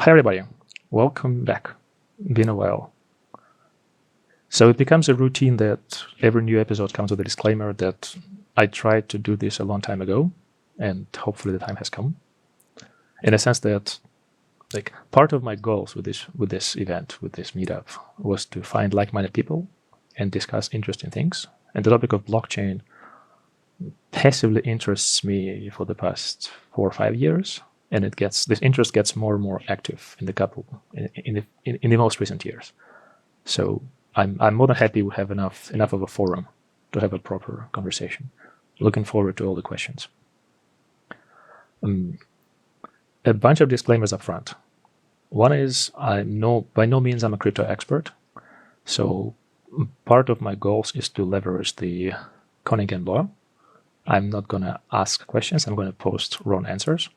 Hi everybody, welcome back. Been a while. So it becomes a routine that every new episode comes with a disclaimer that I tried to do this a long time ago, and hopefully the time has come. In a sense that, part of my goals with this event, with this meetup, was to find like-minded people and discuss interesting things. And the topic of blockchain passively interests me for the past 4 or 5 years. And this interest gets more and more active in the most recent years. So I'm more than happy we have enough of a forum to have a proper conversation. Looking forward to all the questions. A bunch of disclaimers up front. One is by no means I'm a crypto expert. So part of my goals is to leverage the Cunningham law. I'm not going to ask questions. I'm going to post wrong answers.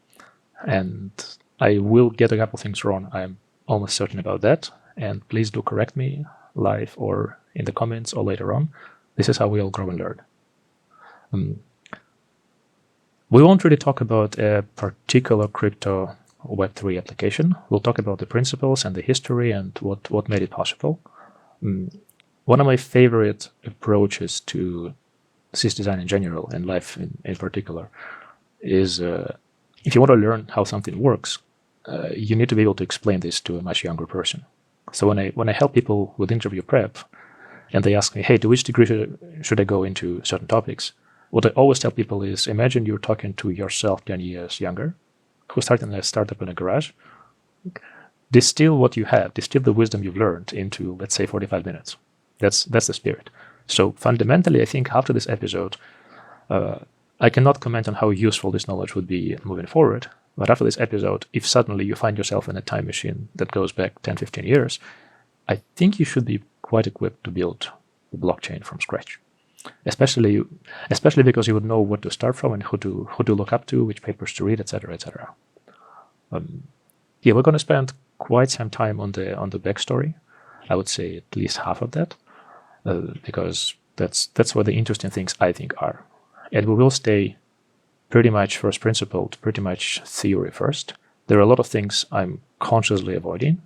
And I will get a couple things wrong. I'm almost certain about that. And please do correct me live or in the comments or later on. This is how we all grow and learn. We won't really talk about a particular crypto Web3 application. We'll talk about the principles and the history and what made it possible. One of my favorite approaches to SysDesign in general and life in particular is if you want to learn how something works, you need to be able to explain this to a much younger person. So when I help people with interview prep, and they ask me, hey, to which degree should I go into certain topics? What I always tell people is, imagine you're talking to yourself 10 years younger, who started a startup in a garage. Distill what you have, distill the wisdom you've learned into, let's say, 45 minutes. That's the spirit. So fundamentally, I think after this episode, I cannot comment on how useful this knowledge would be moving forward. But after this episode, if suddenly you find yourself in a time machine that goes back 10, 15 years, I think you should be quite equipped to build a blockchain from scratch. Especially because you would know what to start from and who to look up to, which papers to read, etc., etc. We're going to spend quite some time on the backstory. I would say at least half of that, because that's where the interesting things I think are. And we will stay pretty much first principled, pretty much theory first. There are a lot of things I'm consciously avoiding.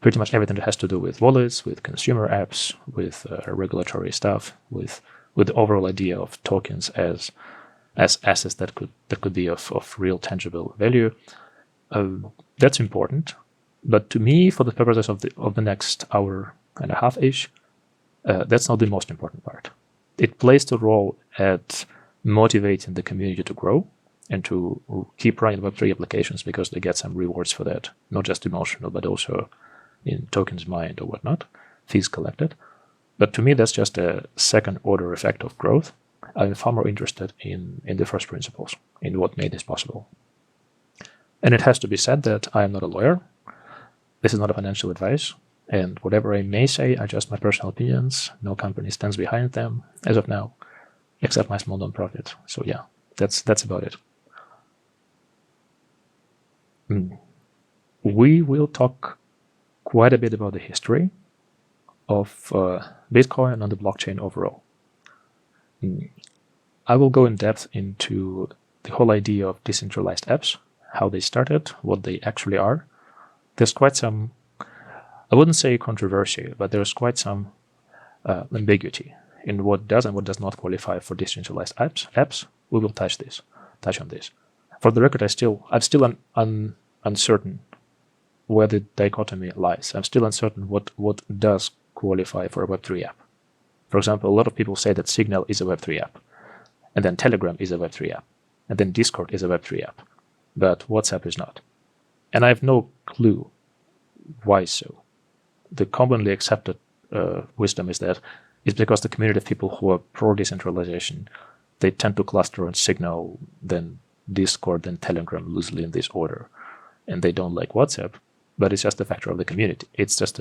Pretty much everything that has to do with wallets, with consumer apps, with regulatory stuff, with the overall idea of tokens as assets that could be of real tangible value. That's important. But to me, for the purposes of the next hour and a half-ish, that's not the most important part. It plays the role at motivating the community to grow and to keep running Web3 applications because they get some rewards for that, not just emotional, but also in tokens mined or whatnot, fees collected. But to me, that's just a second-order effect of growth. I'm far more interested in the first principles, in what made this possible. And it has to be said that I am not a lawyer. This is not a financial advice. And whatever I may say are just my personal opinions. No company stands behind them as of now, except my small nonprofit. So yeah, that's about it. We will talk quite a bit about the history of Bitcoin and the blockchain overall. I will go in depth into the whole idea of decentralized apps, how they started, what they actually are. There's quite some, I wouldn't say controversy, but there's quite some ambiguity in what does and what does not qualify for decentralized apps. We will touch on this. For the record, I'm still uncertain where the dichotomy lies. I'm still uncertain what does qualify for a Web3 app. For example, a lot of people say that Signal is a Web3 app, and then Telegram is a Web3 app, and then Discord is a Web3 app, but WhatsApp is not. And I have no clue why so. The commonly accepted wisdom is that it's because the community of people who are pro-decentralization, they tend to cluster on Signal, then Discord, then Telegram loosely in this order. And they don't like WhatsApp, but it's just a factor of the community. It's just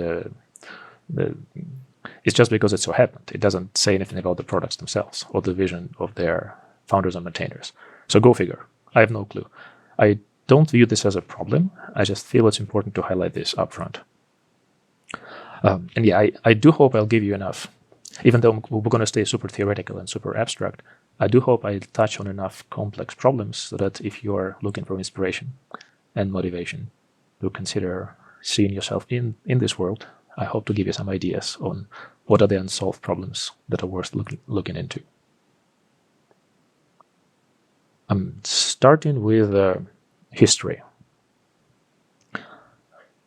because it so happened. It doesn't say anything about the products themselves or the vision of their founders and maintainers. So go figure. I have no clue. I don't view this as a problem. I just feel it's important to highlight this up front. I do hope I'll give you enough. Even though we're going to stay super theoretical and super abstract, I do hope I touch on enough complex problems so that if you are looking for inspiration and motivation, to consider seeing yourself in this world, I hope to give you some ideas on what are the unsolved problems that are worth looking into. I'm starting with history.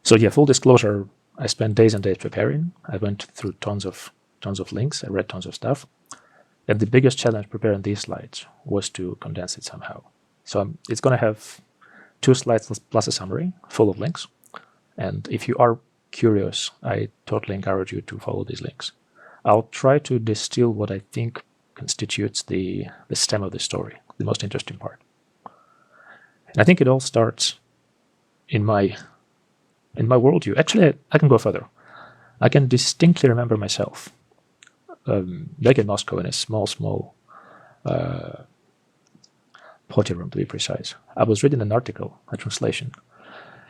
So yeah, full disclosure, I spent days and days preparing. I went through tons of links. I read tons of stuff. And the biggest challenge preparing these slides was to condense it somehow. So it's going to have 2 slides plus a summary full of links. And if you are curious, I totally encourage you to follow these links. I'll try to distill what I think constitutes the stem of the story, the most interesting part. And I think it all starts in my worldview. Actually, I can go further. I can distinctly remember myself back in Moscow in a small potty room, to be precise. I was reading an article, a translation,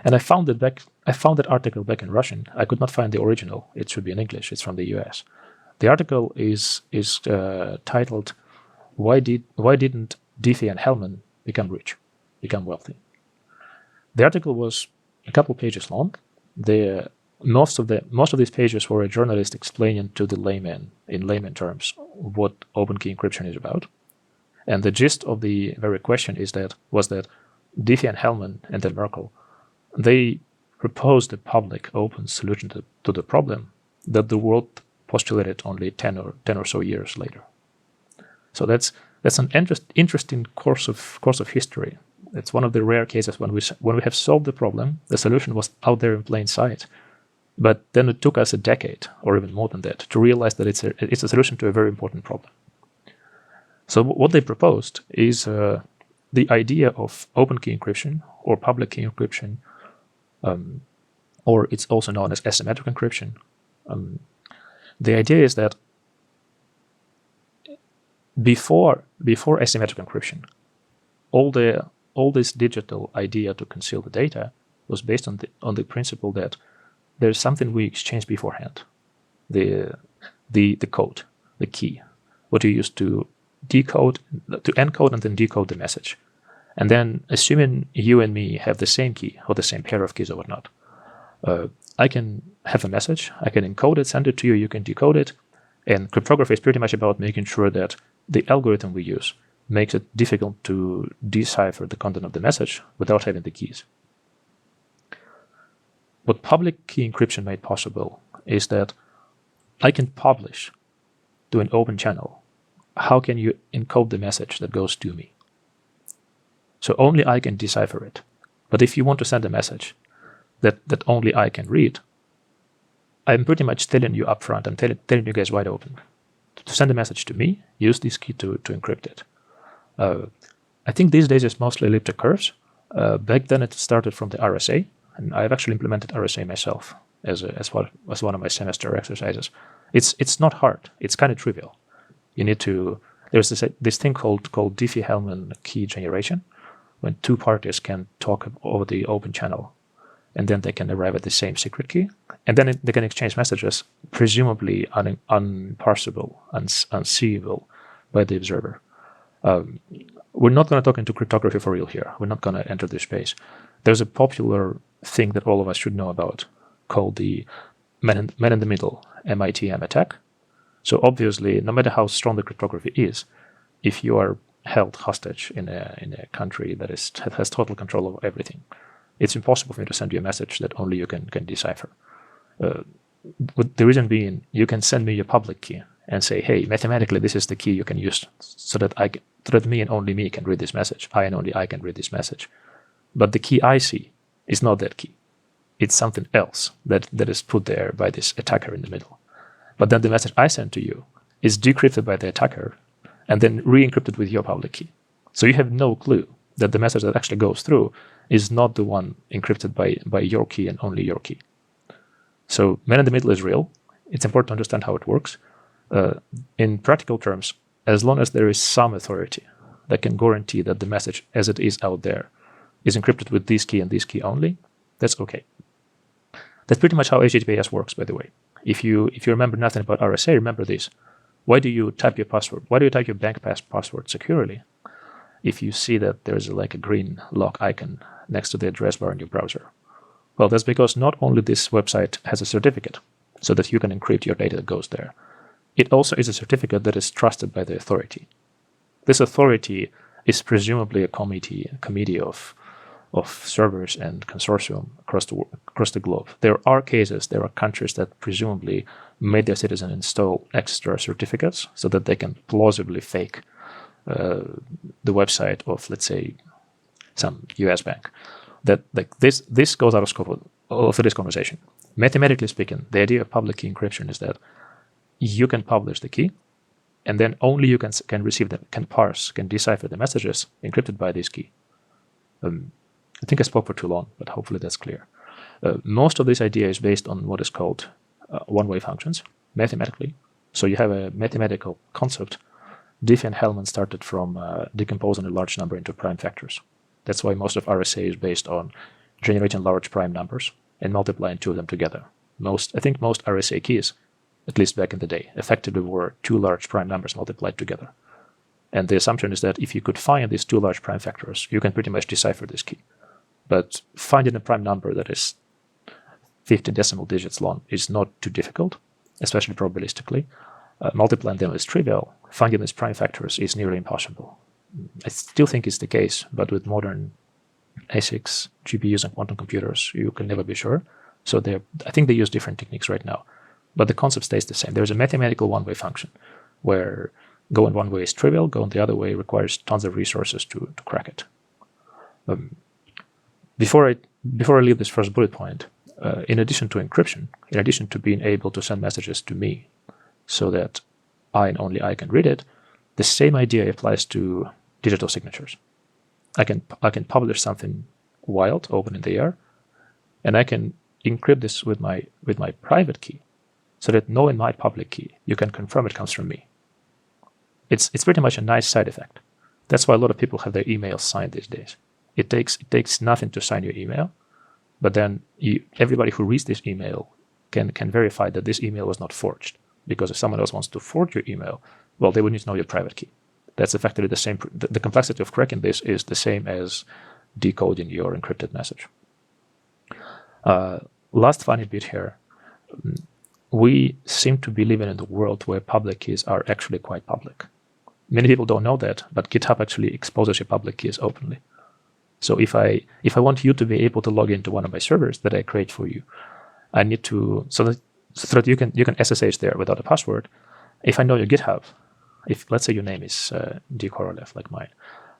and I found that article back in Russian. I could not find the original. It should be in English. It's from the US. The article is titled "Why didn't Diffie and Hellman become wealthy?" The article was a couple pages long. Most of these pages were a journalist explaining to the layman in layman terms what open key encryption is about. And the gist of the very question was that Diffie and Hellman and then Merkle, they proposed a public open solution to the problem that the world postulated only 10 or so years later. So that's an interesting course of history. It's one of the rare cases when we have solved the problem, the solution was out there in plain sight. But then it took us a decade, or even more than that, to realize that it's a solution to a very important problem. So what they proposed is the idea of open key encryption or public key encryption, or it's also known as asymmetric encryption. The idea is that before asymmetric encryption, all this digital idea to conceal the data was based on the principle that there's something we exchange beforehand, the code, the key, what you use to encode and then decode the message. And then assuming you and me have the same key or the same pair of keys or whatnot, I can have a message, I can encode it, send it to you, you can decode it. And cryptography is pretty much about making sure that the algorithm we use makes it difficult to decipher the content of the message without having the keys. What public key encryption made possible is that I can publish to an open channel. How can you encode the message that goes to me? So only I can decipher it. But if you want to send a message that only I can read, I'm pretty much telling you up front, I'm telling you guys wide open. To send a message to me, use this key to encrypt it. I think these days it's mostly elliptic curves. Back then it started from the RSA, and I've actually implemented RSA myself as one of my semester exercises. It's not hard. It's kind of trivial. You need to. There's this thing called Diffie-Hellman key generation, when 2 parties can talk over the open channel, and then they can arrive at the same secret key, and then they can exchange messages, presumably unparsable, unseeable by the observer. We're not going to talk into cryptography for real here. We're not going to enter this space. There's a popular thing that all of us should know about called the man in the middle MITM attack. So obviously, no matter how strong the cryptography is, if you are held hostage in a country that has total control of everything, it's impossible for me to send you a message that only you can decipher. With the reason being, you can send me your public key and say, hey, mathematically, this is the key you can use so that me and only me can read this message. I and only I can read this message. But the key I see is not that key. It's something else that is put there by this attacker in the middle. But then the message I send to you is decrypted by the attacker and then re-encrypted with your public key. So you have no clue that the message that actually goes through is not the one encrypted by your key and only your key. So man in the middle is real. It's important to understand how it works. In practical terms, as long as there is some authority that can guarantee that the message as it is out there is encrypted with this key and this key only, that's okay. That's pretty much how HTTPS works, by the way. If you remember nothing about RSA, remember this. Why do you type your password? Why do you type your bank password securely if you see that there's like a green lock icon next to the address bar in your browser? Well, that's because not only this website has a certificate so that you can encrypt your data that goes there, it also is a certificate that is trusted by the authority. This authority is presumably a committee of servers and consortium across the globe. There are countries that presumably made their citizens install extra certificates so that they can plausibly fake the website of, let's say, some US bank. That like this goes out of scope of this conversation. Mathematically speaking, the idea of public key encryption is that you can publish the key, and then only you can receive them, can parse, can decipher the messages encrypted by this key. I think I spoke for too long, but hopefully that's clear. Most of this idea is based on what is called one-way functions, mathematically. So you have a mathematical concept. Diffie-Hellman started from decomposing a large number into prime factors. That's why most of RSA is based on generating large prime numbers and multiplying two of them together. I think most RSA keys, at least back in the day, effectively were two large prime numbers multiplied together. And the assumption is that if you could find these two large prime factors, you can pretty much decipher this key. But finding a prime number that is 15 decimal digits long is not too difficult, especially probabilistically. Multiplying them is trivial. Finding these prime factors is nearly impossible. I still think it's the case, but with modern ASICs, GPUs, and quantum computers, you can never be sure. So I think they use different techniques right now. But the concept stays the same. There's a mathematical one-way function where going one way is trivial, going the other way requires tons of resources to crack it. Before I leave this first bullet point, in addition to encryption, in addition to being able to send messages to me so that I and only I can read it, the same idea applies to digital signatures. I can publish something wild, open in the air, and I can encrypt this with my private key, so that knowing my public key, you can confirm it comes from me. It's pretty much a nice side effect. That's why a lot of people have their emails signed these days. It takes nothing to sign your email, but then everybody who reads this email can verify that this email was not forged. Because if someone else wants to forge your email, well, they would need to know your private key. That's effectively the same. The complexity of cracking this is the same as decoding your encrypted message. Last funny bit here. We seem to be living in a world where public keys are actually quite public. Many people don't know that, but GitHub actually exposes your public keys openly. So if I want you to be able to log into one of my servers that I create for you, I need to so that you can SSH there without a password. If I know your GitHub, if let's say your name is dkorolev like mine,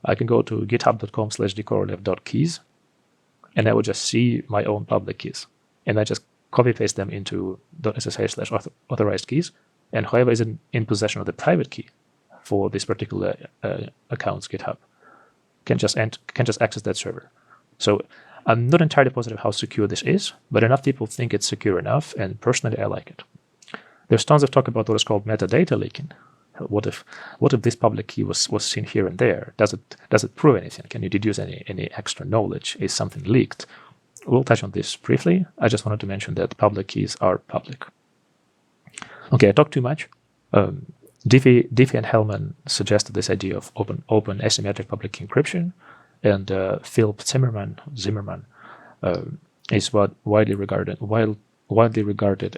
I can go to github.com/dkorolev.keys, and I will just see my own public keys, and I just copy paste them into .ssh/authorized keys, and whoever is in possession of the private key for this particular account's GitHub can just access that server. So I'm not entirely positive how secure this is, but enough people think it's secure enough, and personally I like it. There's tons of talk about what is called metadata leaking. What if this public key was seen here and there? Does it prove anything? Can you deduce any extra knowledge? Is something leaked? We'll touch on this briefly. I just wanted to mention that public keys are public. Okay, I talked too much. Diffie and Hellman suggested this idea of open asymmetric public key encryption, and Philip Zimmermann is widely regarded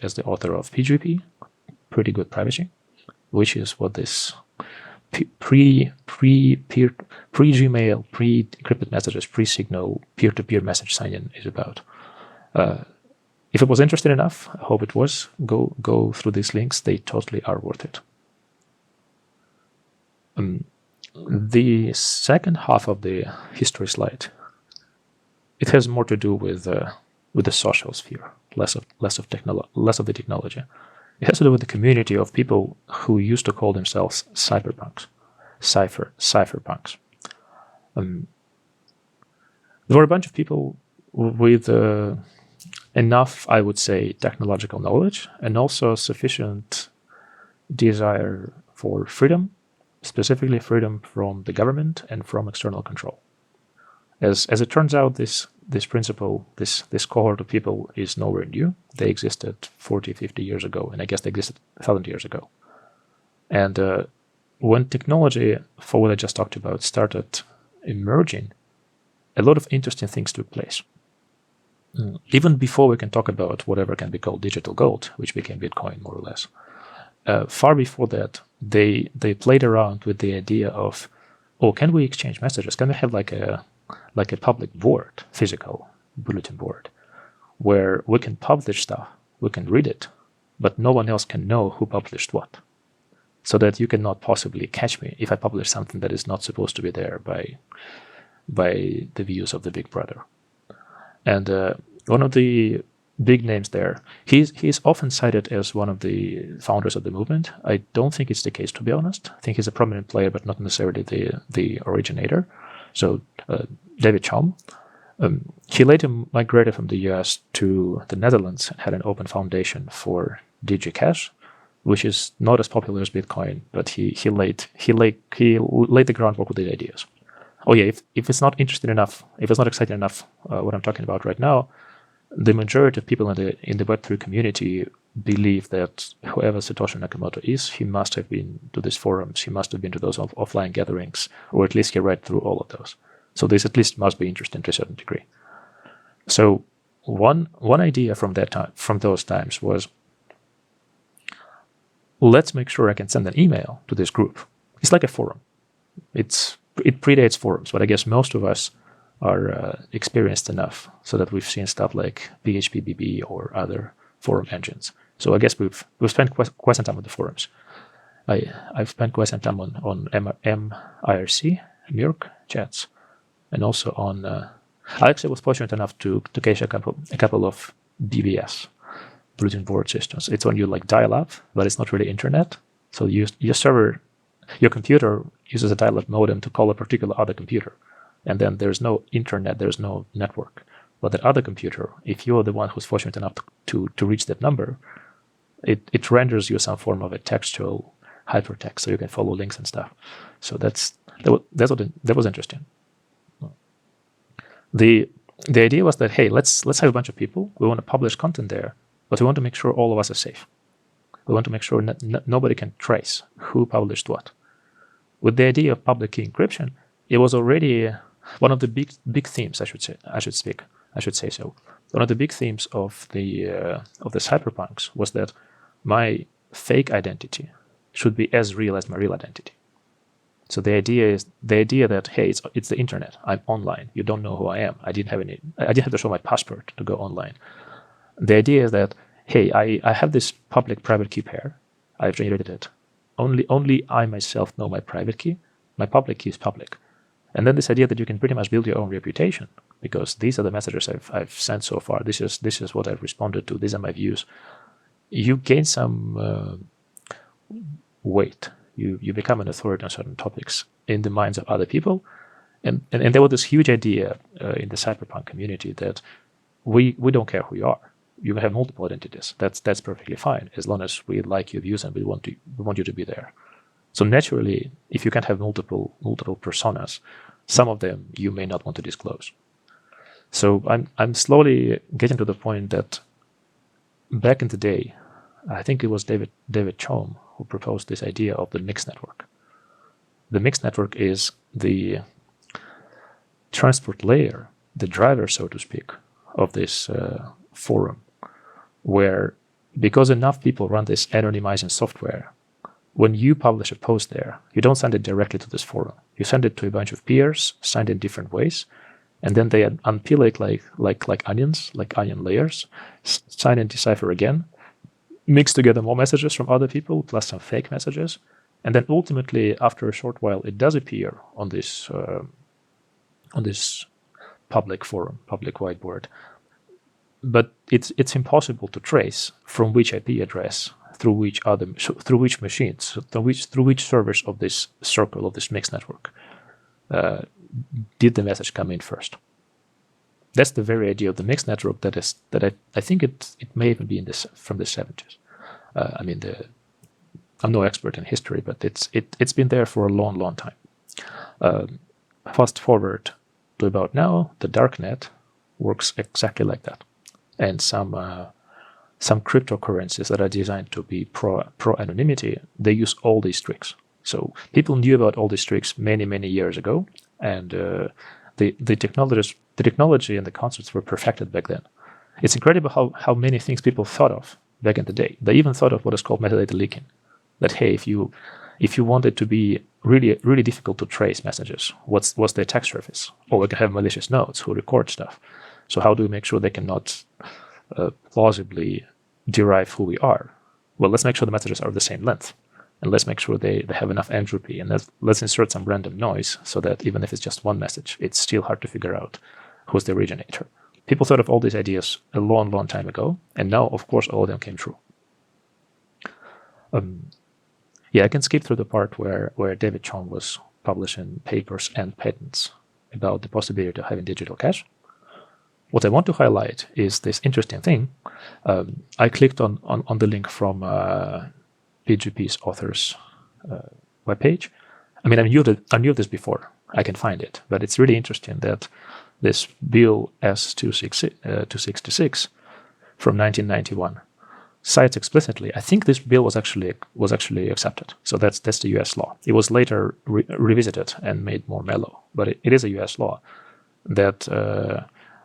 as the author of PGP, Pretty Good Privacy, which is what this pre-Gmail, pre-encrypted messages, pre-Signal, peer-to-peer message sign-in is about. If it was interesting enough, I hope it was, go through these links. They totally are worth it. The second half of the history slide, it has more to do with the social sphere, less of the technology. It has to do with the community of people who used to call themselves cypherpunks. Cypherpunks. There were a bunch of people with enough, I would say, technological knowledge and also sufficient desire for freedom, specifically freedom from the government and from external control. As it turns out, this principle, this cohort of people is nowhere new. They existed 40, 50 years ago, and I guess they existed 1,000 years ago. And when technology, for what I just talked about, started emerging, a lot of interesting things took place. even before we can talk about whatever can be called digital gold, which became Bitcoin more or less, far before that, they played around with the idea of, oh, can we exchange messages? Can we have like a public board, physical bulletin board, where we can publish stuff, we can read it, but no one else can know who published what, so that you cannot possibly catch me if I publish something that is not supposed to be there by the views of the big brother. And one of the big names there, he's often cited as one of the founders of the movement. I don't think it's the case, to be honest. I think he's a prominent player, but not necessarily the originator. So David Chaum, he later migrated from the US to the Netherlands and had an open foundation for DigiCash, which is not as popular as Bitcoin, but he laid the groundwork with the ideas. Oh yeah, if it's not interesting enough, if it's not exciting enough, what I'm talking about right now, the majority of people in the Web3 community believe that whoever Satoshi Nakamoto is, he must have been to these forums, he must have been to those offline gatherings, or at least he read through all of those. So this at least must be interesting to a certain degree. So one idea from those times was, let's make sure I can send an email to this group. It's like a forum. It predates forums, but I guess most of us are experienced enough so that we've seen stuff like PHPBB or other forum engines. So I guess we've spent quite some time on the forums. I've spent quite some time on MIRC, Mirk chats, and also on. I actually was fortunate enough to catch a couple of BBS, bulletin board systems. It's when you like dial up, but it's not really internet. So your computer uses a dial-up modem to call a particular other computer. And then there's no internet, there's no network. But that other computer, if you're the one who's fortunate enough to reach that number, it renders you some form of a textual hypertext, so you can follow links and stuff. So that was interesting. The idea was that, hey, let's have a bunch of people. We want to publish content there, but we want to make sure all of us are safe. We want to make sure nobody can trace who published what. With the idea of public key encryption, it was already one of the big themes. I should say so. One of the big themes of the Cypherpunks was that my fake identity should be as real as my real identity. So the idea that, hey, it's the internet. I'm online. You don't know who I am. I didn't have to show my passport to go online. The idea is that, hey, I have this public-private key pair. I've generated it. Only I myself know my private key. My public key is public. And then this idea that you can pretty much build your own reputation, because these are the messages I've sent so far. This is what I've responded to. These are my views. You gain some weight. You become an authority on certain topics in the minds of other people. And there was this huge idea in the cyberpunk community that we don't care who you are. You have multiple identities. That's perfectly fine, as long as we like your views and we want you to be there. So naturally, if you can't have multiple personas, some of them you may not want to disclose. So I'm slowly getting to the point that back in the day, I think it was David Chaum who proposed this idea of the mixed network. The mixed network is the transport layer, the driver, so to speak, of this forum, where because enough people run this anonymizing software, when you publish a post there, you don't send it directly to this forum. You send it to a bunch of peers, signed in different ways, and then they unpeel it like onions, like onion layers, sign and decipher again, mix together more messages from other people, plus some fake messages, and then ultimately, after a short while, it does appear on this public forum, public whiteboard. But it's impossible to trace from which IP address, through which machines, through which servers of this circle, of this mixed network, did the message come in first. That's the very idea of the mixed network that I think it may even be from the 70s. I'm no expert in history, but it's been there for a long time. Fast forward to about now, the darknet works exactly like that, and some cryptocurrencies that are designed to be pro anonymity, they use all these tricks. So people knew about all these tricks many years ago, and the technology and the concepts were perfected back then. It's incredible how many things people thought of back in the day. They even thought of what is called metadata leaking. That, hey, if you want it to be really difficult to trace messages, what's the attack surface? Or we can have malicious nodes who record stuff. So how do we make sure they cannot plausibly derive who we are? Well, let's make sure the messages are the same length. And let's make sure they have enough entropy. And let's insert some random noise so that even if it's just one message, it's still hard to figure out who's the originator. People thought of all these ideas a long time ago. And now, of course, all of them came true. Yeah, I can skip through the part where David Chaum was publishing papers and patents about the possibility of having digital cash. What I want to highlight is this interesting thing. I clicked on the link from PGP's author's webpage. I mean, I knew this before. I can find it, but it's really interesting that this bill S266 from 1991 cites explicitly. I think this bill was actually accepted. So that's the U.S. law. It was later revisited and made more mellow, but it is a U.S. law that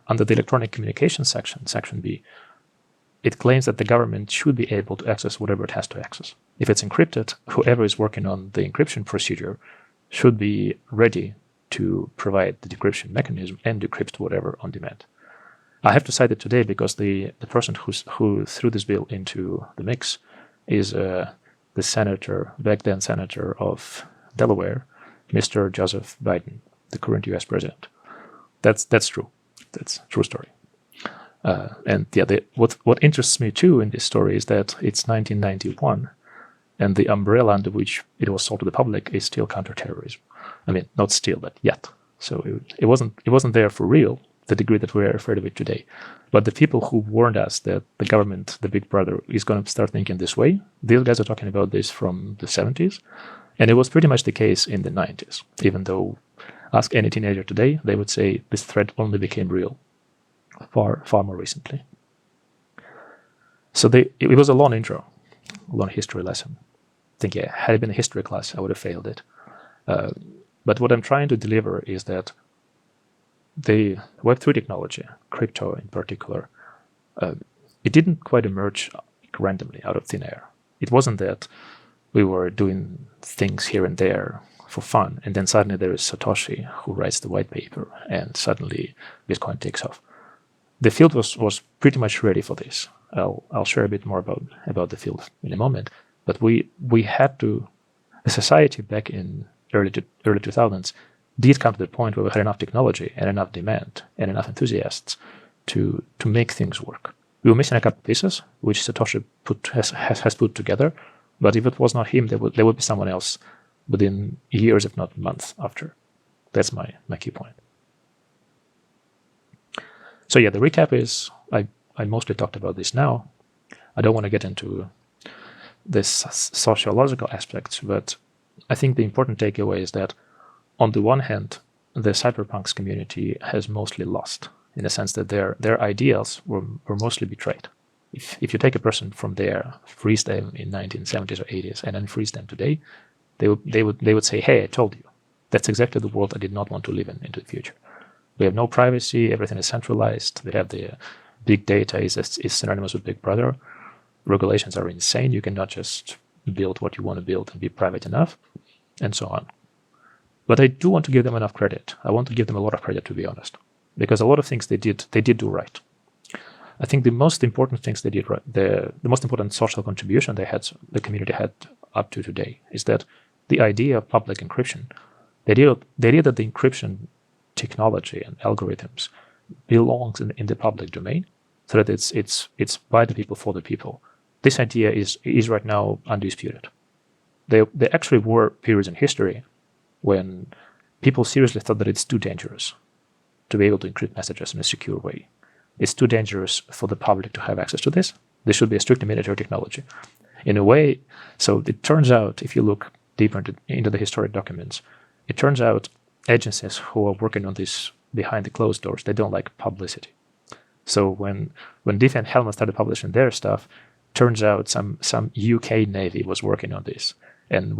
under the electronic communications section B, it claims that the government should be able to access whatever it has to access. If it's encrypted, whoever is working on the encryption procedure should be ready to provide the decryption mechanism and decrypt whatever on demand. I have to cite it today because the person who threw this bill into the mix is the senator, back then senator of Delaware, Mr. Joseph Biden, the current U.S. president. That's true. That's a true story. And yeah, what interests me too in this story is that it's 1991, and the umbrella under which it was sold to the public is still counterterrorism. I mean, not still, but yet. So it wasn't there for real, the degree that we're afraid of it today. But the people who warned us that the government, the big brother, is going to start thinking this way, these guys are talking about this from the 70s, and it was pretty much the case in the 90s. Even though, ask any teenager today, they would say this threat only became real far more recently. So it was a long intro, a long history lesson. I think, yeah, had it been a history class, I would have failed it. But what I'm trying to deliver is that the Web3 technology, crypto in particular, it didn't quite emerge randomly out of thin air. It wasn't that we were doing things here and there for fun, and then suddenly there is Satoshi who writes the white paper, and suddenly Bitcoin takes off. The field was pretty much ready for this. I'll share a bit more about the field in a moment. But we had to, a society back in early 2000s did come to the point where we had enough technology and enough demand and enough enthusiasts to make things work. We were missing a couple of pieces, which Satoshi has put together. But if it was not him, there would be someone else within years, if not months after. That's my key point. So yeah, the recap is, I mostly talked about this now. I don't want to get into this sociological aspects, but I think the important takeaway is that on the one hand, the Cypherpunks community has mostly lost, in the sense that their ideals were mostly betrayed. If you take a person from there, freeze them in 1970s or 80s, and then freeze them today, they would say, hey, I told you. That's exactly the world I did not want to live in into the future. We have no privacy, everything is centralized, we have the big data is synonymous with Big Brother. Regulations are insane, you cannot just build what you want to build and be private enough, and so on. But I do want to give them enough credit. I want to give them a lot of credit, to be honest, because a lot of things they did do right. I think the most important things they did right, the most important social contribution the community had up to today, is that the idea of public encryption, the idea that the encryption technology and algorithms belongs in the public domain, so that it's by the people for the people. This idea is right now undisputed. There actually were periods in history when people seriously thought that it's too dangerous to be able to encrypt messages in a secure way. It's too dangerous for the public to have access to this. This should be a strictly military technology. In a way, so it turns out, if you look deeper into the historic documents, it turns out agencies who are working on this behind the closed doors, they don't like publicity. So when Diffie-Hellman started publishing their stuff, turns out some UK Navy was working on this. And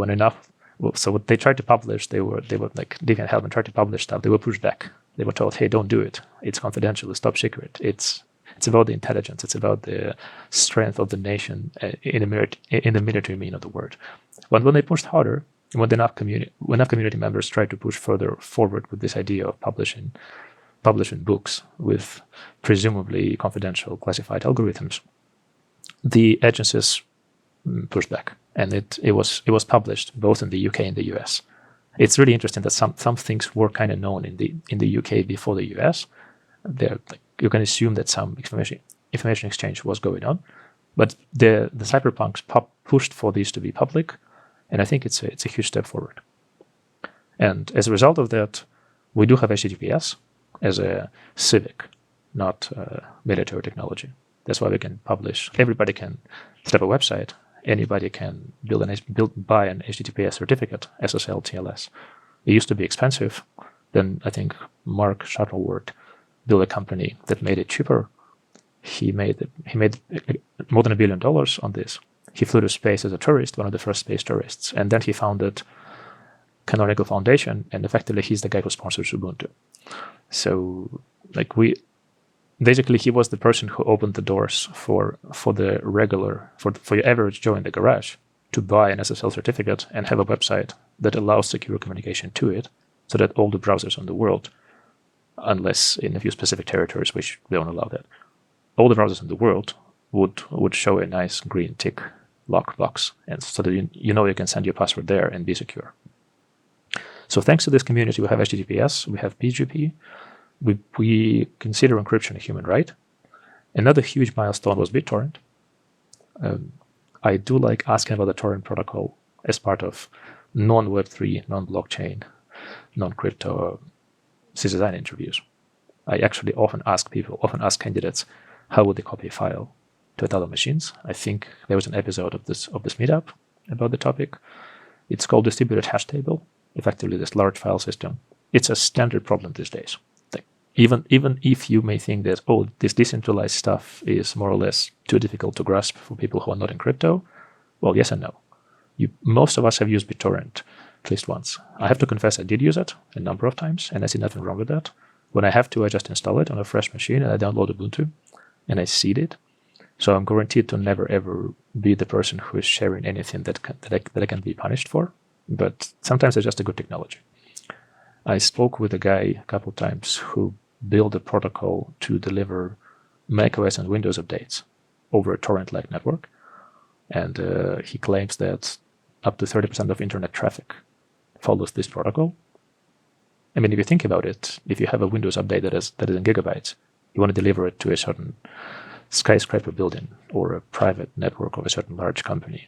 so what they tried to publish, they were like, Diffie-Hellman tried to publish stuff, they were pushed back. They were told, hey, don't do it. It's confidential, it's top secret. It's It's about the intelligence. It's about the strength of the nation in the military meaning of the word. When they pushed harder, when enough community members tried to push further forward with this idea of publishing books with presumably confidential classified algorithms, the agencies pushed back, and it was published both in the UK and the US. It's really interesting that some things were kind of known in the UK before the US. You can assume that some information exchange was going on, but the Cypherpunks pushed for these to be public, and I think it's a huge step forward. And as a result of that, we do have HTTPS as a civic, not military technology. That's why we can publish. Everybody can set up a website. Anybody can buy an HTTPS certificate, SSL, TLS. It used to be expensive. Then I think Mark Shuttleworth built a company that made it cheaper. He made more than $1 billion on this. He flew to space as a tourist, one of the first space tourists, and then he founded Canonical Foundation, and effectively he's the guy who sponsors Ubuntu. So basically he was the person who opened the doors for your average Joe in the garage to buy an SSL certificate and have a website that allows secure communication to it, so that all the browsers on the world, unless in a few specific territories which don't allow that, all the browsers in the world would show a nice green tick lockbox, and so that you can send your password there and be secure. So thanks to this community, we have HTTPS, we have PGP, we consider encryption a human right. Another huge milestone was BitTorrent. I do like asking about the torrent protocol as part of non-Web3, non-blockchain, non-crypto SysDesign interviews. I actually often ask candidates, how would they copy a file to 1,000 machines? I think there was an episode of this meetup about the topic. It's called distributed hash table, effectively this large file system. It's a standard problem these days. Even if you may think that, this decentralized stuff is more or less too difficult to grasp for people who are not in crypto, well, yes and no. Most of us have used BitTorrent at least once. I have to confess I did use it a number of times, and I see nothing wrong with that. When I have to, I just install it on a fresh machine, and I download Ubuntu, and I seed it. So I'm guaranteed to never, ever be the person who is sharing anything that I can be punished for. But sometimes it's just a good technology. I spoke with a guy a couple of times who build a protocol to deliver macOS and Windows updates over a torrent-like network. And he claims that up to 30% of internet traffic follows this protocol. I mean, if you think about it, if you have a Windows update that is in gigabytes, you want to deliver it to a certain skyscraper building or a private network of a certain large company.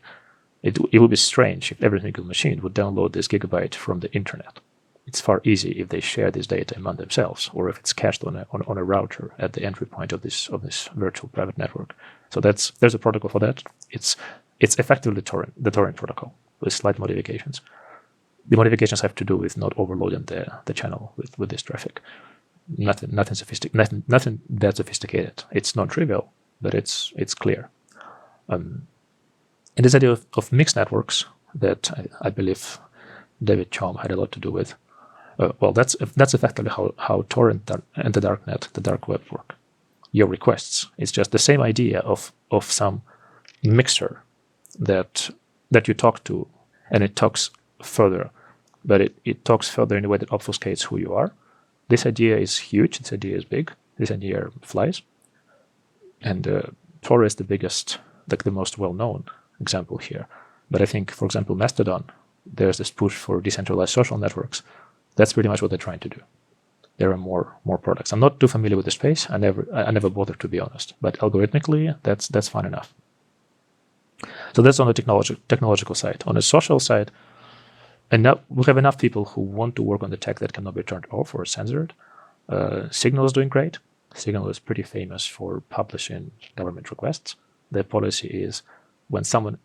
It would be strange if every single machine would download this gigabyte from the internet. It's far easier if they share this data among themselves, or if it's cached on a router at the entry point of this virtual private network. So there's a protocol for that. It's effectively the torrent protocol with slight modifications. The modifications have to do with not overloading the channel with this traffic. Nothing that sophisticated. It's not trivial, but it's clear. And this idea of mixed networks that I believe David Chaum had a lot to do with. That's effectively how torrent and the darknet, the dark web work. Your requests. It's just the same idea of some mixer that you talk to, and it talks further, but it talks further in a way that obfuscates who you are. This idea is huge. This idea is big. This idea flies. And Tor is the biggest, the most well-known example here. But I think, for example, Mastodon, there's this push for decentralized social networks. That's pretty much what they're trying to do. There are more products. I'm not too familiar with the space. I never bothered, to be honest. But algorithmically, that's fine enough. So that's on the technological side. On the social side, we have enough people who want to work on the tech that cannot be turned off or censored. Signal is doing great. Signal is pretty famous for publishing government requests. Their policy is when some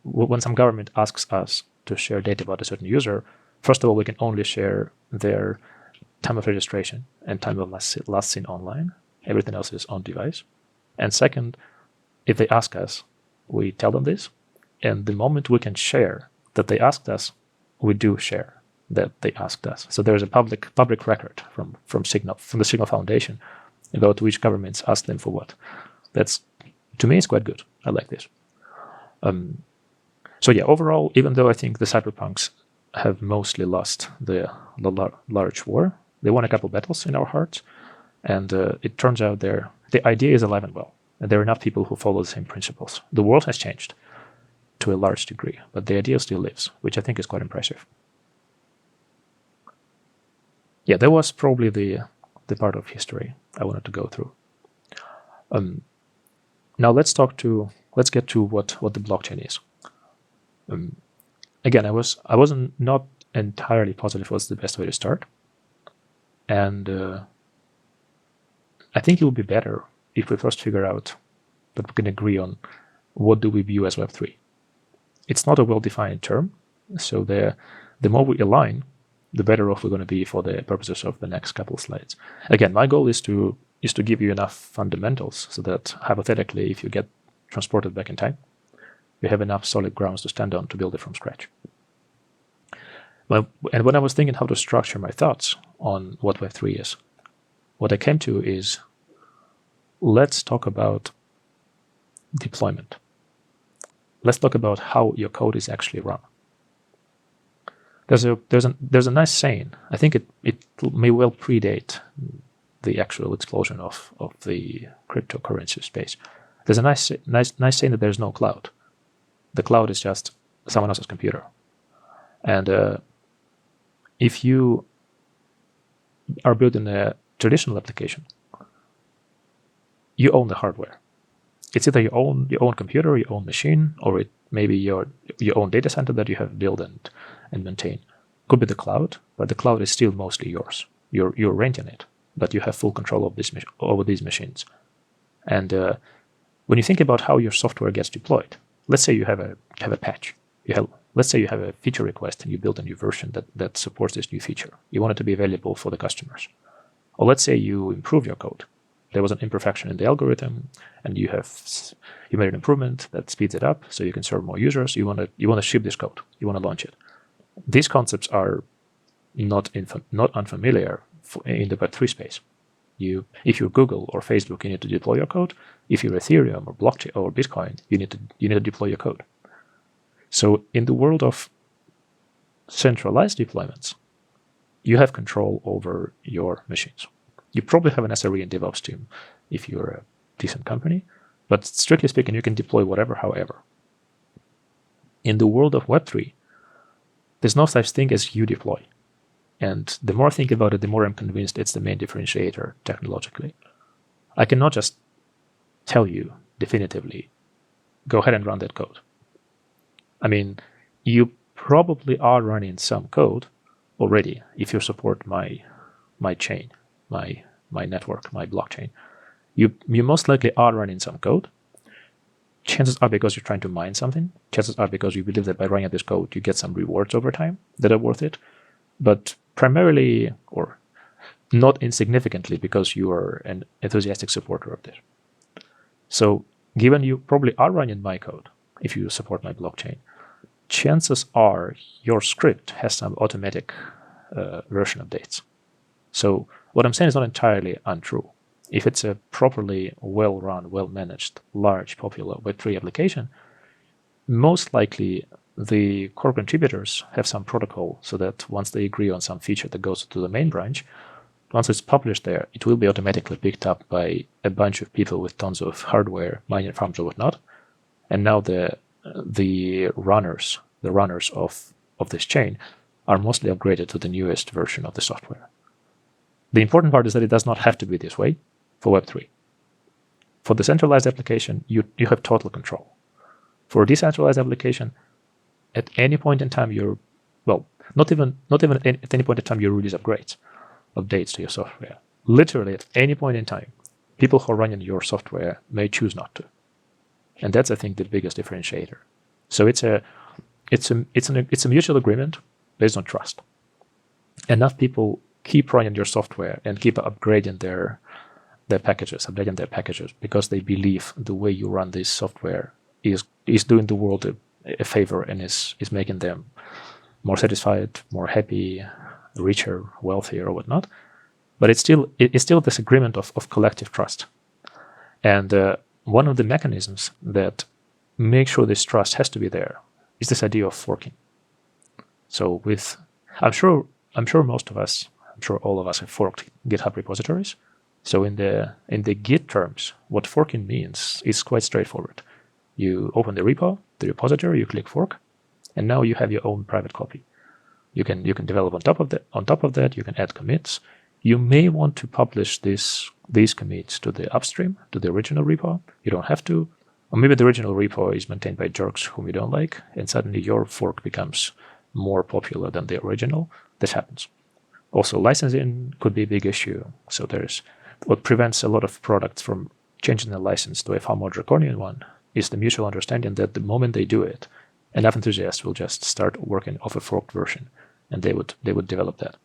government asks us to share data about a certain user, first of all, we can only share their time of registration and time of last seen online. Everything else is on device. And second, if they ask us, we tell them this. And the moment we can share that they asked us, we do share that they asked us. So there's a public record from the Signal Foundation about which governments asked them for what. That's, to me, it's quite good. I like this. So yeah, overall, even though I think the Cypherpunks have mostly lost the large war, they won a couple battles in our hearts, and it turns out the idea is alive and well, and there are enough people who follow the same principles. The world has changed to a large degree, but the idea still lives, which I think is quite impressive. Yeah, that was probably the part of history I wanted to go through. Now let's get to what the blockchain is. Again, I wasn't not entirely positive what's the best way to start, and I think it would be better if we first figure out that we can agree on what do we view as Web3. It's not a well-defined term, so the more we align, the better off we're going to be for the purposes of the next couple of slides. Again, my goal is to give you enough fundamentals so that hypothetically, if you get transported back in time, you have enough solid grounds to stand on to build it from scratch. And when I was thinking how to structure my thoughts on what Web3 is, what I came to is, let's talk about deployment. Let's talk about how your code is actually run. There's a nice saying. I think it may well predate the actual explosion of the cryptocurrency space. There's a nice saying that there's no cloud. The cloud is just someone else's computer. And if you are building a traditional application, you own the hardware. It's either your own computer, your own machine, or it may be your own data center that you have built and maintain. Could be the cloud, but the cloud is still mostly yours. You're renting it, but you have full control of over these machines. And when you think about how your software gets deployed, let's say you have a patch. Let's say you have a feature request and you build a new version that supports this new feature. You want it to be available for the customers. Or let's say you improve your code. There was an imperfection in the algorithm, and you made an improvement that speeds it up, so you can serve more users. You want to ship this code. You want to launch it. These concepts are not unfamiliar in the Web3 space. If you're Google or Facebook, you need to deploy your code. If you're Ethereum or blockchain or Bitcoin, you need to deploy your code. So in the world of centralized deployments, you have control over your machines. You probably have an SRE and DevOps team if you're a decent company, but strictly speaking, you can deploy whatever, however. In the world of Web3, there's no such thing as you deploy. And the more I think about it, the more I'm convinced it's the main differentiator technologically. I cannot just tell you definitively, go ahead and run that code. I mean, you probably are running some code already if you support my chain, my network, my blockchain. You most likely are running some code. Chances are because you're trying to mine something. Chances are because you believe that by running this code, you get some rewards over time that are worth it. But primarily, or not insignificantly, because you are an enthusiastic supporter of this. So given you probably are running my code, if you support my blockchain, chances are your script has some automatic version updates. So what I'm saying is not entirely untrue. If it's a properly well-run, well-managed, large, popular Web3 application, most likely the core contributors have some protocol so that once they agree on some feature that goes to the main branch, once it's published there, it will be automatically picked up by a bunch of people with tons of hardware, mining farms or whatnot. And now the runners of this chain are mostly upgraded to the newest version of the software. The important part is that it does not have to be this way for Web3. For the centralized application, you have total control. For a decentralized application, at any point in time not even at any point in time you release updates to your software. Literally at any point in time, people who are running your software may choose not to. And that's, I think, the biggest differentiator. So it's a mutual agreement based on trust. Enough people keep running your software and keep upgrading their packages because they believe the way you run this software is doing the world a favor and is making them more satisfied, more happy, richer, wealthier, or whatnot. But it's still this agreement of collective trust. And one of the mechanisms that make sure this trust has to be there is this idea of forking. So I'm sure most of us, I'm sure all of us have forked GitHub repositories. So in the Git terms, what forking means is quite straightforward. You open the repo, the repository, you click fork, and now you have your own private copy. You can develop on top of that. On top of that, you can add commits. You may want to publish these commits to the upstream, to the original repo. You don't have to. Or maybe the original repo is maintained by jerks whom you don't like, and suddenly your fork becomes more popular than the original. This happens. Also, licensing could be a big issue. So there's what prevents a lot of products from changing the license to a far more draconian one is the mutual understanding that the moment they do it, enough enthusiasts will just start working off a forked version, and they would develop that.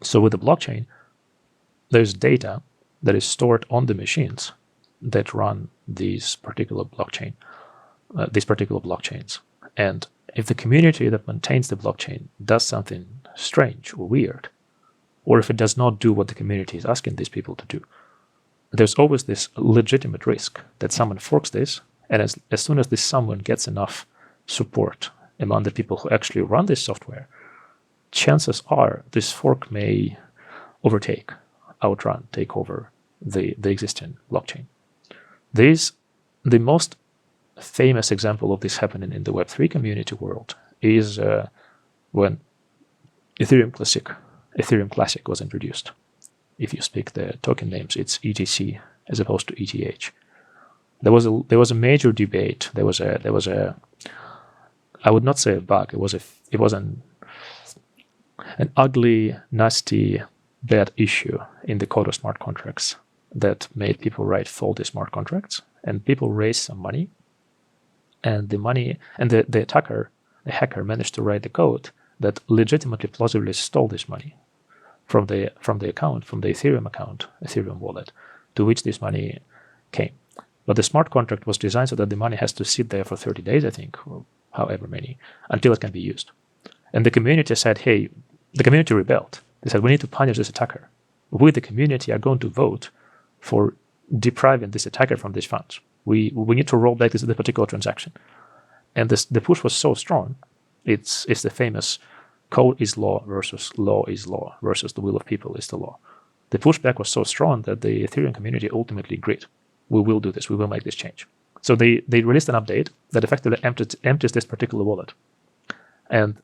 So with the blockchain, there's data that is stored on the machines that run these particular blockchains. And if the community that maintains the blockchain does something strange or weird, or if it does not do what the community is asking these people to do, there's always this legitimate risk that someone forks this, and as soon as this someone gets enough support among the people who actually run this software, chances are this fork may outrun, take over the existing blockchain. The most famous example of this happening in the Web3 community world is when Ethereum Classic was introduced. If you speak the token names, it's ETC as opposed to ETH. There was a major debate. There was a I would not say a bug. It was an ugly, nasty, bad issue in the code of smart contracts that made people write faulty smart contracts, and people raised some money, and the hacker managed to write the code that legitimately, plausibly stole this money from the Ethereum wallet, to which this money came. But the smart contract was designed so that the money has to sit there for 30 days, I think, or however many, until it can be used. And the community said, hey, the community rebelled. They said, we need to punish this attacker. We, the community, are going to vote for depriving this attacker from these funds. We need to roll back this particular transaction. And the push was so strong, it's the famous code is law versus the will of people is the law. The pushback was so strong that the Ethereum community ultimately agreed. We will do this. We will make this change. So they released an update that effectively empties this particular wallet. And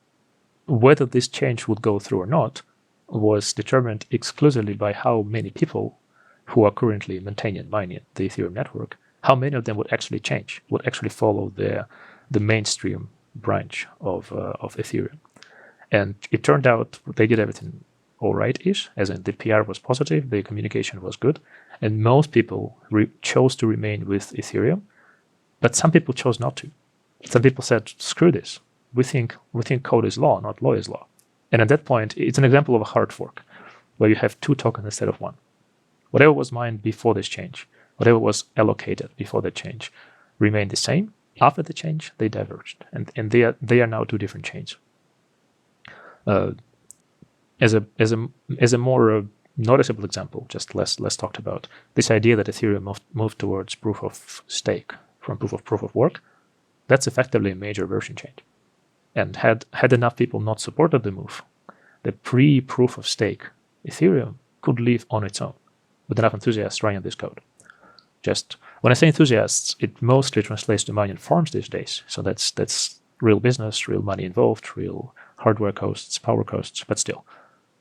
whether this change would go through or not was determined exclusively by how many people who are currently maintaining mining the Ethereum network, how many of them would actually change, would actually follow the mainstream branch of Ethereum. And it turned out they did everything all right-ish, as in the PR was positive, the communication was good, and most people chose to remain with Ethereum, but some people chose not to. Some people said, screw this. We think code is law, not law is law. And at that point, it's an example of a hard fork, where you have two tokens instead of one. Whatever was mined before this change, whatever was allocated before the change, remained the same. After the change, they diverged, and they are now two different chains. As a more noticeable example, just less talked about, this idea that Ethereum moved towards proof of stake from proof of work, that's effectively a major version change. And had enough people not supported the move, the pre-proof of stake Ethereum could live on its own with enough enthusiasts running this code. Just when I say enthusiasts, it mostly translates to mining farms these days. So that's real business, real money involved, real hardware costs, power costs, but still,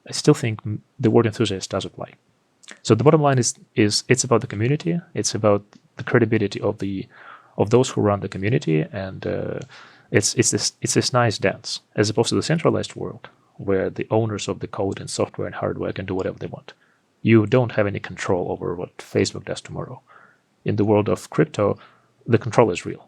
I still think the word enthusiast does apply. So the bottom line is it's about the community, it's about the credibility of those who run the community, and it's this nice dance, as opposed to the centralized world where the owners of the code and software and hardware can do whatever they want. You don't have any control over what Facebook does tomorrow. In the world of crypto, the control is real.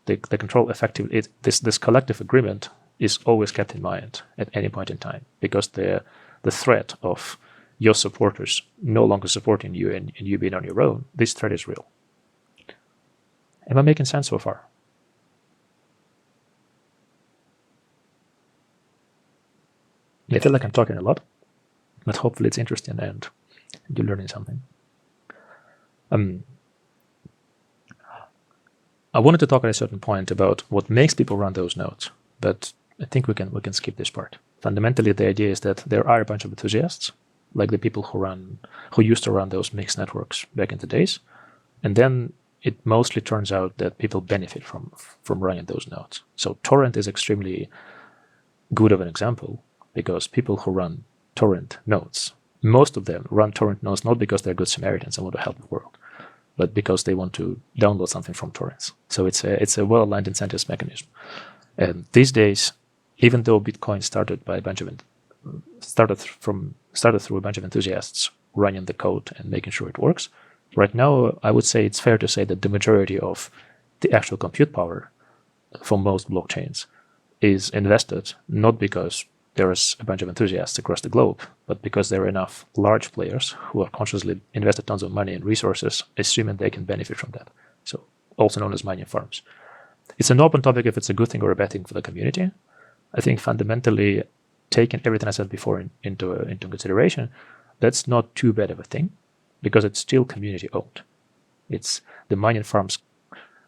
The control effectively, this collective agreement is always kept in mind at any point in time, because the threat of your supporters no longer supporting you and you being on your own, this threat is real. Am I making sense so far? I feel like I'm talking a lot, but hopefully it's interesting and you're learning something. I wanted to talk at a certain point about what makes people run those nodes, but I think we can skip this part. Fundamentally, the idea is that there are a bunch of enthusiasts, like the people who used to run those mixed networks back in the days, and then it mostly turns out that people benefit from running those nodes. So torrent is extremely good of an example, because people who run torrent nodes, most of them run torrent nodes not because they're good Samaritans and want to help the world, but because they want to download something from torrents. So it's a well-aligned incentives mechanism. And these days, even though Bitcoin started through a bunch of enthusiasts running the code and making sure it works, right now I would say it's fair to say that the majority of the actual compute power for most blockchains is invested not because there's a bunch of enthusiasts across the globe, but because there are enough large players who are consciously invested tons of money and resources, assuming they can benefit from that. So also known as mining farms. It's an open topic if it's a good thing or a bad thing for the community. I think fundamentally, taking everything I said before into consideration, that's not too bad of a thing, because it's still community owned. It's the mining farms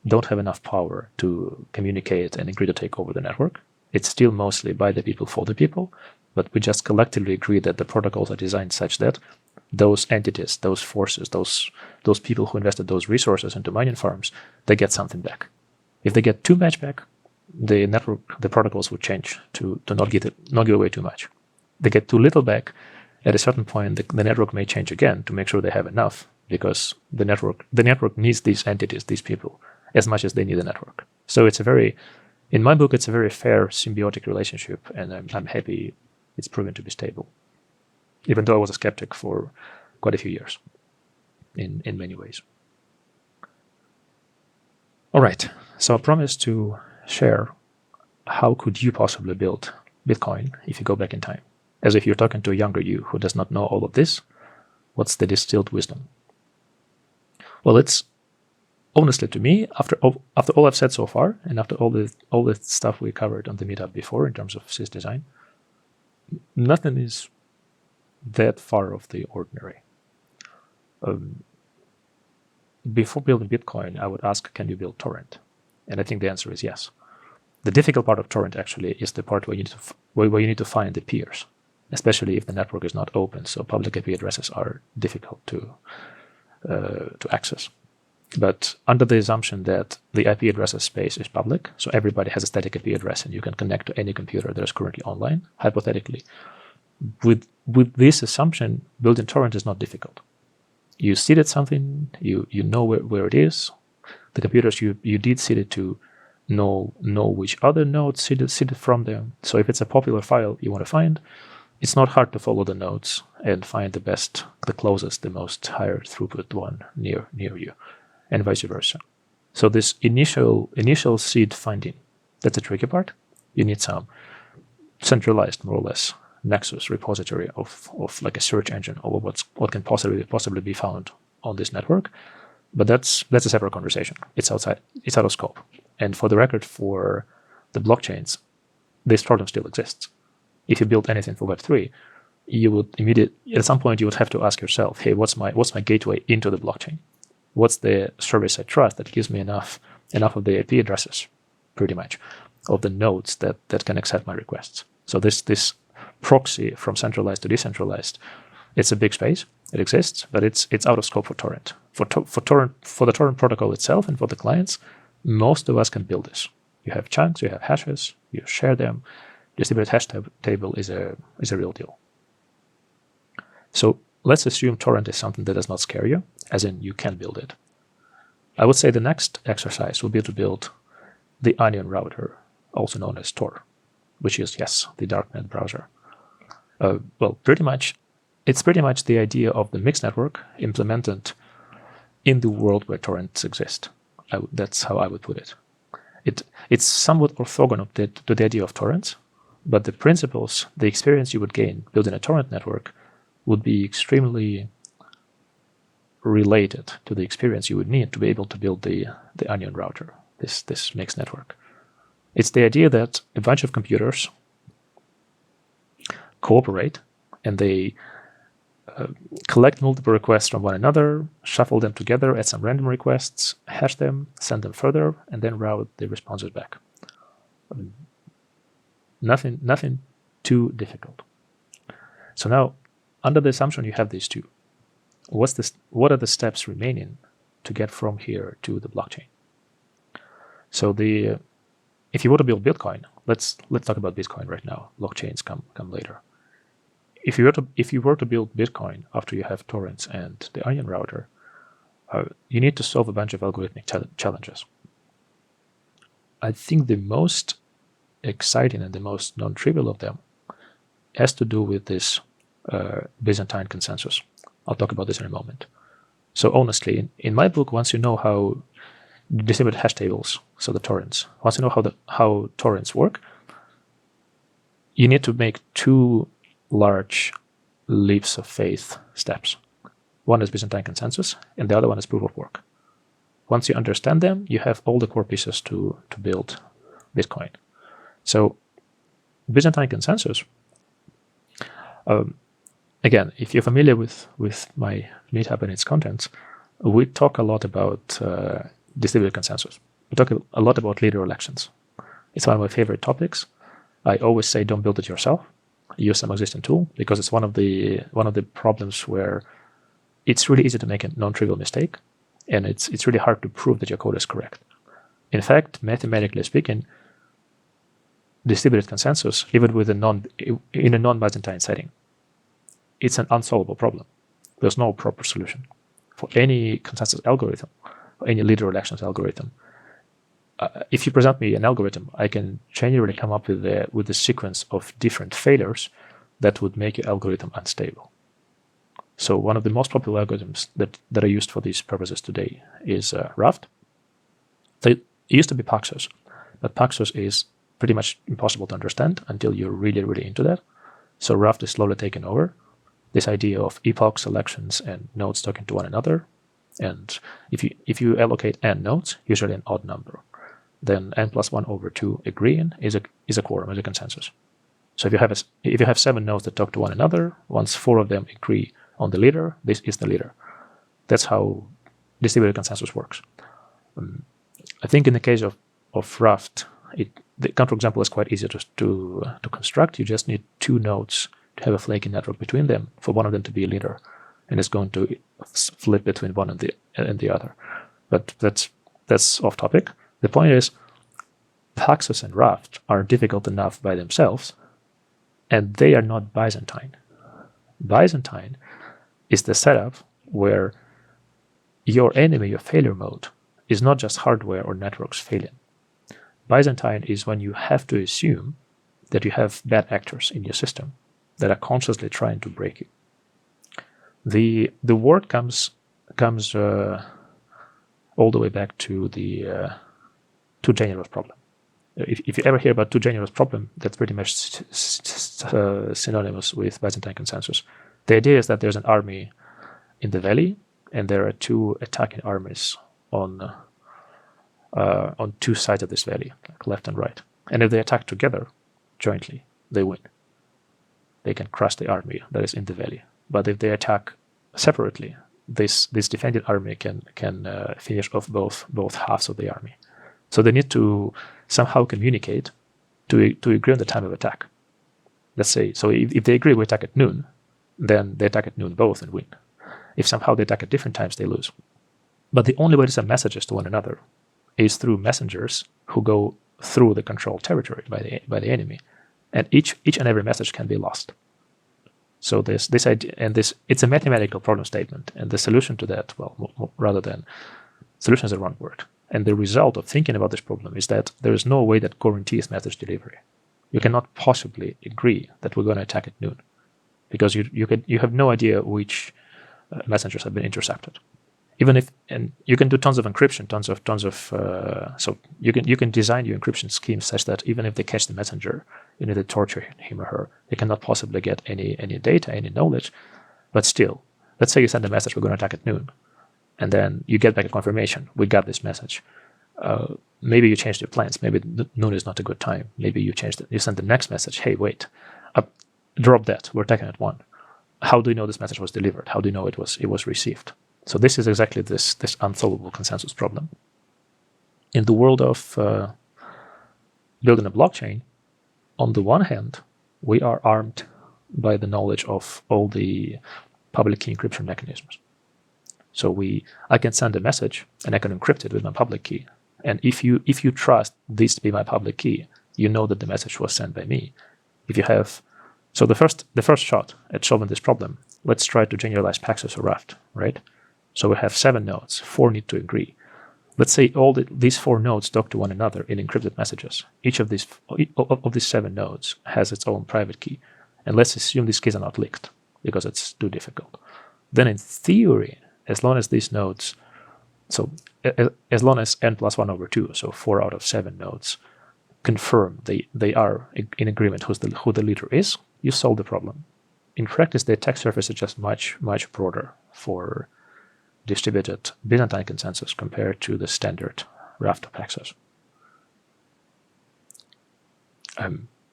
don't have enough power to communicate and agree to take over the network. It's still mostly by the people for the people, but we just collectively agree that the protocols are designed such that those entities, those forces, those people who invested those resources into mining farms, they get something back. If they get too much back, the protocols would change to not give away too much. They get too little back, at a certain point the network may change again to make sure they have enough, because the network needs these entities, these people, as much as they need the network. So in my book, it's a very fair symbiotic relationship, and I'm happy it's proven to be stable, even though I was a skeptic for quite a few years in many ways. All right, so I promised to share how could you possibly build Bitcoin if you go back in time. As if you're talking to a younger you who does not know all of this, what's the distilled wisdom? Well, it's honestly, to me, after all I've said so far, and after all the stuff we covered on the meetup before in terms of SysDesign, nothing is that far off the ordinary. Before building Bitcoin, I would ask, can you build torrent? And I think the answer is yes. The difficult part of torrent actually is the part where you need to find the peers, especially if the network is not open. So public IP addresses are difficult to access. But under the assumption that the IP addresses space is public, so everybody has a static IP address and you can connect to any computer that is currently online, hypothetically, with this assumption, building torrent is not difficult. You seeded something, you know where it is. The computers you did seed it to know which other nodes seeded from them. So if it's a popular file you want to find, it's not hard to follow the nodes and find the closest, the most higher throughput one near you, and vice versa. So this initial seed finding, that's the tricky part. You need some centralized, more or less, nexus repository of like a search engine over what can possibly be found on this network. But that's a separate conversation. It's out of scope. And for the record, for the blockchains, this problem still exists. If you build anything for Web3, you would at some point you would have to ask yourself, hey, what's my gateway into the blockchain? What's the service I trust that gives me enough of the IP addresses, pretty much, of the nodes that can accept my requests? So this proxy from centralized to decentralized, it's a big space. It exists, but it's out of scope for torrent. For the torrent protocol itself and for the clients, most of us can build this. You have chunks, you have hashes, you share them. Distributed hash table is a real deal. So let's assume torrent is something that does not scare you, as in you can build it. I would say the next exercise will be to build the onion router, also known as Tor, which is, yes, the darknet browser. It's pretty much the idea of the mixed network implemented in the world where torrents exist. That's how I would put it. It's somewhat orthogonal to the idea of torrents, but the principles, the experience you would gain building a torrent network would be extremely related to the experience you would need to be able to build the onion router, this mixed network. It's the idea that a bunch of computers cooperate and they collect multiple requests from one another, shuffle them together, add some random requests, hash them, send them further, and then route the responses back. Nothing too difficult. So now, under the assumption you have these two, what are the steps remaining to get from here to the blockchain? So if you want to build Bitcoin, let's talk about Bitcoin right now. Blockchains come later. If you were to build Bitcoin after you have torrents and the onion router, you need to solve a bunch of algorithmic challenges. I think the most exciting and the most non-trivial of them has to do with this Byzantine Consensus. I'll talk about this in a moment. So honestly, in my book, once you know how distributed hash tables, so the torrents, once you know how torrents work, you need to make two large leaps of faith steps. One is Byzantine Consensus, and the other one is proof of work. Once you understand them, you have all the core pieces to build Bitcoin. So Byzantine Consensus, again, if you're familiar with my meetup and its contents, we talk a lot about distributed consensus. We talk a lot about leader elections. It's one of my favorite topics. I always say don't build it yourself. Use some existing tool, because it's one of the problems where it's really easy to make a non-trivial mistake, and it's really hard to prove that your code is correct. In fact, mathematically speaking, distributed consensus, even with in a non-Byzantine setting, it's an unsolvable problem. There's no proper solution for any consensus algorithm, or any leader elections algorithm. If you present me an algorithm, I can generally come up with a sequence of different failures that would make your algorithm unstable. So one of the most popular algorithms that are used for these purposes today is Raft. It used to be Paxos, but Paxos is pretty much impossible to understand until you're really, really into that. So Raft is slowly taking over this idea of epoch selections and nodes talking to one another. And if you allocate n nodes, usually an odd number, then n plus 1 over 2 agreeing is a quorum, is a consensus. So if you have 7 nodes that talk to one another, once 4 of them agree on the leader, this is the leader. That's how distributed consensus works. I think in the case of Raft, the counterexample is quite easy to construct. You just need 2 nodes to have a flaky network between them for one of them to be a leader, and it's going to flip between one and the other. But that's off topic. The point is, Paxos and Raft are difficult enough by themselves, and they are not Byzantine. Byzantine is the setup where your enemy, your failure mode, is not just hardware or networks failing. Byzantine is when you have to assume that you have bad actors in your system that are consciously trying to break you. The word comes all the way back to the too generous problem. If you ever hear about too generous problem, that's pretty much synonymous with Byzantine Consensus. The idea is that there's an army in the valley, and there are 2 attacking armies on 2 sides of this valley, like left and right. And if they attack together, jointly, they win. They can crush the army that is in the valley. But if they attack separately, this defending army can finish off both halves of the army. So they need to somehow communicate to agree on the time of attack. Let's say, so if they agree we attack at noon, then they attack at noon both and win. If somehow they attack at different times, they lose. But the only way to send messages to one another is through messengers who go through the controlled territory by the enemy, and each and every message can be lost. So this idea, and it's a mathematical problem statement, and the solution to that, well, rather than solution is the wrong word. And the result of thinking about this problem is that there is no way that guarantees message delivery. You cannot possibly agree that we're going to attack at noon, because you have no idea which messengers have been intercepted. And you can do tons of encryption, so you can design your encryption scheme such that even if they catch the messenger, you need to torture him or her. They cannot possibly get any data, any knowledge. But still, let's say you send a message, we're going to attack at noon, and then you get back a confirmation, we got this message. Maybe you changed your plans. Maybe noon is not a good time. Maybe you changed it. You send the next message, hey, wait, drop that, we're attacking at 1. how do you know this message was delivered? How do you know it was received? So this is exactly this unsolvable consensus problem. In the world of building a blockchain, on the one hand, we are armed by the knowledge of all the public key encryption mechanisms. So I can send a message and I can encrypt it with my public key. And if you trust this to be my public key, you know that the message was sent by me. If you have, so the first shot at solving this problem, let's try to generalize Paxos or Raft, right? So we have 7 nodes, 4 need to agree. Let's say these 4 nodes talk to one another in encrypted messages. Each of these 7 nodes has its own private key. And let's assume these keys are not leaked because it's too difficult. Then in theory, as long as these nodes, so as long as n+1/2, so 4 out of 7 nodes, confirm they are in agreement who the leader is, you solve the problem. In practice, the attack surface is just much broader for distributed Byzantine consensus compared to the standard Raft of Paxos.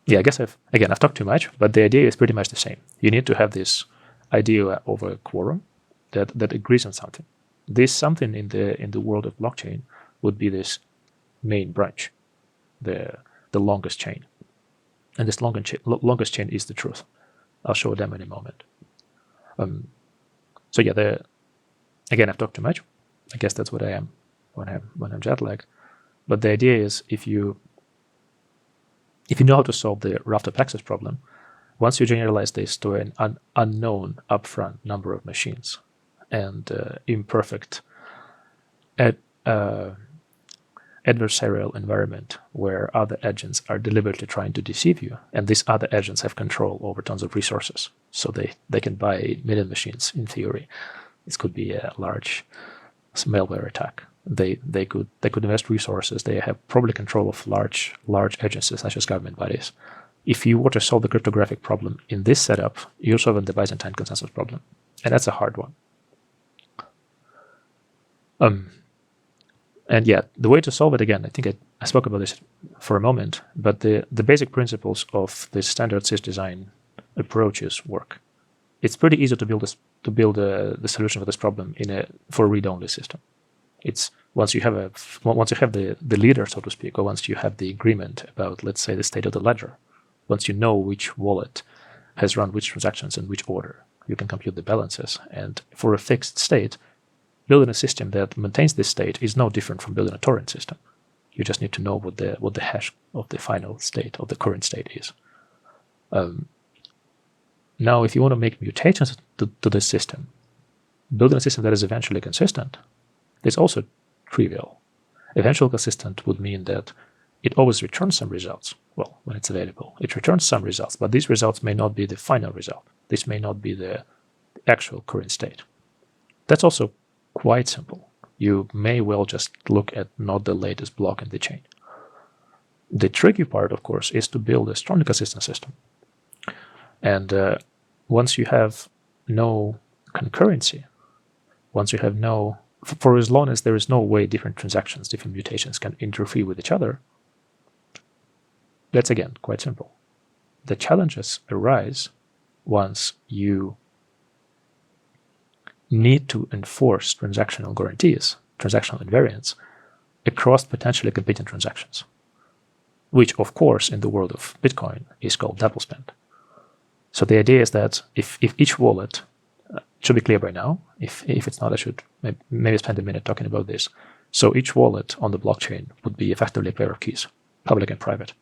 Yeah, I guess I've talked too much, but the idea is pretty much the same. You need to have this idea of a quorum that agrees on something. This something in the world of blockchain would be this main branch, the longest chain, and this longest chain is the truth. I'll show them in a moment. So yeah, again, I've talked too much. I guess that's what I am when I'm jet lagged. But the idea is if you know how to solve the Raft of Paxos problem, once you generalize this to an unknown upfront number of machines and imperfect adversarial environment where other agents are deliberately trying to deceive you, and these other agents have control over tons of resources, so they can buy 1 million machines in theory. This could be a large malware attack. They could invest resources. They have probably control of large agencies such as government bodies. If you were to solve the cryptographic problem in this setup, you're solving the Byzantine consensus problem, and that's a hard one. And yeah, the way to solve it, again, I think I spoke about this for a moment, but the basic principles of the standard SysDesign approaches work. It's pretty easy to build the solution for this problem for a read-only system. It's once you have the leader, so to speak, or once you have the agreement about, let's say, the state of the ledger, once you know which wallet has run which transactions in which order, you can compute the balances. And for a fixed state, building a system that maintains this state is no different from building a torrent system. You just need to know what the hash of the final state, of the current state is. Now, if you want to make mutations to this system, building a system that is eventually consistent is also trivial. Eventually consistent would mean that it always returns some results. Well, when it's available, it returns some results, but these results may not be the final result. This may not be the actual current state. That's also quite simple. You may well just look at not the latest block in the chain. The tricky part, of course, is to build a strongly consistent system. And once you have no concurrency, once you have for as long as there is no way different transactions, different mutations can interfere with each other, that's again quite simple. The challenges arise once you need to enforce transactional guarantees, transactional invariants, across potentially competing transactions, which, of course, in the world of Bitcoin is called double spend. So the idea is that if each wallet, it should be clear by now, if it's not, I should maybe spend a minute talking about this. So each wallet on the blockchain would be effectively a pair of keys, public and private.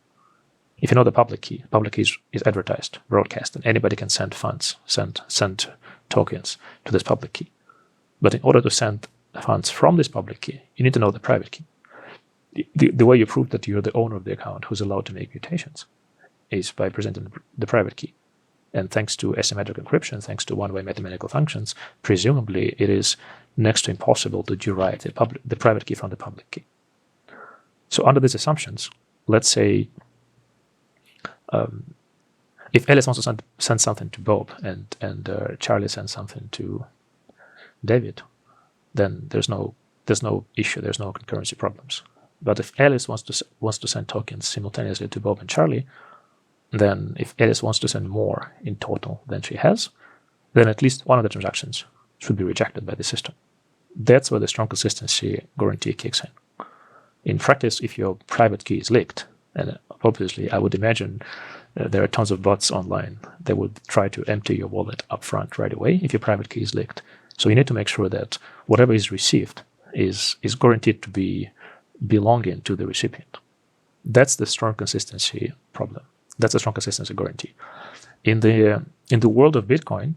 If you know the public key is advertised, broadcast, and anybody can send funds, send tokens to this public key. But in order to send funds from this public key, you need to know the private key. The way you prove that you're the owner of the account who's allowed to make mutations is by presenting the private key. And thanks to asymmetric encryption, thanks to one-way mathematical functions, presumably it is next to impossible to derive the private key from the public key. So under these assumptions, let's say if Alice wants to send something to Bob and Charlie sends something to David, then there's no issue, there's no concurrency problems. But if Alice wants to send tokens simultaneously to Bob and Charlie, then if Alice wants to send more in total than she has, then at least one of the transactions should be rejected by the system. That's where the strong consistency guarantee kicks in. In practice, if your private key is leaked, and obviously I would imagine there are tons of bots online that would try to empty your wallet up front right away if your private key is leaked. So you need to make sure that whatever is received is guaranteed to be belonging to the recipient. That's the strong consistency problem. That's a strong consistency guarantee. In the world of Bitcoin,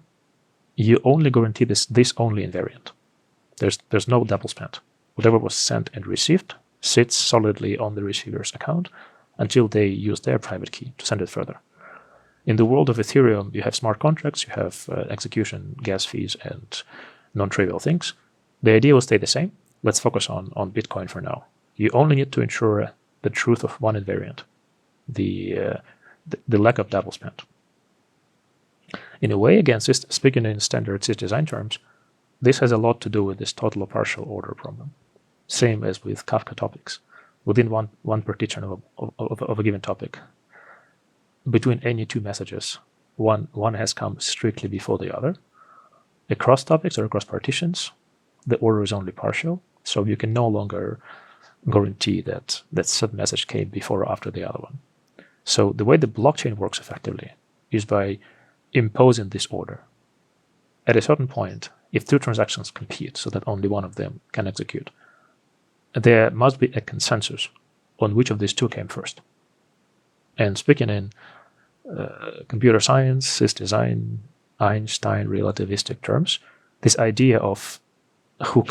you only guarantee this only invariant. There's no double spend. Whatever was sent and received sits solidly on the receiver's account until they use their private key to send it further. In the world of Ethereum, you have smart contracts, you have execution, gas fees, and non-trivial things. The idea will stay the same. Let's focus on Bitcoin for now. You only need to ensure the truth of one invariant, the lack of double spend. In a way, again, speaking in standard SysDesign terms, this has a lot to do with this total or partial order problem. Same as with Kafka topics. Within one partition of a given topic, between any two messages, one has come strictly before the other. Across topics or across partitions, the order is only partial, so you can no longer guarantee that said message came before or after the other one. So the way the blockchain works effectively is by imposing this order. At a certain point, if two transactions compete so that only one of them can execute, there must be a consensus on which of these two came first. And speaking in computer science, SysDesign, Einstein relativistic terms, this idea of who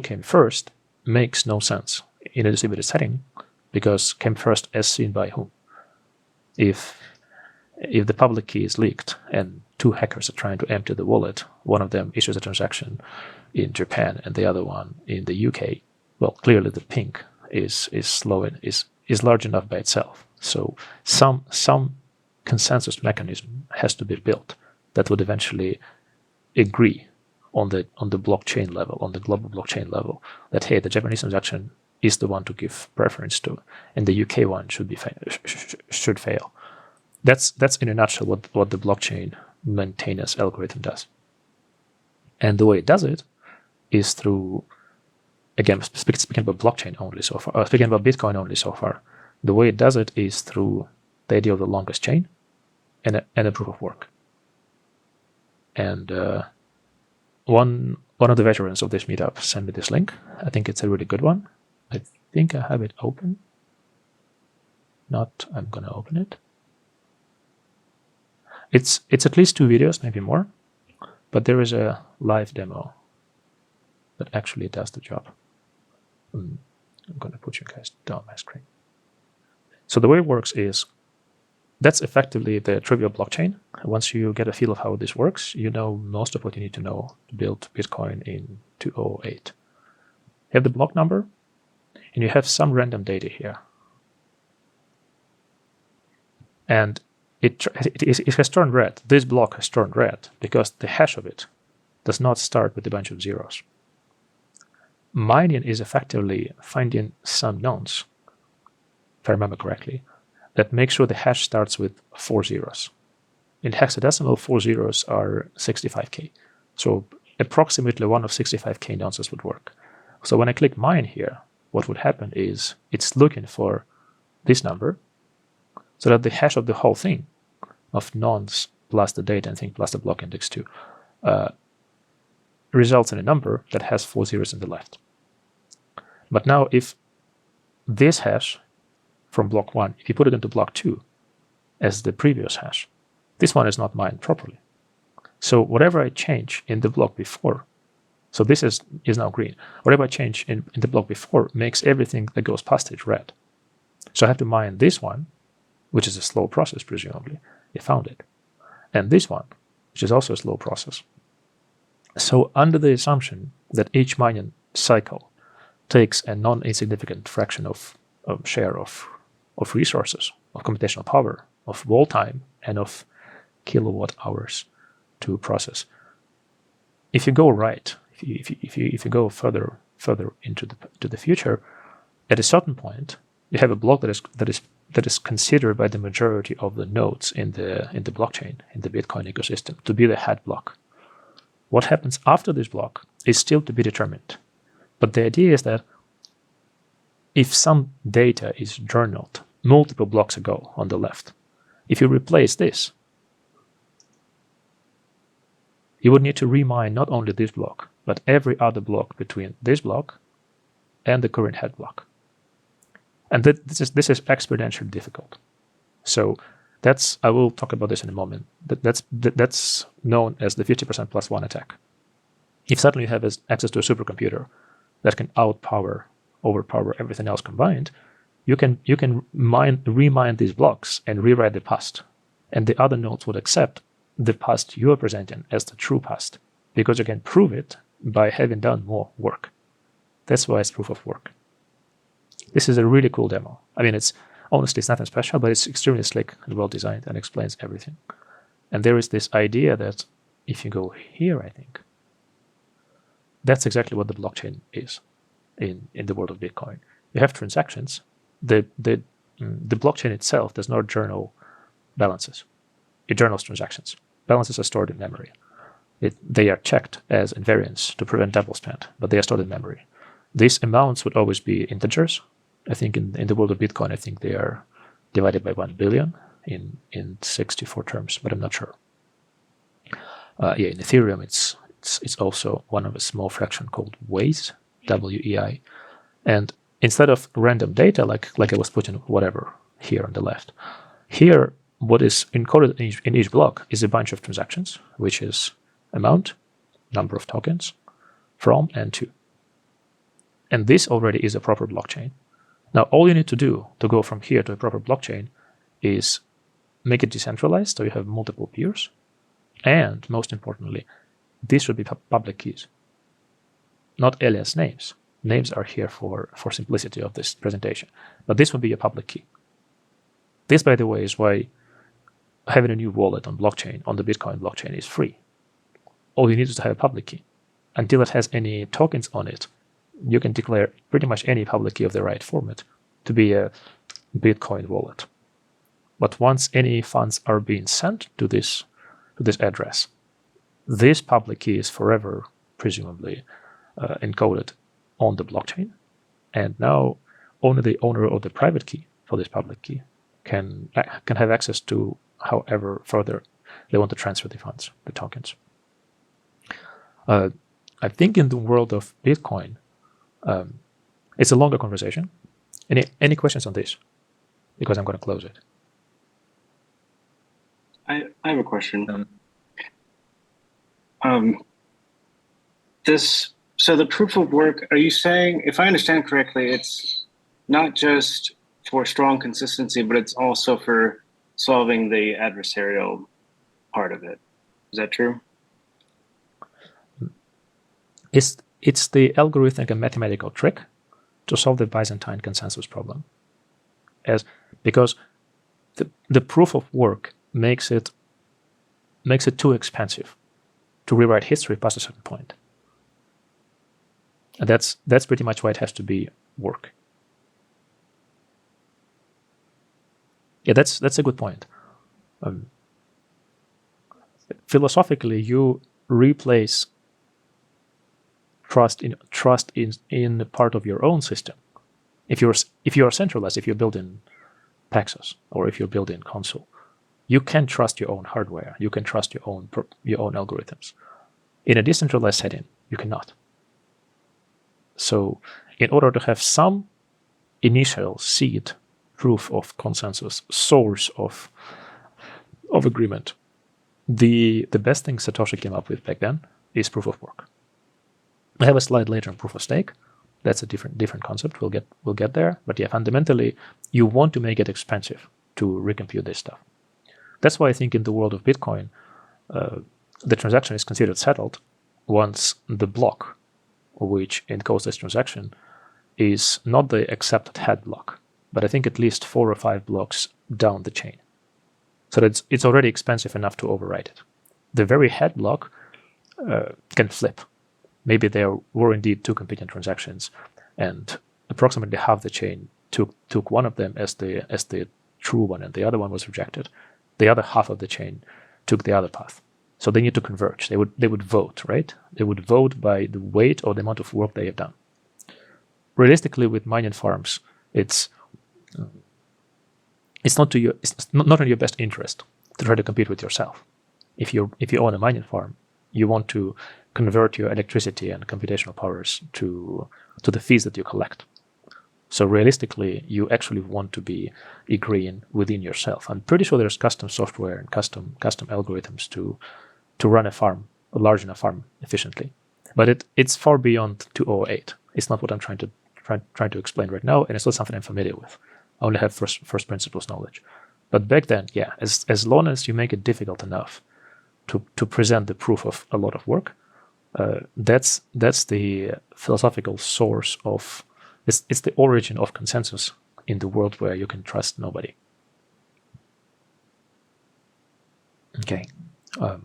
came first makes no sense in a distributed setting, because came first as seen by whom? If the public key is leaked and two hackers are trying to empty the wallet, one of them issues a transaction in Japan and the other one in the UK, well, clearly the ping is large enough by itself. So some consensus mechanism has to be built that would eventually agree on the blockchain level, on the global blockchain level, that hey, the Japanese transaction is the one to give preference to, and the UK one should fail. That's in a nutshell what the blockchain maintenance algorithm does. And the way it does it is through, again, speaking about blockchain only so far, speaking about Bitcoin only so far, the way it does it is through the idea of the longest chain and a proof of work. And one of the veterans of this meetup sent me this link. I think it's a really good one. I think I have it open. Not, I'm gonna open it. It's at least 2 videos, maybe more, but there is a live demo that actually does the job. I'm going to put you guys down my screen. So the way it works is, that's effectively the trivial blockchain. Once you get a feel of how this works, you know most of what you need to know to build Bitcoin in 2008. You have the block number, and you have some random data here. And it has turned red. This block has turned red because the hash of it does not start with a bunch of zeros. Mining is effectively finding some nonce, if I remember correctly, that make sure the hash starts with 4 zeros. In hexadecimal, 4 zeros are 65k. So approximately one of 65k nonces would work. So when I click mine here, what would happen is it's looking for this number, so that the hash of the whole thing, of nonce plus the data and thing plus the block index 2, results in a number that has 4 zeros in the left. But now if this hash from block 1, if you put it into block 2 as the previous hash, this one is not mined properly. So whatever I change in the block before, so this is now green, whatever I change in the block before makes everything that goes past it red. So I have to mine this one, which is a slow process, presumably. You found it. And this one, which is also a slow process. So under the assumption that each mining cycle takes a non-insignificant fraction of share of resources, of computational power, of wall time, and of kilowatt hours to process. If you go right, if you go further into the future, at a certain point, you have a block that is considered by the majority of the nodes in the blockchain, in the Bitcoin ecosystem, to be the head block. What happens after this block is still to be determined. But the idea is that if some data is journaled multiple blocks ago on the left, if you replace this, you would need to remine not only this block, but every other block between this block and the current head block. And this is exponentially difficult. So I will talk about this in a moment. That's known as the 50% plus 1 attack. If suddenly you have access to a supercomputer that can overpower everything else combined, you can remine these blocks and rewrite the past. And the other nodes would accept the past you are presenting as the true past, because you can prove it by having done more work. That's why it's proof of work. This is a really cool demo. I mean, it's nothing special, but it's extremely slick and well designed and explains everything. And there is this idea that if you go here, I think, that's exactly what the blockchain is in the world of Bitcoin. You have transactions. The blockchain itself does not journal balances. It journals transactions. Balances are stored in memory. They are checked as invariants to prevent double spend, but they are stored in memory. These amounts would always be integers. I think in the world of Bitcoin, I think they are divided by 1 billion in 64 terms, but I'm not sure. In Ethereum, it's also one of a small fraction called WEI, W-E-I. And instead of random data, like I was putting whatever here on the left, here what is encoded in each block is a bunch of transactions, which is amount, number of tokens, from and to. And this already is a proper blockchain. Now, all you need to do to go from here to a proper blockchain is make it decentralized, so you have multiple peers. And most importantly, these should be public keys, not alias names. Names are here for simplicity of this presentation, but this would be a public key. This, by the way, is why having a new wallet on the Bitcoin blockchain is free. All you need is to have a public key. Until it has any tokens on it, you can declare pretty much any public key of the right format to be a Bitcoin wallet. But once any funds are being sent to this address, this public key is forever, presumably, encoded on the blockchain. And now only the owner of the private key for this public key can have access to however further they want to transfer the funds, the tokens. I think in the world of Bitcoin, it's a longer conversation. Any questions on this? Because I'm going to close it. I have a question. So the proof of work, are you saying, if I understand correctly, it's not just for strong consistency, but it's also for solving the adversarial part of it. Is that true? It's the algorithmic and mathematical trick to solve the Byzantine Consensus problem. Because the proof of work makes it too expensive to rewrite history past a certain point. And that's pretty much why it has to be work. Yeah, that's a good point. Philosophically, you replace trust in part of your own system. If you are centralized, if you're building Paxos or if you're building Consul, you can trust your own hardware. You can trust your own algorithms. In a decentralized setting, you cannot. So, in order to have some initial seed proof of consensus, source of agreement, the best thing Satoshi came up with back then is proof of work. I have a slide later on proof of stake. That's a different concept. We'll get there. But yeah, fundamentally, you want to make it expensive to recompute this stuff. That's why I think in the world of Bitcoin, the transaction is considered settled once the block which encodes this transaction is not the accepted head block, but I think at least 4 or 5 blocks down the chain. So that it's already expensive enough to overwrite it. The very head block can flip. Maybe there were indeed 2 competing transactions, and approximately half the chain took one of them as the true one, and the other one was rejected. The other half of the chain took the other path. So they need to converge. They would vote, right? They would vote by the weight or the amount of work they have done. Realistically, with mining farms, it's not in your best interest to try to compete with yourself. If you own a mining farm, you want to convert your electricity and computational powers to the fees that you collect. So realistically, you actually want to be agreeing within yourself. I'm pretty sure there's custom software and custom algorithms to run a large enough farm efficiently. But it's far beyond 2008. It's not what I'm trying to explain right now, and it's not something I'm familiar with. I only have first principles knowledge. But back then, yeah, as long as you make it difficult enough to present the proof of a lot of work, that's the philosophical source of it's the origin of consensus in the world where you can trust nobody. Okay. I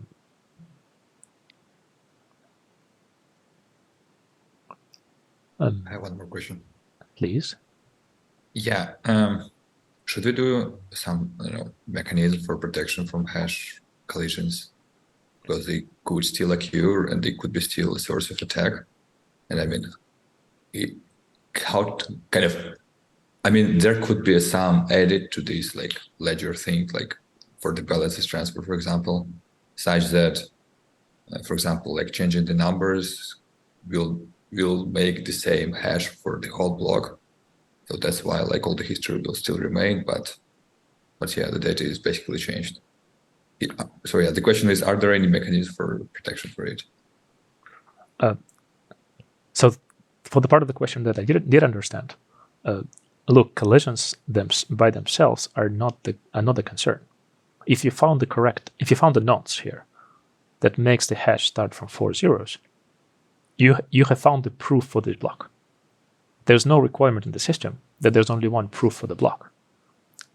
have one more question. Please. Yeah. Should we do some mechanism for protection from hash collisions? Because they could still occur and they could be still a source of attack. And I mean, there could be some added to this like ledger thing, like for the balances transfer, for example, such that, for example, like changing the numbers will make the same hash for the whole block. So that's why like all the history will still remain, but yeah, the data is basically changed. So yeah, the question is, are there any mechanisms for protection for it? So for the part of the question that I did understand, look, collisions by themselves are not the concern. If you found the nonce here that makes the hash start from 4 zeros, you have found the proof for this block. There's no requirement in the system that there's only one proof for the block.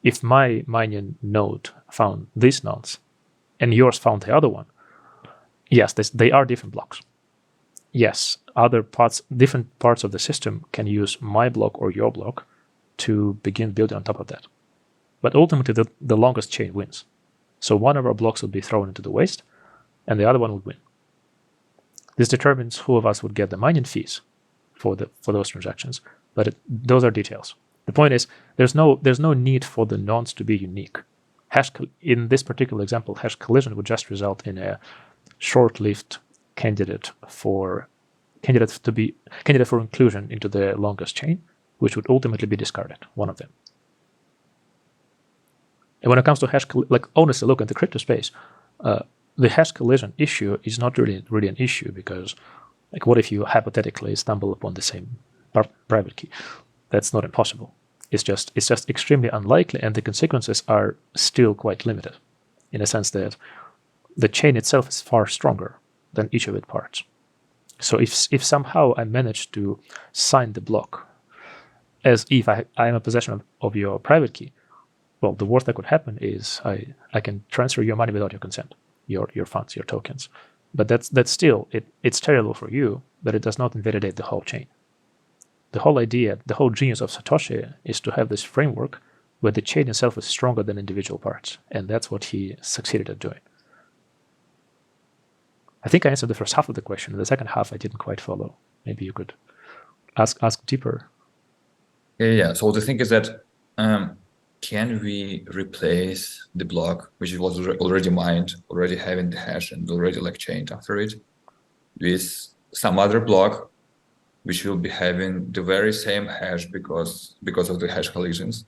If my mining node found this nonce and yours found the other one, yes, they are different blocks. Yes, different parts of the system can use my block or your block to begin building on top of that. But ultimately, the longest chain wins. So one of our blocks would be thrown into the waste, and the other one would win. This determines who of us would get the mining fees for those transactions, but those are details. The point is, there's no need for the nonce to be unique. In this particular example, hash collision would just result in a short-lived candidate for inclusion into the longest chain, which would ultimately be discarded, one of them. And when it comes to hash, honestly, look at the crypto space, the hash collision issue is not really an issue, because like, what if you hypothetically stumble upon the same private key? That's not impossible. It's just extremely unlikely, and the consequences are still quite limited, in a sense that the chain itself is far stronger than each of its parts. So if somehow I manage to sign the block as if I am a possession of your private key, well, the worst that could happen is I can transfer your money without your consent, your funds, your tokens. But that's still, it's terrible for you, but it does not invalidate the whole chain. The whole idea, the whole genius of Satoshi is to have this framework where the chain itself is stronger than individual parts. And that's what he succeeded at doing. I think I answered the first half of the question. The second half I didn't quite follow. Maybe you could ask deeper. Yeah. So the thing is that can we replace the block which was already mined, already having the hash and already like chained after it, with some other block which will be having the very same hash because of the hash collisions,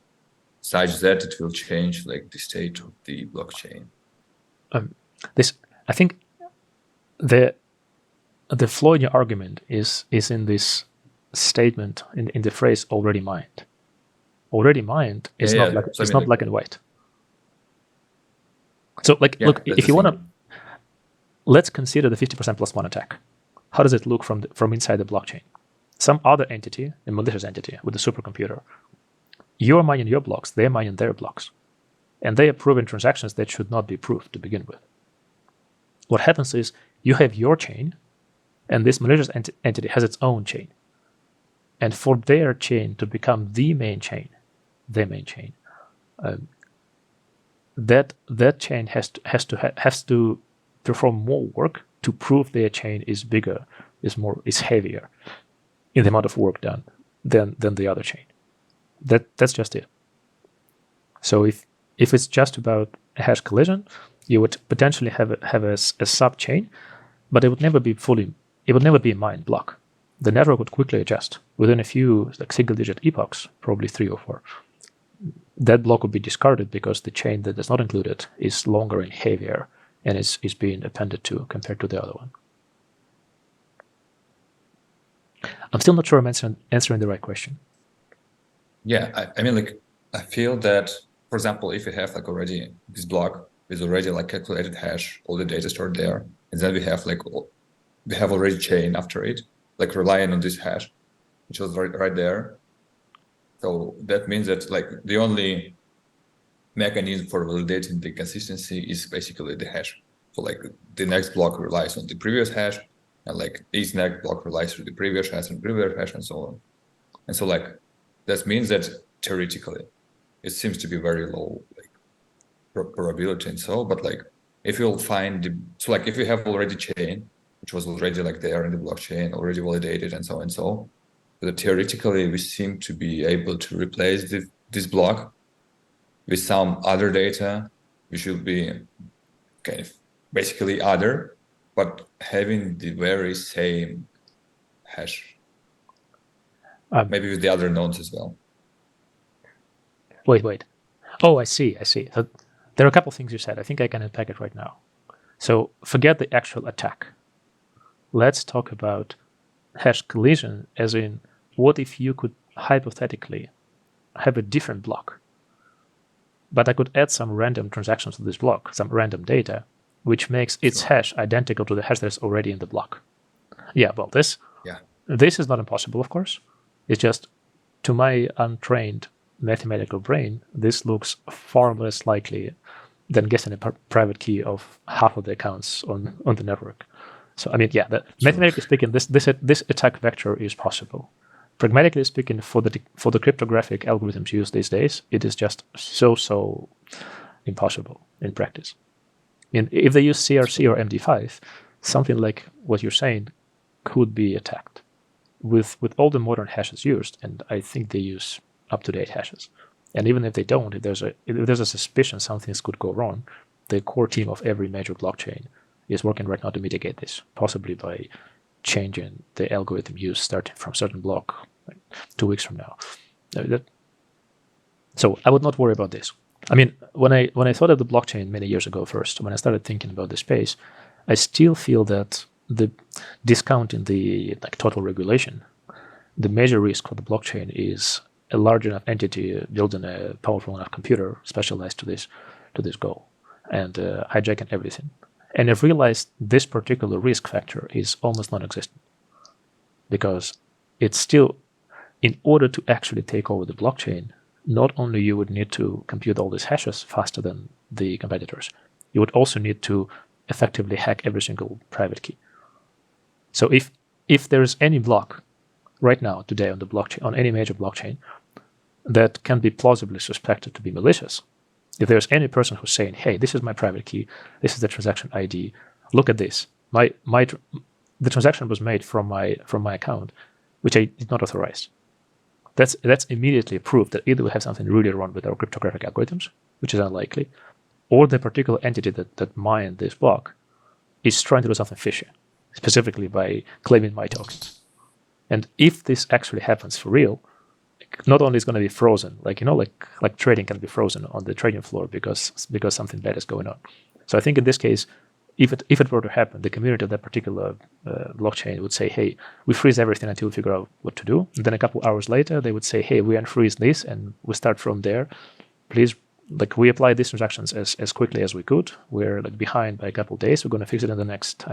such that it will change like the state of the blockchain? I think the flaw in your argument is in this statement, in the phrase "already mined." Already mined is not black and white. So look, if you want to, let's consider the 50% plus one attack. How does it look from inside the blockchain? Some other entity, a malicious entity with a supercomputer, you're mining your blocks, they're mining their blocks, and they are proving transactions that should not be proved to begin with. What happens is you have your chain, and this malicious entity has its own chain. And for their chain to become the main chain, that chain has to perform more work to prove their chain is bigger, is heavier in the amount of work done than the other chain. That's just it. So if it's just about a hash collision, you would potentially have a sub chain, but it would never be a mined block. The network would quickly adjust within a few single-digit epochs, probably 3 or 4. That block would be discarded because the chain that is not included is longer and heavier and is being appended to compared to the other one. I'm still not sure I'm answering the right question. Yeah, I mean, like, I feel that, for example, if you have like already this block with already like calculated hash, all the data stored there, and then we have already chain after it, like relying on this hash, which was right there. So that means that like the only mechanism for validating the consistency is basically the hash. So like the next block relies on the previous hash, and like this next block relies on the previous hash and previous hash and so on. And so like that means that theoretically it seems to be very low like probability and so, but like if you'll find if you have already chain, which was already like there in the blockchain, already validated and so, but theoretically we seem to be able to replace this block with some other data, which will be kind of basically other, but having the very same hash, maybe with the other nodes as well. Wait. Oh, I see. So there are a couple of things you said. I think I can unpack it right now. So forget the actual attack. Let's talk about hash collision, as in, what if you could hypothetically have a different block, but I could add some random transactions to this block, some random data, which makes its hash identical to the hash that's already in the block. Yeah, well, this is not impossible, of course. It's just, to my untrained mathematical brain, this looks far less likely than guessing a private key of half of the accounts on the network. So, I mean, yeah, mathematically speaking, this attack vector is possible. Pragmatically speaking, for the cryptographic algorithms used these days, it is just so impossible in practice. And if they use CRC or MD5, something like what you're saying could be attacked with all the modern hashes used, and I think they use up-to-date hashes. And even if they don't, if there's a suspicion something could go wrong, the core team of every major blockchain is working right now to mitigate this, possibly by changing the algorithm used starting from certain block like 2 weeks from now. So I would not worry about this. I mean, when I thought of the blockchain many years ago first, when I started thinking about the space, I still feel that the discounting the total regulation, the major risk for the blockchain is a large enough entity building a powerful enough computer specialized to this goal and hijacking everything. And I've realized this particular risk factor is almost non-existent, because it's still, in order to actually take over the blockchain, not only you would need to compute all these hashes faster than the competitors, you would also need to effectively hack every single private key. So if there's any block right now, today on the blockchain, on any major blockchain, that can be plausibly suspected to be malicious, if there's any person who's saying, hey, this is my private key, this is the transaction ID, look at this, the transaction was made from my account, which I did not authorize. That's immediately proof that either we have something really wrong with our cryptographic algorithms, which is unlikely, or the particular entity that mined this block is trying to do something fishy, specifically by claiming my tokens. And if this actually happens for real, not only is going to be frozen, like trading can be frozen on the trading floor because something bad is going on. So I think in this case, if it were to happen, the community of that particular blockchain would say, hey, we freeze everything until we figure out what to do. And then a couple hours later, they would say, hey, we unfreeze this and we start from there. Please, we apply these transactions as quickly as we could. We're behind by a couple of days. We're going to fix it in the next,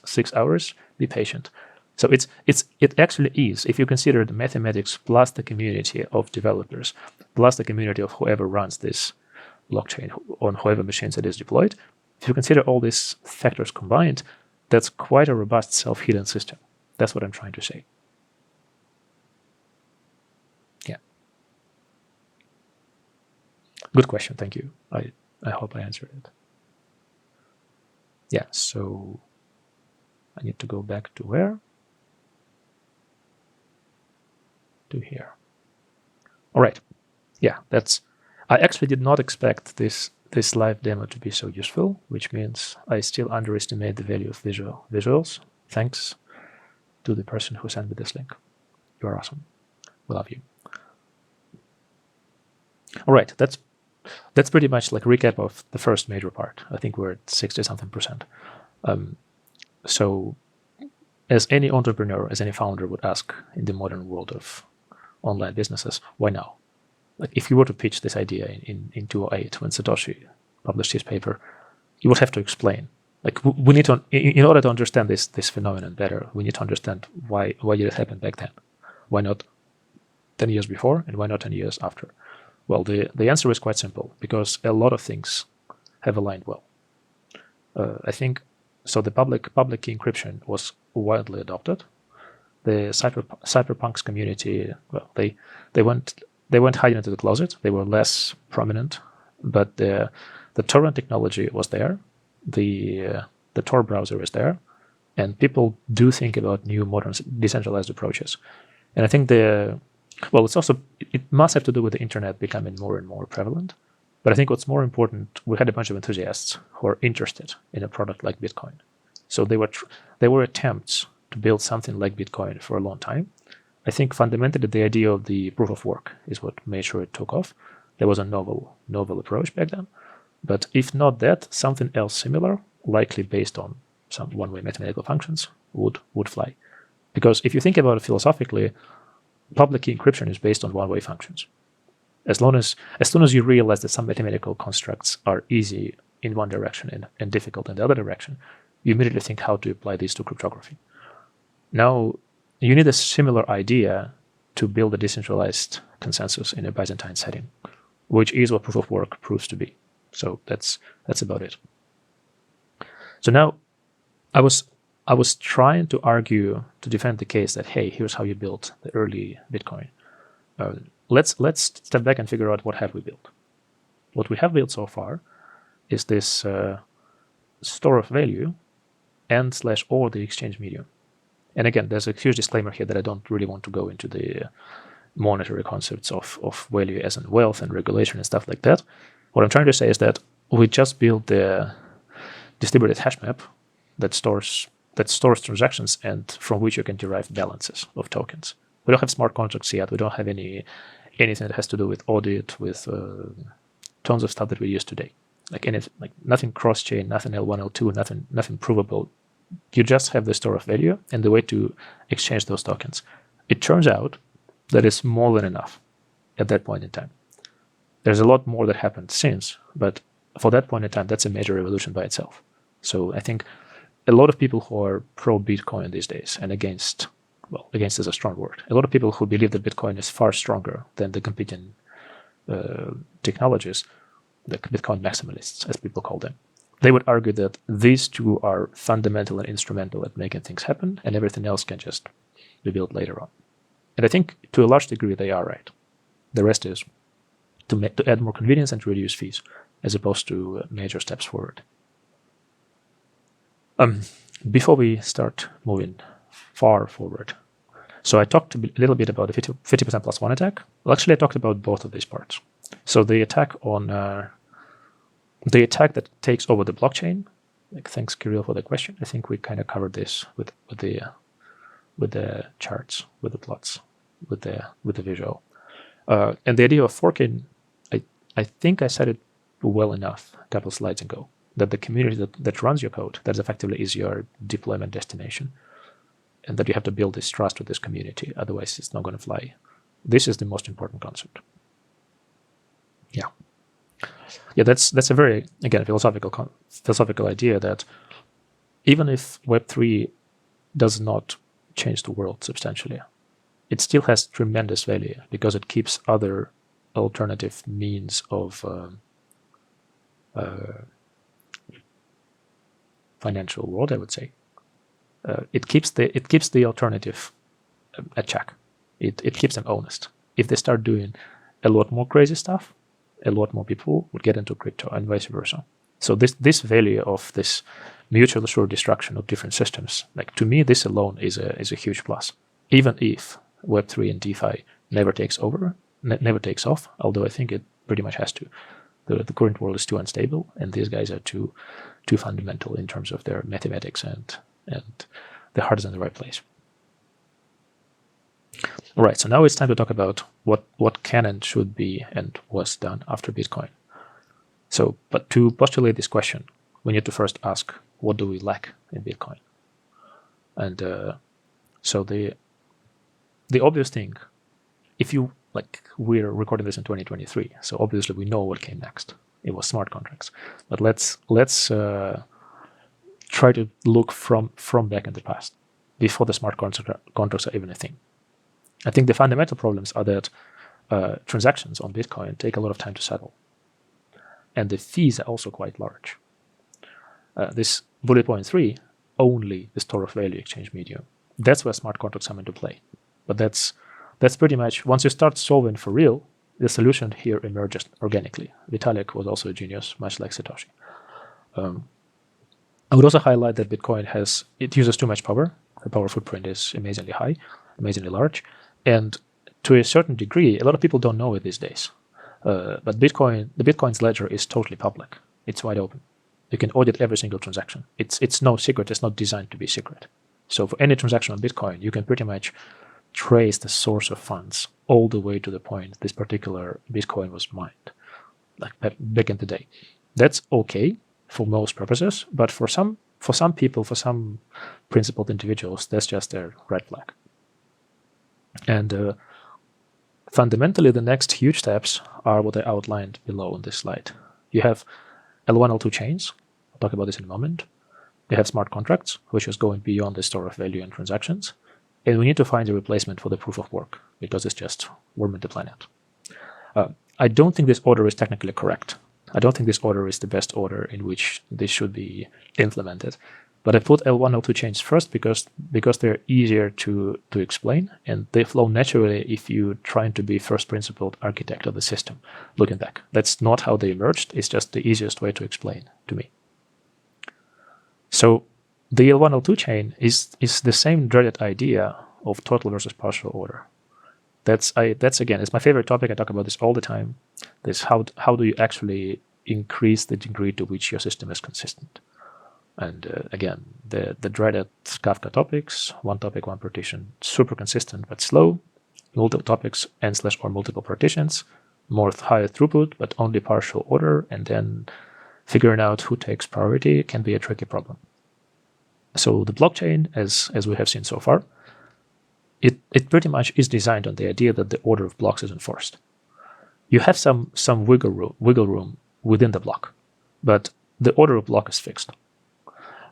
6 hours. Be patient. So it actually is, if you consider the mathematics plus the community of developers, plus the community of whoever runs this blockchain on whoever machines it is deployed, if you consider all these factors combined, that's quite a robust self-healing system. That's what I'm trying to say. Yeah. Good question. Thank you. I hope I answered it. yeah, so I need to go back to where? To here. All right. Yeah, I actually did not expect this live demo to be so useful, which means I still underestimate the value of visuals. Thanks to the person who sent me this link. You are awesome. We love you. All right, that's pretty much like a recap of the first major part. I think we're at 60-something%. So as any entrepreneur, as any founder would ask in the modern world of online businesses, why now? Like if you were to pitch this idea in 2008 when Satoshi published his paper, you would have to explain. Like we need to, in order to understand this phenomenon better, we need to understand why did it happen back then? Why not 10 years before, and why not 10 years after? Well, the answer is quite simple, because a lot of things have aligned well. I think so. The public key encryption was widely adopted. The Cypherpunks community, well, they went hiding into the closet. They were less prominent, but the torrent technology was there. The Tor browser is there, and people do think about new modern decentralized approaches. And I think it must have to do with the internet becoming more and more prevalent. But I think what's more important, we had a bunch of enthusiasts who are interested in a product like Bitcoin. So they were attempts to build something like Bitcoin for a long time. I think fundamentally the idea of the proof of work is what made sure it took off. There was a novel approach back then. But if not that, something else similar, likely based on some one-way mathematical functions, would fly. Because if you think about it philosophically, public key encryption is based on one-way functions. As soon as you realize that some mathematical constructs are easy in one direction and difficult in the other direction, you immediately think how to apply these to cryptography. Now, you need a similar idea to build a decentralized consensus in a Byzantine setting, which is what proof of work proves to be. So that's about it. So now, I was trying to argue to defend the case that, hey, here's how you built the early Bitcoin. Let's step back and figure out what have we built. What we have built so far is this store of value and/or the exchange medium. And again, there's a huge disclaimer here that I don't really want to go into the monetary concepts of value as in wealth and regulation and stuff like that. What I'm trying to say is that we just built the distributed hash map that stores transactions and from which you can derive balances of tokens. We don't have smart contracts yet. We don't have anything that has to do with audit, with tons of stuff that we use today. Like nothing cross-chain, nothing L1, L2, nothing provable. You just have the store of value and the way to exchange those tokens. It turns out that it's more than enough at that point in time. There's a lot more that happened since, but for that point in time, that's a major revolution by itself. So I think a lot of people who are pro-Bitcoin these days, and against is a strong word, a lot of people who believe that Bitcoin is far stronger than the competing technologies, the Bitcoin maximalists, as people call them, they would argue that these two are fundamental and instrumental at making things happen, and everything else can just be built later on. And I think to a large degree they are right. The rest is to add more convenience and to reduce fees, as opposed to major steps forward. Before we start moving far forward, so I talked a little bit about the 50% plus one attack. Well, actually, I talked about both of these parts. So the attack that takes over the blockchain. Thanks, Kirill, for the question. I think we kind of covered this with the charts, with the plots, with the visual, and the idea of forking. I think I said it well enough a couple of slides ago, that the community that runs your code, that effectively is your deployment destination, and that you have to build this trust with this community, otherwise it's not going to fly. This is the most important concept. Yeah, that's a very, again, philosophical idea that even if Web3 does not change the world substantially, it still has tremendous value because it keeps other alternative means of financial world, I would say. It keeps the alternative at check. It keeps them honest. If they start doing a lot more crazy stuff, a lot more people would get into crypto and vice versa. So this value of this mutual assured destruction of different systems, like to me, this alone is a huge plus. Even if Web3 and DeFi never takes off, although I think it pretty much has to. The current world is too unstable, and these guys are too fundamental in terms of their mathematics, and their heart is in the right place. All right, so now it's time to talk about what can and should be and was done after Bitcoin. So, but to postulate this question, we need to first ask, what do we lack in Bitcoin? And so the obvious thing, if you, like, we're recording this in 2023, so obviously we know what came next. It was smart contracts. But let's try to look from back in the past, before the smart contracts are even a thing. I think the fundamental problems are that transactions on Bitcoin take a lot of time to settle, and the fees are also quite large. This bullet point 3, only the store of value exchange medium. That's where smart contracts come into play. But that's pretty much, once you start solving for real, the solution here emerges organically. Vitalik was also a genius, much like Satoshi. I would also highlight that Bitcoin uses too much power. The power footprint is amazingly high, amazingly large. And to a certain degree, a lot of people don't know it these days. But Bitcoin's ledger is totally public. It's wide open. You can audit every single transaction. It's no secret. It's not designed to be secret. So for any transaction on Bitcoin, you can pretty much trace the source of funds all the way to the point this particular Bitcoin was mined, like back in the day. That's okay for most purposes, but for some people, for some principled individuals, that's just a red flag. And fundamentally, the next huge steps are what I outlined below on this slide. You have L1, L2 chains. I'll talk about this in a moment. You have smart contracts, which is going beyond the store of value and transactions. And we need to find a replacement for the proof of work, because it's just warming the planet. I don't think this order is technically correct. I don't think this order is the best order in which this should be implemented. But I put L1, L2 chains first because they're easier to explain, and they flow naturally if you're trying to be first principled architect of the system, looking back. That's not how they emerged. It's just the easiest way to explain to me. So the L1, L2 chain is the same dreaded idea of total versus partial order. That's again, it's my favorite topic. I talk about this all the time. This how do you actually increase the degree to which your system is consistent? And again, the dreaded Kafka topics, one topic, one partition, super consistent but slow. Multiple topics and/or multiple partitions, more higher throughput but only partial order, and then figuring out who takes priority can be a tricky problem. So the blockchain, as we have seen so far, it pretty much is designed on the idea that the order of blocks is enforced. You have some wiggle room within the block, but the order of block is fixed.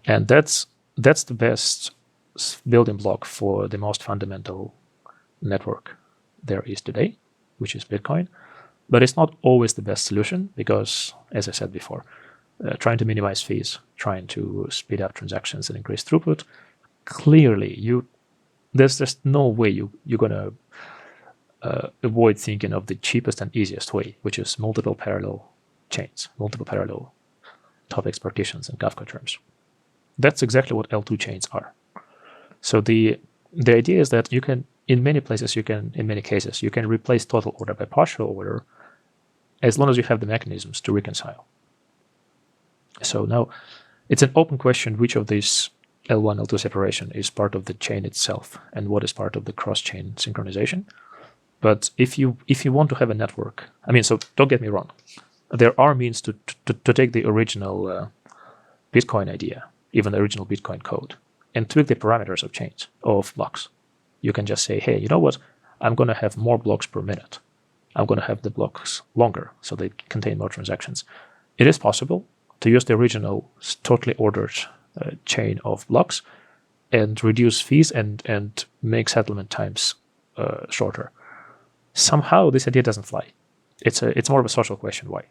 And that's the best building block for the most fundamental network there is today, which is Bitcoin. But it's not always the best solution because, as I said before, trying to minimize fees, trying to speed up transactions and increase throughput, clearly there's just no way you're going to avoid thinking of the cheapest and easiest way, which is multiple parallel chains, multiple parallel topics, partitions, and Kafka terms. That's exactly what L2 chains are. So the idea is that you can, in many cases, you can replace total order by partial order as long as you have the mechanisms to reconcile. So now it's an open question which of these L1, L2 separation is part of the chain itself and what is part of the cross-chain synchronization. But if you want to have a network, so don't get me wrong, there are means to take the original Bitcoin idea, even the original Bitcoin code, and tweak the parameters of chains, of blocks. You can just say, hey, you know what? I'm going to have more blocks per minute. I'm going to have the blocks longer so they contain more transactions. It is possible to use the original totally ordered chain of blocks and reduce fees and make settlement times shorter. Somehow this idea doesn't fly. It's more of a social question why.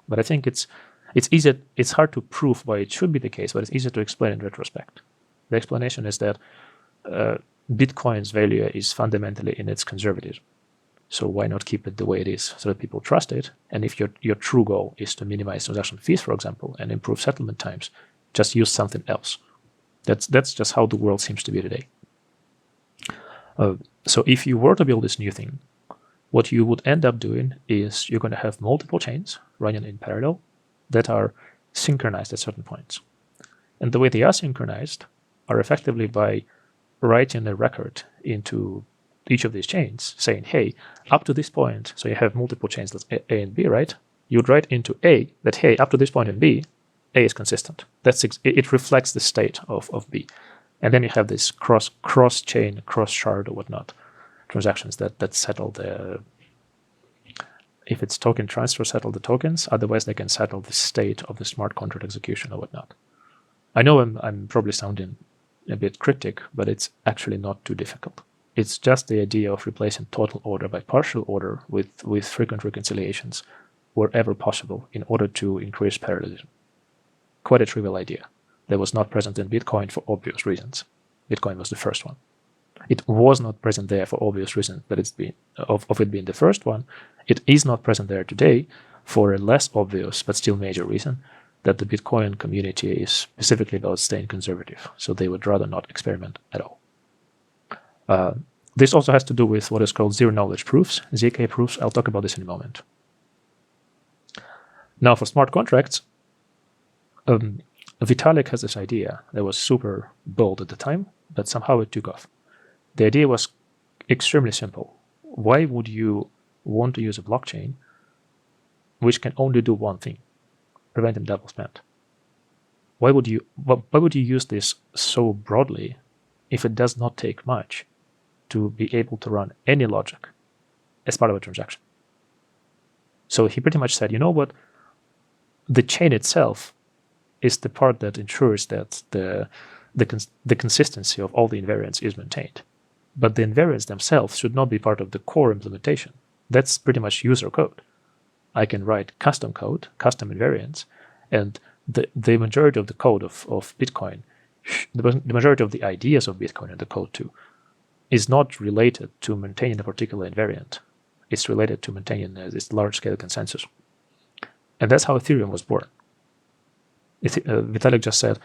But I think it's easy. It's hard to prove why it should be the case, but it's easy to explain in retrospect. The explanation is that Bitcoin's value is fundamentally in its conservatism. So why not keep it the way it is so that people trust it? And if your true goal is to minimize transaction fees, for example, and improve settlement times, just use something else. That's just how the world seems to be today. So if you were to build this new thing, what you would end up doing is you're going to have multiple chains running in parallel that are synchronized at certain points. And the way they are synchronized are effectively by writing a record into each of these chains saying, hey, up to this point, so you have multiple chains, that's A and B, right? You'd write into A that, hey, up to this point in B, A is consistent. It reflects the state of B. And then you have this cross-chain, cross-shard or whatnot transactions that settle if it's token transfer, settle the tokens. Otherwise, they can settle the state of the smart contract execution or whatnot. I know I'm probably sounding a bit cryptic, but it's actually not too difficult. It's just the idea of replacing total order by partial order with frequent reconciliations wherever possible in order to increase parallelism. Quite a trivial idea that was not present in Bitcoin for obvious reasons. Bitcoin was the first one. It was not present there for obvious reasons, but it's been of it being the first one. It is not present there today for a less obvious but still major reason, that the Bitcoin community is specifically about staying conservative, so they would rather not experiment at all. This also has to do with what is called zero-knowledge proofs, ZK proofs. I'll talk about this in a moment. Now, for smart contracts, Vitalik has this idea that was super bold at the time, but somehow it took off. The idea was extremely simple. Why would you want to use a blockchain which can only do one thing? Preventing double spend. Why would you use this so broadly if it does not take much to be able to run any logic as part of a transaction? So he pretty much said, you know what? The chain itself is the part that ensures that the consistency of all the invariants is maintained. But the invariants themselves should not be part of the core implementation. That's pretty much user code. I can write custom code, custom invariants, and the majority of the code of Bitcoin, the majority of the ideas of Bitcoin and the code too, is not related to maintaining a particular invariant. It's related to maintaining this large-scale consensus. And that's how Ethereum was born. Vitalik just said,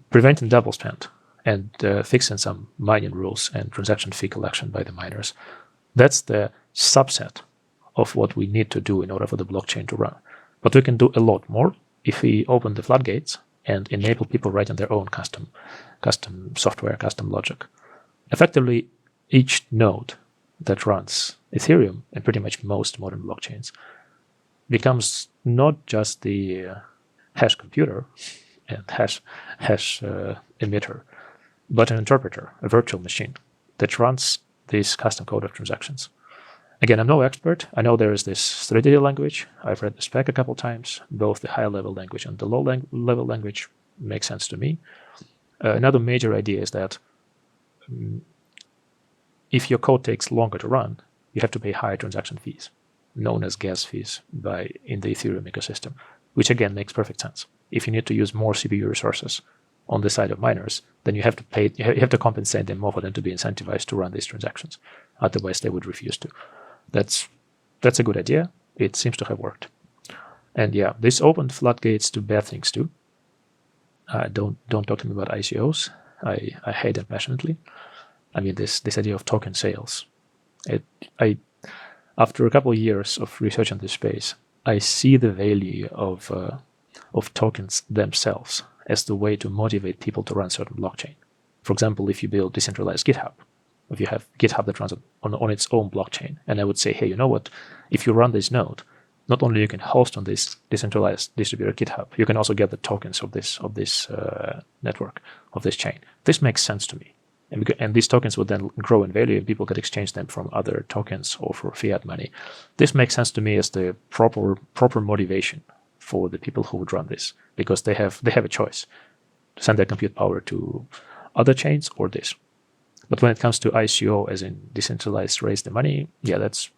preventing double spend and fixing some mining rules and transaction fee collection by the miners. That's the subset of what we need to do in order for the blockchain to run. But we can do a lot more if we open the floodgates and enable people writing their own custom software, custom logic. Effectively, each node that runs Ethereum and pretty much most modern blockchains becomes not just the hash computer and hash emitter, but an interpreter, a virtual machine that runs this custom code of transactions. Again, I'm no expert. I know there is this Solidity language. I've read the spec a couple times. Both the high-level language and the low-level language make sense to me. Another major idea is that if your code takes longer to run, you have to pay higher transaction fees, known as gas fees in the Ethereum ecosystem, which again makes perfect sense. If you need to use more CPU resources on the side of miners, then you have to compensate them more for them to be incentivized to run these transactions. Otherwise, they would refuse to. That's a good idea. It seems to have worked. And yeah, this opened floodgates to bad things too. Don't talk to me about ICOs. I hate them passionately. I mean, this idea of token sales. After a couple of years of research on this space, I see the value of tokens themselves as the way to motivate people to run certain blockchain. For example, if you build decentralized GitHub, if you have GitHub that runs on its own blockchain, and I would say, hey, you know what? If you run this node, not only you can host on this decentralized distributed GitHub, you can also get the tokens of this network, of this chain. This makes sense to me. And these tokens would then grow in value and people could exchange them from other tokens or for fiat money. This makes sense to me as the proper motivation for the people who would run this, because they have a choice to send their compute power to other chains or this. But when it comes to ICO, as in decentralized raise the money, yeah, that's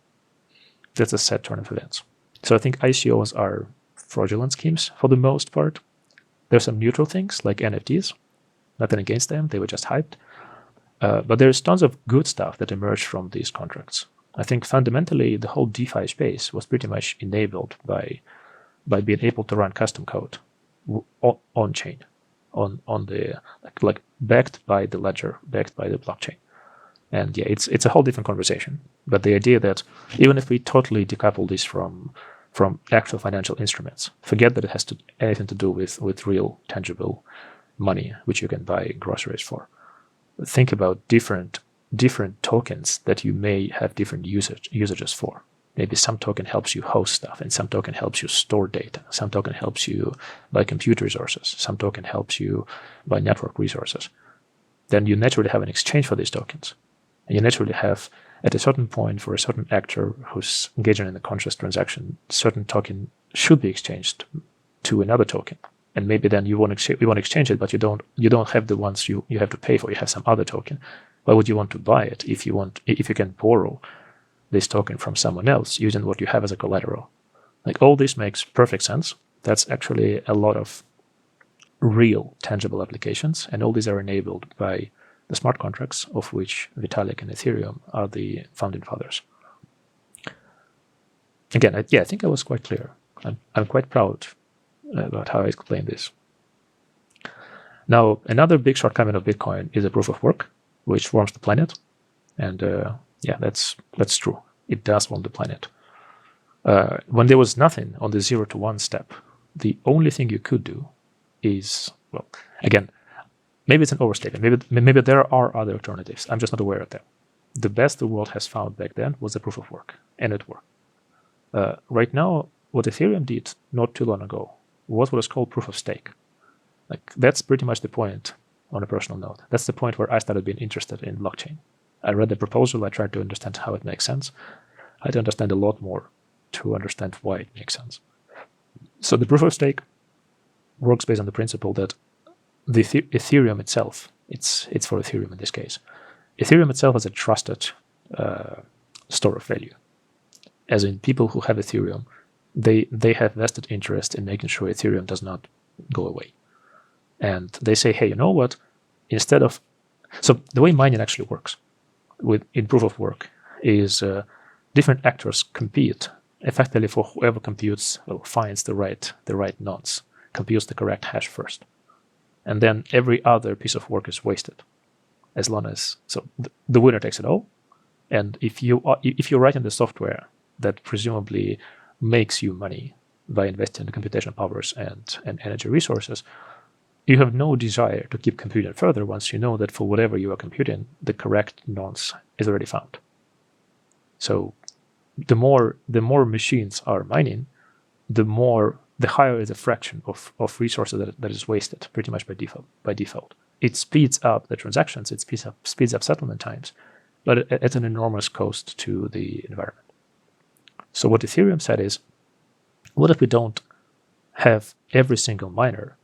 a sad turn of events. So I think ICOs are fraudulent schemes for the most part. There's some neutral things like NFTs. Nothing against them, they were just hyped. But there's tons of good stuff that emerged from these contracts. I think fundamentally the whole DeFi space was pretty much enabled by being able to run custom code on chain, on the like backed by the ledger, backed by the blockchain. And yeah, it's a whole different conversation. But the idea that even if we totally decouple this from actual financial instruments, forget that it has anything to do with real tangible money, which you can buy groceries for. Think about different tokens that you may have different usages for. Maybe some token helps you host stuff, and some token helps you store data. Some token helps you buy compute resources. Some token helps you buy network resources. Then you naturally have an exchange for these tokens. And you naturally have, at a certain point, for a certain actor who's engaging in a conscious transaction, certain token should be exchanged to another token. And maybe then you want to exchange it, but you don't have the ones you have to pay for. You have some other token. Why would you want to buy it if you can borrow this token from someone else using what you have as a collateral? Like, all this makes perfect sense. That's actually a lot of real tangible applications, and all these are enabled by the smart contracts, of which Vitalik and Ethereum are the founding fathers. Again, I think I was quite clear. I'm quite proud about how I explained this. Now, another big shortcoming of Bitcoin is a proof of work, which warms the planet. And that's true. It does warm the planet. When there was nothing on the 0 to 1 step, the only thing you could do is, well, again, maybe it's an overstatement. Maybe there are other alternatives. I'm just not aware of them. The best the world has found back then was the proof of work, and it worked. Right now, what Ethereum did not too long ago was what is called proof of stake. Like, that's pretty much the point. On a personal note, that's the point where I started being interested in blockchain. I read the proposal. I tried to understand how it makes sense. I had to understand a lot more to understand why it makes sense. So the proof of stake works based on the principle that the Ethereum itself, it's for Ethereum in this case, Ethereum itself is a trusted store of value. As in, people who have Ethereum, they have vested interest in making sure Ethereum does not go away. And they say, hey, you know what? Instead of... So the way mining actually works in proof of work is different actors compete effectively for whoever finds the right nodes, computes the correct hash first. And then every other piece of work is wasted. As long as... So the winner takes it all. And if you're writing the software that presumably makes you money by investing in computational powers and energy resources, you have no desire to keep computing further once you know that for whatever you are computing, the correct nonce is already found. So the more machines are mining, the higher is the fraction of resources that is wasted, pretty much by default. It speeds up the transactions, it speeds up settlement times, but at an enormous cost to the environment. So what Ethereum said is, what if we don't have every single miner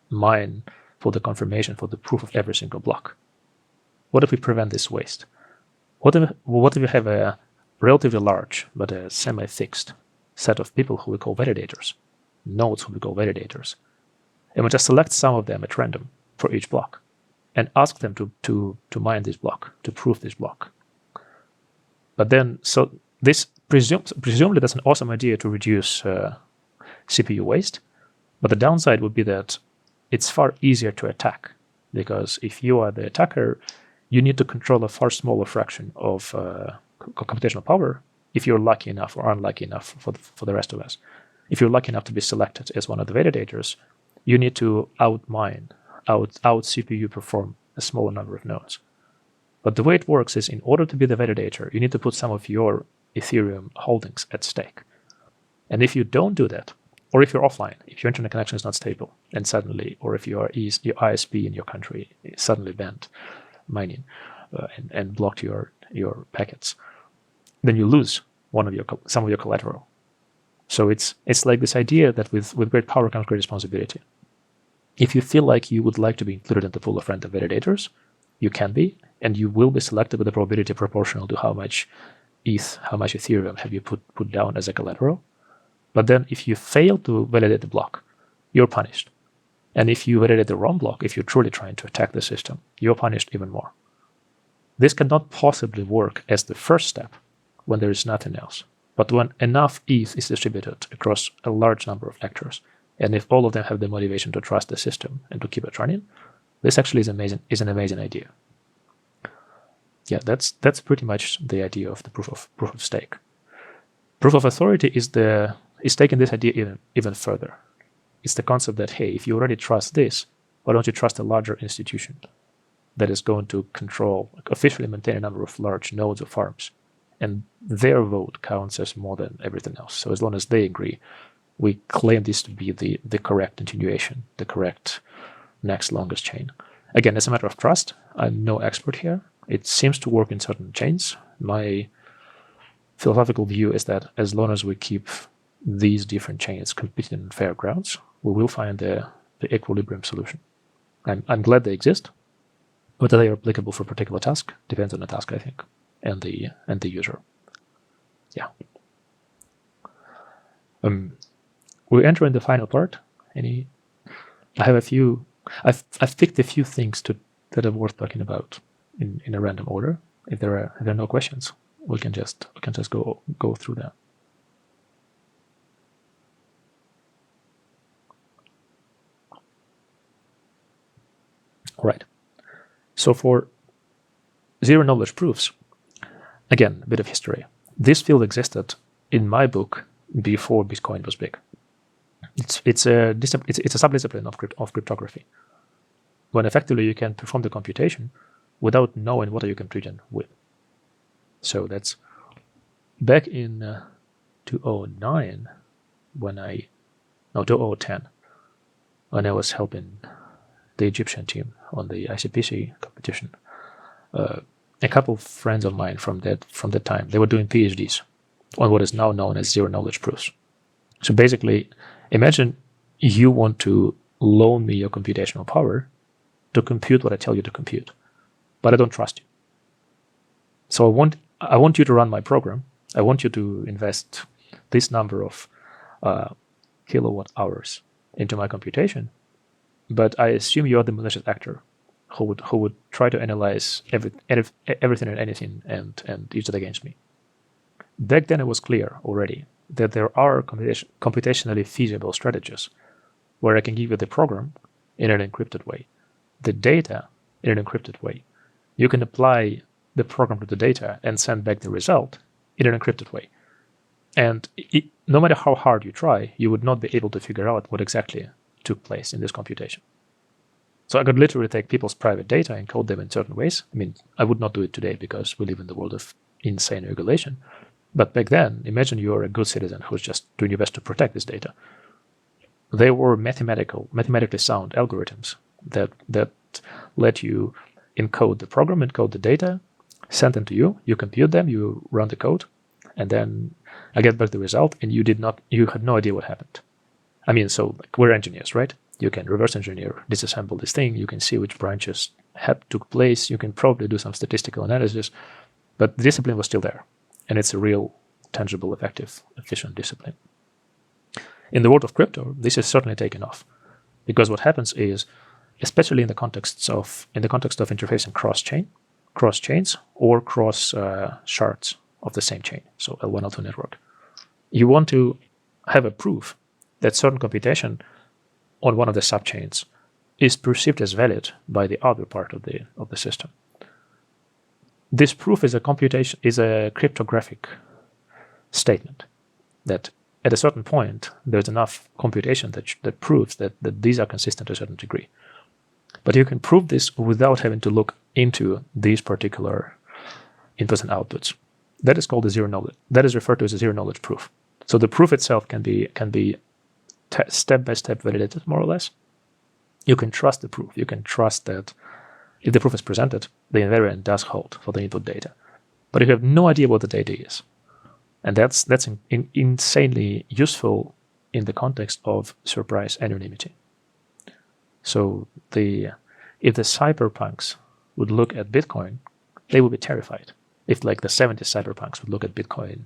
mine for the confirmation, for the proof of every single block? What if we prevent this waste? What if you have a relatively large but a semi-fixed set of people who we call validators, nodes who we call validators, and we just select some of them at random for each block and ask them to mine this block, to prove this block. But then, so this presumably that's an awesome idea to reduce CPU waste, but the downside would be that it's far easier to attack, because if you are the attacker, you need to control a far smaller fraction of computational power if you're lucky enough or unlucky enough for the rest of us. If you're lucky enough to be selected as one of the validators, you need to out CPU perform a smaller number of nodes. But the way it works is, in order to be the validator, you need to put some of your Ethereum holdings at stake. And if you don't do that, or if you're offline, if your internet connection is not stable, and suddenly, or if your ISP in your country suddenly banned mining and blocked your packets, then you lose some of your collateral. So it's like this idea that with great power comes great responsibility. If you feel like you would like to be included in the pool of random validators, you can be, and you will be selected with a probability proportional to how much ETH, how much Ethereum have you put down as a collateral. But then if you fail to validate the block, you're punished. And if you validate the wrong block, if you're truly trying to attack the system, you're punished even more. This cannot possibly work as the first step, when there is nothing else. But when enough ETH is distributed across a large number of lectures, and if all of them have the motivation to trust the system and to keep it running, this actually is an amazing idea. Yeah, that's pretty much the idea of the proof of stake. Proof of authority is taking this idea even further. It's the concept that, hey, if you already trust this, why don't you trust a larger institution that is going to control, officially maintain a number of large nodes or farms, and their vote counts as more than everything else. So as long as they agree, we claim this to be the correct continuation, the correct next longest chain. Again, it's a matter of trust. I'm no expert here. It seems to work in certain chains. My philosophical view is that as long as we keep these different chains competing on fair grounds, we will find the equilibrium solution. I'm glad they exist. Whether they are applicable for a particular task depends on the task, I think, and the user. Yeah. We enter in the final part. I have a few. I've picked a few things that are worth talking about in a random order. If there are no questions, we can just go through them. All right. So for zero knowledge proofs, again, a bit of history. This field existed in my book before Bitcoin was big. It's a subdiscipline of cryptography, when effectively you can perform the computation without knowing what you computing with. So that's back in 2009 2010 when I was helping the Egyptian team on the ICPC competition. A couple of friends of mine from that time, they were doing PhDs on what is now known as zero knowledge proofs. So basically, imagine you want to loan me your computational power to compute what I tell you to compute, but I don't trust you. So I want you to run my program. I want you to invest this number of kilowatt hours into my computation, but I assume you are the malicious actor who would try to analyze everything and anything and use it against me. Back then, it was clear already that there are computationally feasible strategies where I can give you the program in an encrypted way, the data in an encrypted way. You can apply the program to the data and send back the result in an encrypted way. And no matter how hard you try, you would not be able to figure out what exactly took place in this computation. So I could literally take people's private data and code them in certain ways. I mean, I would not do it today because we live in the world of insane regulation. But back then, imagine you're a good citizen who's just doing your best to protect this data. There were mathematically sound algorithms that let you encode the program, encode the data, send them to you, you compute them, you run the code, and then I get back the result, and you had no idea what happened. I mean, so like, we're engineers, right? You can reverse engineer, disassemble this thing, you can see which branches took place, you can probably do some statistical analysis, but the discipline was still there. And it's a real, tangible, effective, efficient discipline. In the world of crypto, this is certainly taken off, because what happens is, especially in the context of interfacing cross chains or cross shards of the same chain, so L1 L2 network, you want to have a proof that certain computation on one of the subchains is perceived as valid by the other part of the system. This proof is a cryptographic statement that at a certain point there's enough computation that proves that these are consistent to a certain degree. But you can prove this without having to look into these particular inputs and outputs. That is called a zero knowledge. That is referred to as a zero knowledge proof. So the proof itself can be step by step validated, more or less. You can trust the proof. You can trust that if the proof is presented, the invariant does hold for the input data. But you have no idea what the data is. And that's insanely useful in the context of surprise anonymity. So if the cypherpunks would look at Bitcoin, they would be terrified. If like the 70s cypherpunks would look at Bitcoin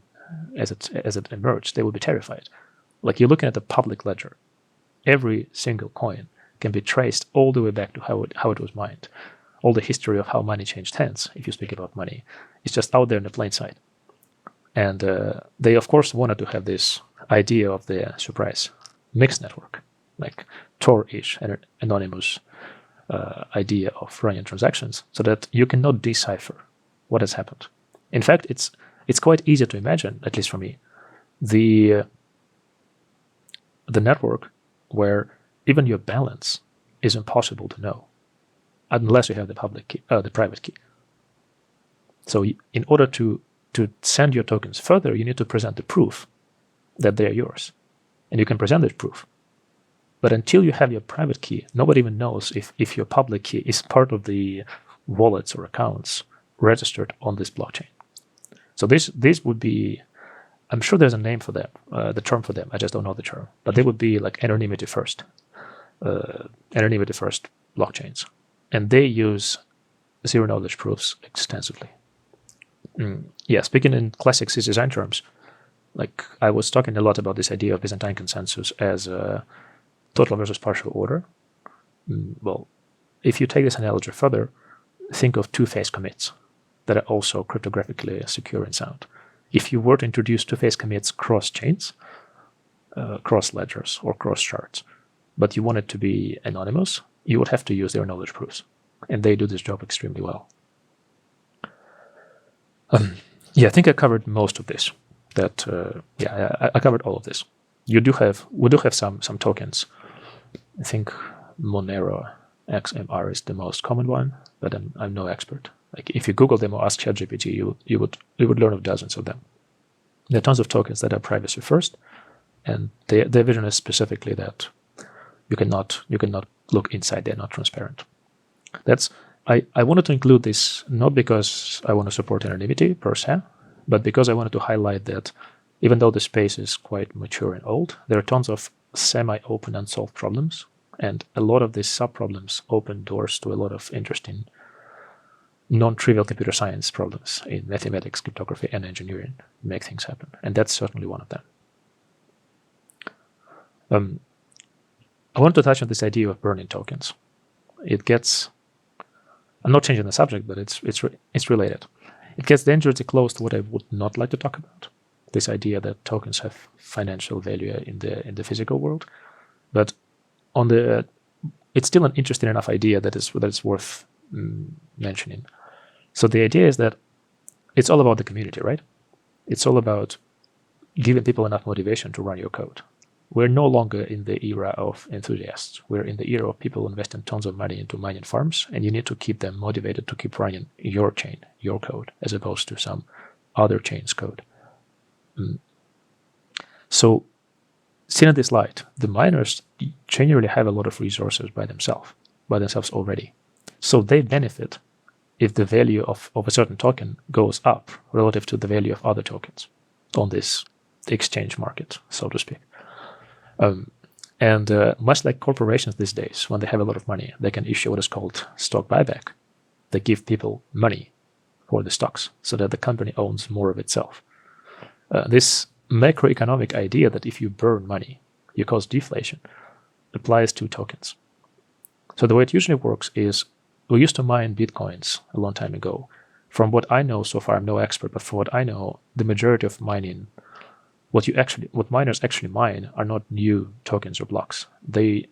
as it emerged, they would be terrified. Like you're looking at the public ledger. Every single coin can be traced all the way back to how it was mined. All the history of how money changed hands, if you speak about money, is just out there in the plain sight. And they, of course, wanted to have this idea of the surprise mixed network, like Tor-ish, an anonymous idea of running transactions, so that you cannot decipher what has happened. In fact, it's quite easy to imagine, at least for me, the network where even your balance is impossible to know unless you have the public key, the private key. So in order to send your tokens further, you need to present the proof that they are yours, and you can present that proof. But until you have your private key, nobody even knows if your public key is part of the wallets or accounts registered on this blockchain. So this would be, I'm sure there's a name for them, the term for them. I just don't know the term. But they would be like anonymity first blockchains, and they use zero knowledge proofs extensively. Yeah, speaking in classic SysDesign terms, like I was talking a lot about this idea of Byzantine Consensus as a total versus partial order. Well, if you take this analogy further, think of two-phase commits that are also cryptographically secure and sound. If you were to introduce two-phase commits cross chains, cross ledgers or cross shards, but you want it to be anonymous, you would have to use their knowledge proofs, and they do this job extremely well. Yeah, I think I covered most of this. I covered all of this. We do have some tokens. I think Monero XMR is the most common one, but I'm no expert. Like if you Google them or ask ChatGPT, you would learn of dozens of them. There are tons of tokens that are privacy first, and their vision is specifically that you cannot look inside; they're not transparent. I wanted to include this not because I want to support anonymity per se, but because I wanted to highlight that even though the space is quite mature and old, there are tons of semi-open unsolved problems, and a lot of these sub-problems open doors to a lot of interesting non-trivial computer science problems in mathematics, cryptography, and engineering make things happen, and that's certainly one of them. I want to touch on this idea of burning tokens. I'm not changing the subject, but it's related. It gets dangerously close to what I would not like to talk about. This idea that tokens have financial value in the physical world, but it's still an interesting enough idea that it's worth mentioning. So the idea is that it's all about the community, right? It's all about giving people enough motivation to run your code. We're no longer in the era of enthusiasts. We're in the era of people investing tons of money into mining farms, and you need to keep them motivated to keep running your chain, your code, as opposed to some other chain's code. So, seen in this light, the miners generally have a lot of resources by themselves already. So they benefit if the value of a certain token goes up relative to the value of other tokens on this exchange market, so to speak. Much like corporations these days, when they have a lot of money, they can issue what is called stock buyback. They give people money for the stocks so that the company owns more of itself. This macroeconomic idea that if you burn money, you cause deflation, applies to tokens. So the way it usually works is we used to mine Bitcoins a long time ago. From what I know so far, I'm no expert, but from what I know, the majority of mining, what miners actually mine are not new tokens or blocks. The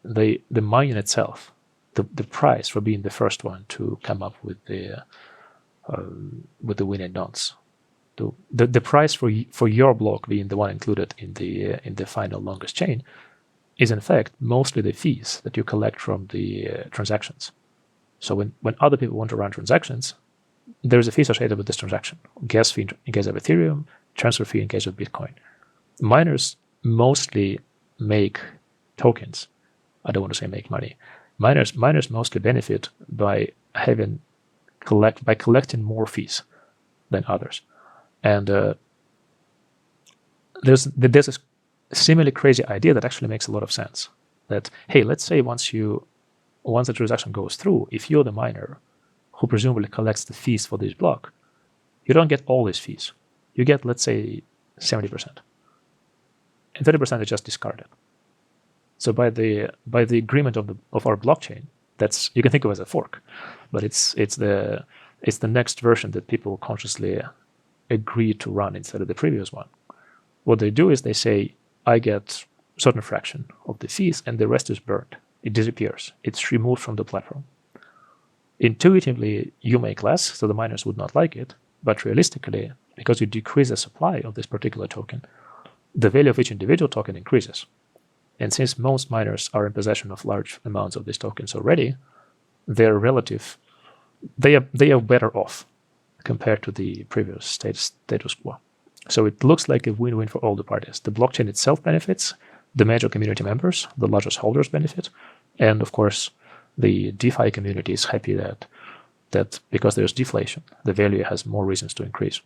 mine itself, the price for being the first one to come up with the winning nonce. The price for your block being the one included in the final longest chain is in fact mostly the fees that you collect from the transactions. So when other people want to run transactions, there's a fee associated with this transaction. Gas fee in case of Ethereum, transfer fee in case of Bitcoin. Miners mostly make tokens. I don't want to say make money. Miners mostly benefit by collecting more fees than others. And there's a similarly crazy idea that actually makes a lot of sense. That, hey, let's say once the transaction goes through, if you're the miner who presumably collects the fees for this block, you don't get all these fees. You get, let's say, 70%. And 30% is just discarded. So by the agreement of our blockchain, that's, you can think of it as a fork, but it's the next version that people consciously agree to run instead of the previous one. What they do is they say, I get a certain fraction of the fees and the rest is burned. It disappears. It's removed from the platform. Intuitively, you make less, so the miners would not like it. But realistically, because you decrease the supply of this particular token, the value of each individual token increases. And since most miners are in possession of large amounts of these tokens already, they are better off compared to the previous status quo. So it looks like a win-win for all the parties. The blockchain itself benefits, the major community members, the largest holders benefit, and of course, the DeFi community is happy that because there's deflation, the value has more reasons to increase.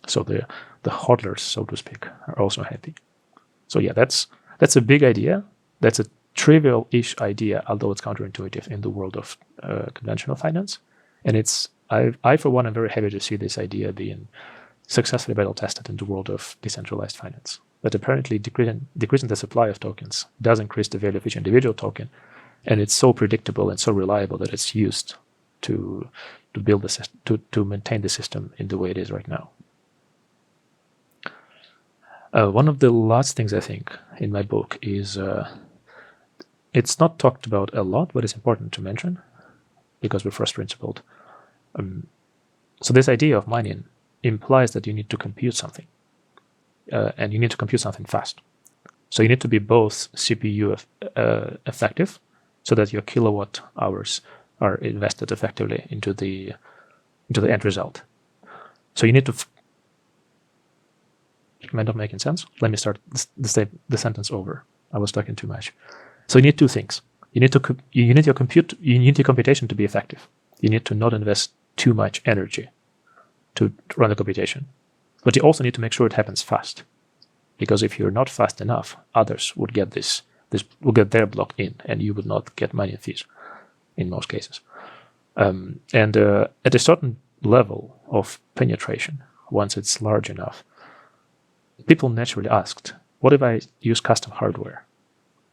So the hodlers, so to speak, are also happy. So yeah, that's a big idea. That's a trivial-ish idea, although it's counterintuitive in the world of conventional finance. And I for one, am very happy to see this idea being successfully battle-tested in the world of decentralized finance. But apparently decreasing the supply of tokens does increase the value of each individual token, and it's so predictable and so reliable that it's used to build the system, to maintain the system in the way it is right now. One of the last things I think in my book is, it's not talked about a lot, but it's important to mention because we're first principled. So this idea of mining implies that you need to compute something, and you need to compute something fast. So you need to be both CPU effective, so that your kilowatt hours are invested effectively into the end result. So you need to. Am I not making sense? Let me start the sentence over. I was talking too much. So you need two things. You need your computation to be effective. You need to not invest too much energy to run the computation, but you also need to make sure it happens fast, because if you're not fast enough, others would get will get their block in, and you would not get mining fees in most cases. And at a certain level of penetration, once it's large enough, people naturally asked, what if I use custom hardware?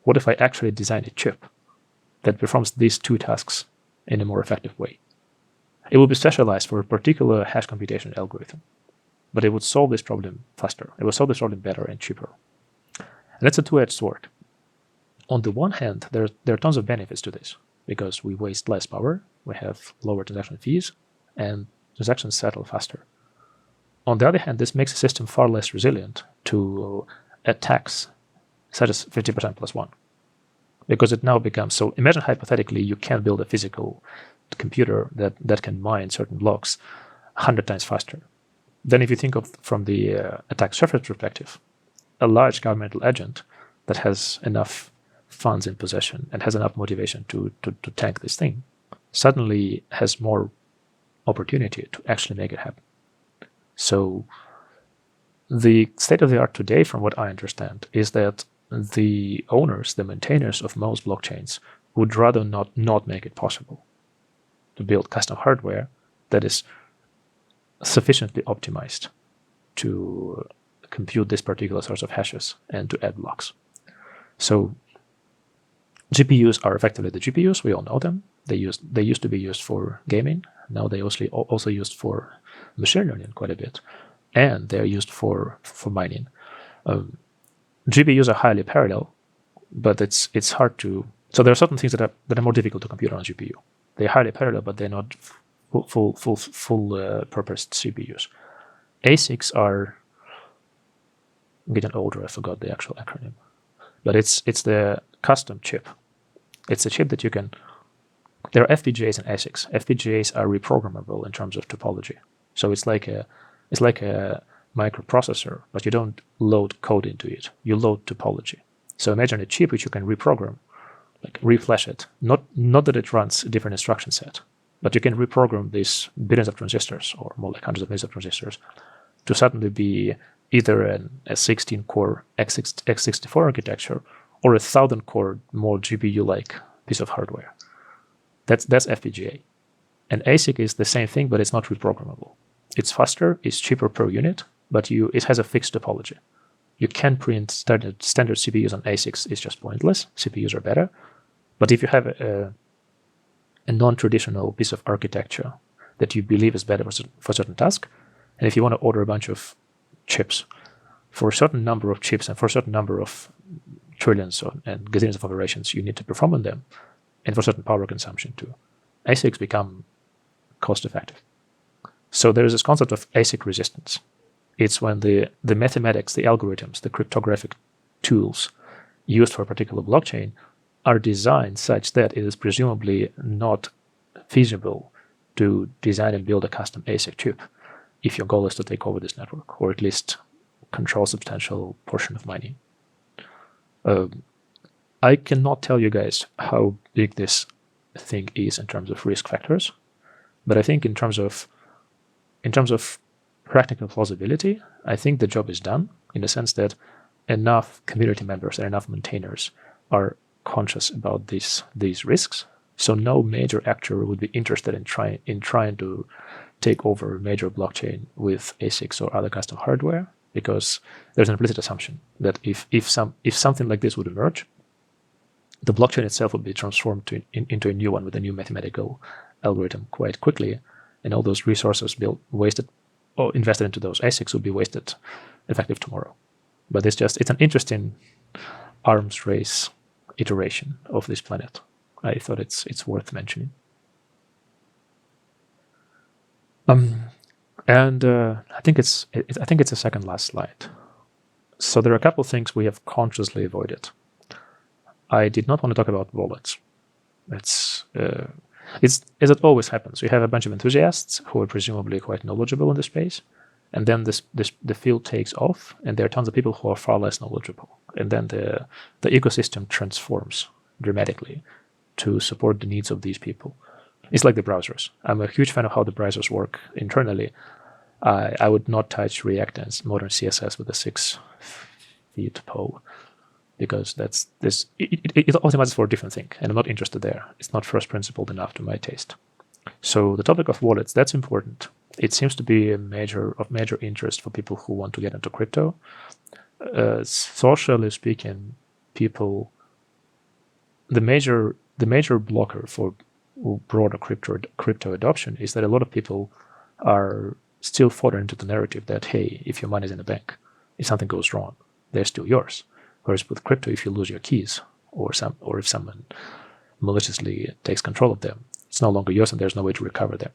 What if I actually design a chip that performs these two tasks in a more effective way? It will be specialized for a particular hash computation algorithm, but it would solve this problem faster. It would solve this problem better and cheaper. And that's a two-edged sword. On the one hand, there are tons of benefits to this, because we waste less power, we have lower transaction fees, and transactions settle faster. On the other hand, this makes the system far less resilient to attacks such as 50% plus 1. Because it now becomes, so imagine hypothetically you can build a physical computer that can mine certain blocks 100 times faster. Then if you think of from the attack surface perspective, a large governmental agent that has enough funds in possession and has enough motivation to tank this thing suddenly has more opportunity to actually make it happen. So the state of the art today, from what I understand, is that the owners, the maintainers of most blockchains would rather not make it possible to build custom hardware that is sufficiently optimized to compute this particular source of hashes and to add blocks. So GPUs are effectively the GPUs. We all know them. They used to be used for gaming. Now they also used for machine learning quite a bit, and they're used for mining. GPUs are highly parallel, but it's hard to. So there are certain things that are more difficult to compute on a GPU. They're highly parallel, but they're not full purposed CPUs. ASICs are. I'm getting older. I forgot the actual acronym, but it's the custom chip. It's a chip that you can. There are FPGAs and ASICs. FPGAs are reprogrammable in terms of topology. So it's like a microprocessor, but you don't load code into it. You load topology. So imagine a chip which you can reprogram, like reflash it. Not that it runs a different instruction set, but you can reprogram these billions of transistors, or more like hundreds of millions of transistors, to suddenly be either a 16-core x64 architecture or a 1,000-core more GPU-like piece of hardware. That's FPGA. And ASIC is the same thing, but it's not reprogrammable. It's faster, it's cheaper per unit, but it has a fixed topology. You can print standard CPUs on ASICs. It's just pointless. CPUs are better. But if you have a non-traditional piece of architecture that you believe is better for certain task, And if you want to order a bunch of chips for a certain number of chips and for a certain number of trillions and gazillions of operations you need to perform on them, and for certain power consumption too, ASICs become cost effective. So there is this concept of ASIC resistance. It's when the mathematics, the algorithms, the cryptographic tools used for a particular blockchain are designed such that it is presumably not feasible to design and build a custom ASIC chip if your goal is to take over this network, or at least control a substantial portion of mining. I cannot tell you guys how big this thing is in terms of risk factors, but I think in terms of practical plausibility, I think the job is done in the sense that enough community members and enough maintainers are conscious about these risks. So no major actor would be interested in trying to take over a major blockchain with ASICs or other custom hardware, because there's an implicit assumption that if something like this would emerge, the blockchain itself would be transformed into a new one with a new mathematical algorithm quite quickly, and all those resources wasted or invested into those ASICs would be wasted effective tomorrow. But it's an interesting arms race iteration of this planet. I thought it's worth mentioning. And I think it's a second last slide. So there are a couple of things we have consciously avoided. I did not want to talk about wallets. It's as it always happens. You have a bunch of enthusiasts who are presumably quite knowledgeable in the space, and then the field takes off, and there are tons of people who are far less knowledgeable, and then the ecosystem transforms dramatically to support the needs of these people. It's like the browsers. I'm a huge fan of how the browsers work internally. I would not touch React and modern CSS with a 6-foot pole, because it optimizes for a different thing, and I'm not interested there. It's not first principled enough to my taste. So the topic of wallets, that's important. It seems to be of major interest for people who want to get into crypto. Socially speaking, the major blocker for broader crypto adoption is that a lot of people are still foddered into the narrative that, hey, if your money is in the bank, if something goes wrong, they're still yours. Whereas with crypto, if you lose your keys or if someone maliciously takes control of them, it's no longer yours and there's no way to recover them.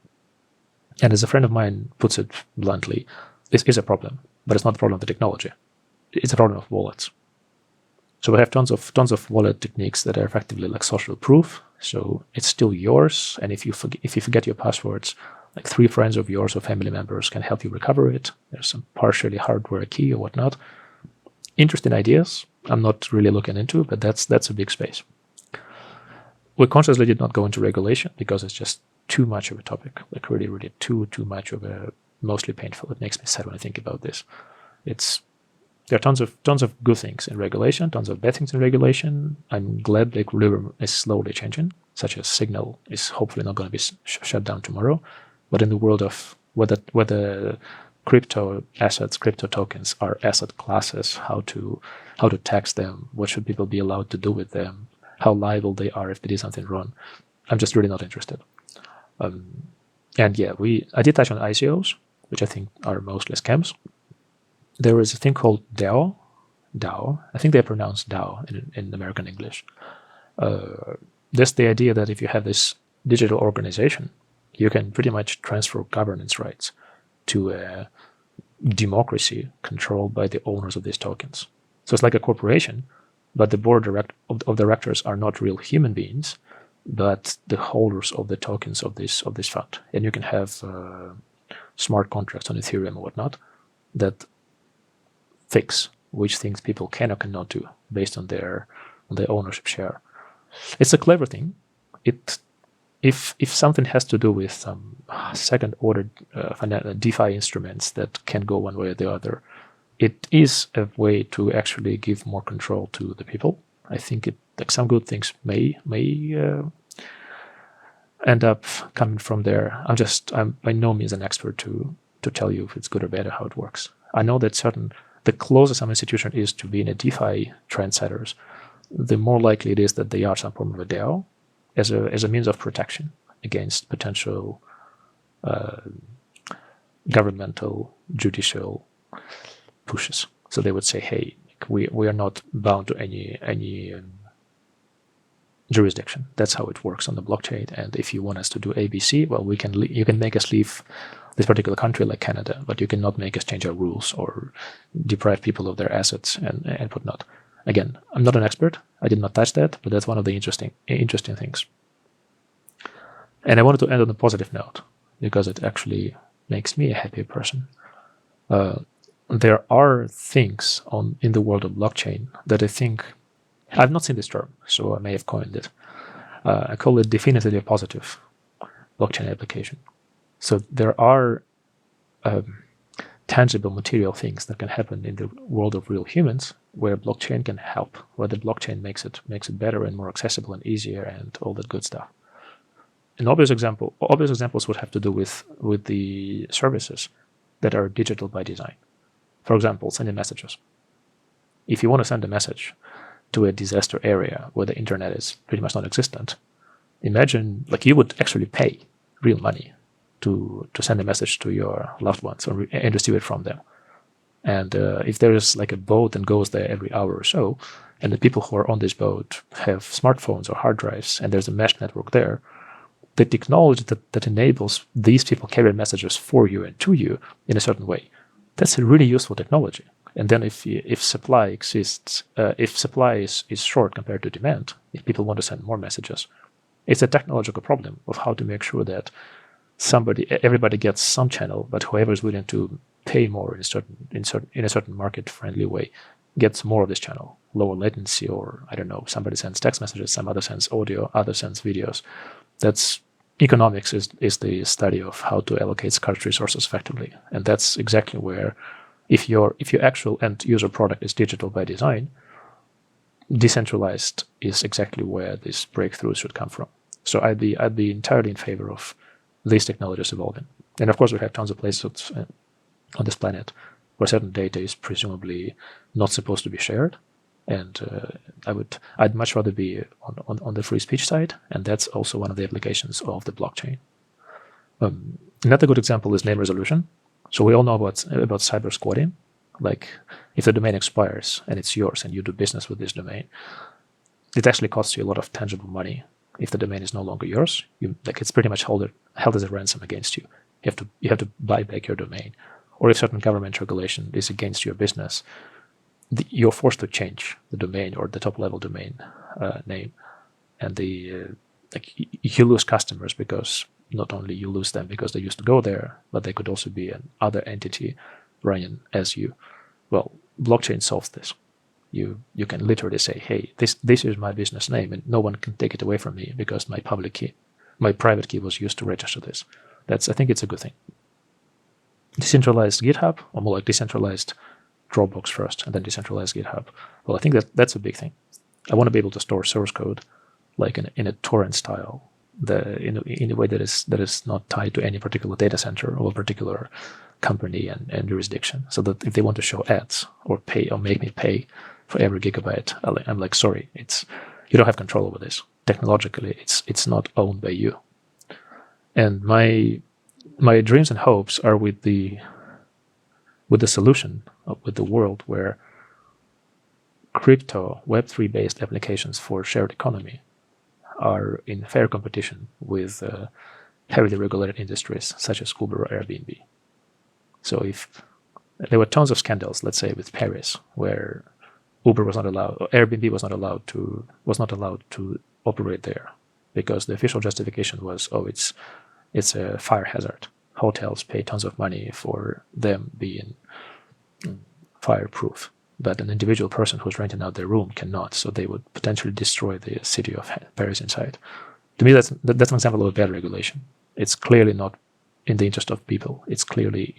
And as a friend of mine puts it bluntly, this is a problem, but it's not the problem of the technology. It's a problem of wallets. So we have tons of wallet techniques that are effectively like social proof. So it's still yours, and if you forget your passwords, like 3 friends of yours or family members can help you recover it. There's some partially hardware key or whatnot. Interesting ideas. I'm not really looking into, but that's a big space. We consciously did not go into regulation because it's just too much of a topic, like really, really too much of a, mostly painful. It makes me sad when I think about this. There are tons of good things in regulation, tons of bad things in regulation. I'm glad the equilibrium is slowly changing, such as Signal is hopefully not going to be shut down tomorrow. But in the world of whether crypto assets, crypto tokens are asset classes, how to tax them, what should people be allowed to do with them, how liable they are if they do something wrong, I'm just really not interested. And yeah, I did touch on ICOs, which I think are mostly scams. There is a thing called DAO. I think they pronounce DAO in American English. That's the idea that if you have this digital organization, you can pretty much transfer governance rights to a democracy controlled by the owners of these tokens. So it's like a corporation, but the board of directors are not real human beings, but the holders of the tokens of this fund. And you can have smart contracts on Ethereum or whatnot that fix which things people can or cannot do based on their ownership share. It's a clever thing. If something has to do with some second order DeFi instruments that can go one way or the other, it is a way to actually give more control to the people. I think some good things may end up coming from there. I'm by no means an expert to tell you if it's good or bad or how it works. I know that the closer some institution is to being a DeFi trendsetters, the more likely it is that they are some form of a DAO as a means of protection against potential governmental judicial pushes. So they would say, hey, we are not bound to any jurisdiction. That's how it works on the blockchain. And if you want us to do ABC, well, you can make us leave this particular country like Canada, but you cannot make us change our rules or deprive people of their assets and whatnot. Again, I'm not an expert. I did not touch that, but that's one of the interesting things. And I wanted to end on a positive note because it actually makes me a happier person. There are things in the world of blockchain that I think, I've not seen this term, so I may have coined it. I call it definitively positive blockchain application. So there are tangible material things that can happen in the world of real humans where blockchain can help, where the blockchain makes it better and more accessible and easier and all that good stuff. An obvious examples would have to do with the services that are digital by design. For example, sending messages. If you want to send a message to a disaster area where the internet is pretty much non-existent, imagine like you would actually pay real money to send a message to your loved ones and receive it from them. And if there is like a boat that goes there every hour or so, and the people who are on this boat have smartphones or hard drives, and there's a mesh network there, the technology that enables these people carry messages for you and to you in a certain way, that's a really useful technology. And then if supply exists, if supply is short compared to demand, if people want to send more messages, it's a technological problem of how to make sure that everybody gets some channel, but whoever is willing to pay more in a certain market-friendly way gets more of this channel, lower latency, or I don't know, somebody sends text messages, some other sends audio, other sends videos. That's economics is the study of how to allocate scarce resources effectively, and that's exactly where, if your actual end user product is digital by design, decentralized is exactly where this breakthrough should come from. So I'd be entirely in favor of these technologies evolving. And of course, we have tons of places on this planet where certain data is presumably not supposed to be shared. And I'd much rather be on the free speech side, and that's also one of the applications of the blockchain. Another good example is name resolution. So we all know about cyber squatting. Like if the domain expires and it's yours and you do business with this domain, it actually costs you a lot of tangible money. If the domain is no longer yours, it's pretty much held as a ransom against you. You have to buy back your domain. Or if certain government regulation is against your business, you're forced to change the domain or the top-level domain name, and you lose customers because not only you lose them because they used to go there, but they could also be another entity running as you. Well, blockchain solves this. You can literally say, hey, this is my business name, and no one can take it away from me because my private key was used to register this. I think it's a good thing. Decentralized GitHub, or more like decentralized Dropbox first, and then decentralized GitHub. Well, I think that's a big thing. I want to be able to store source code like in a torrent style, in a way that is not tied to any particular data center or a particular company and jurisdiction. So that if they want to show ads or pay or make me pay for every gigabyte, I'm like, sorry, you don't have control over this. Technologically, it's not owned by you. And my dreams and hopes are with the solution, with the world where crypto Web3 based applications for shared economy are in fair competition with heavily regulated industries such as Uber or Airbnb. So if there were tons of scandals, let's say with Paris, where Uber was not allowed, or Airbnb was not allowed to operate there because the official justification was, it's a fire hazard. Hotels pay tons of money for them being fireproof, but an individual person who's renting out their room cannot, so they would potentially destroy the city of Paris inside. To me, that's an example of a bad regulation. It's clearly not in the interest of people. It's clearly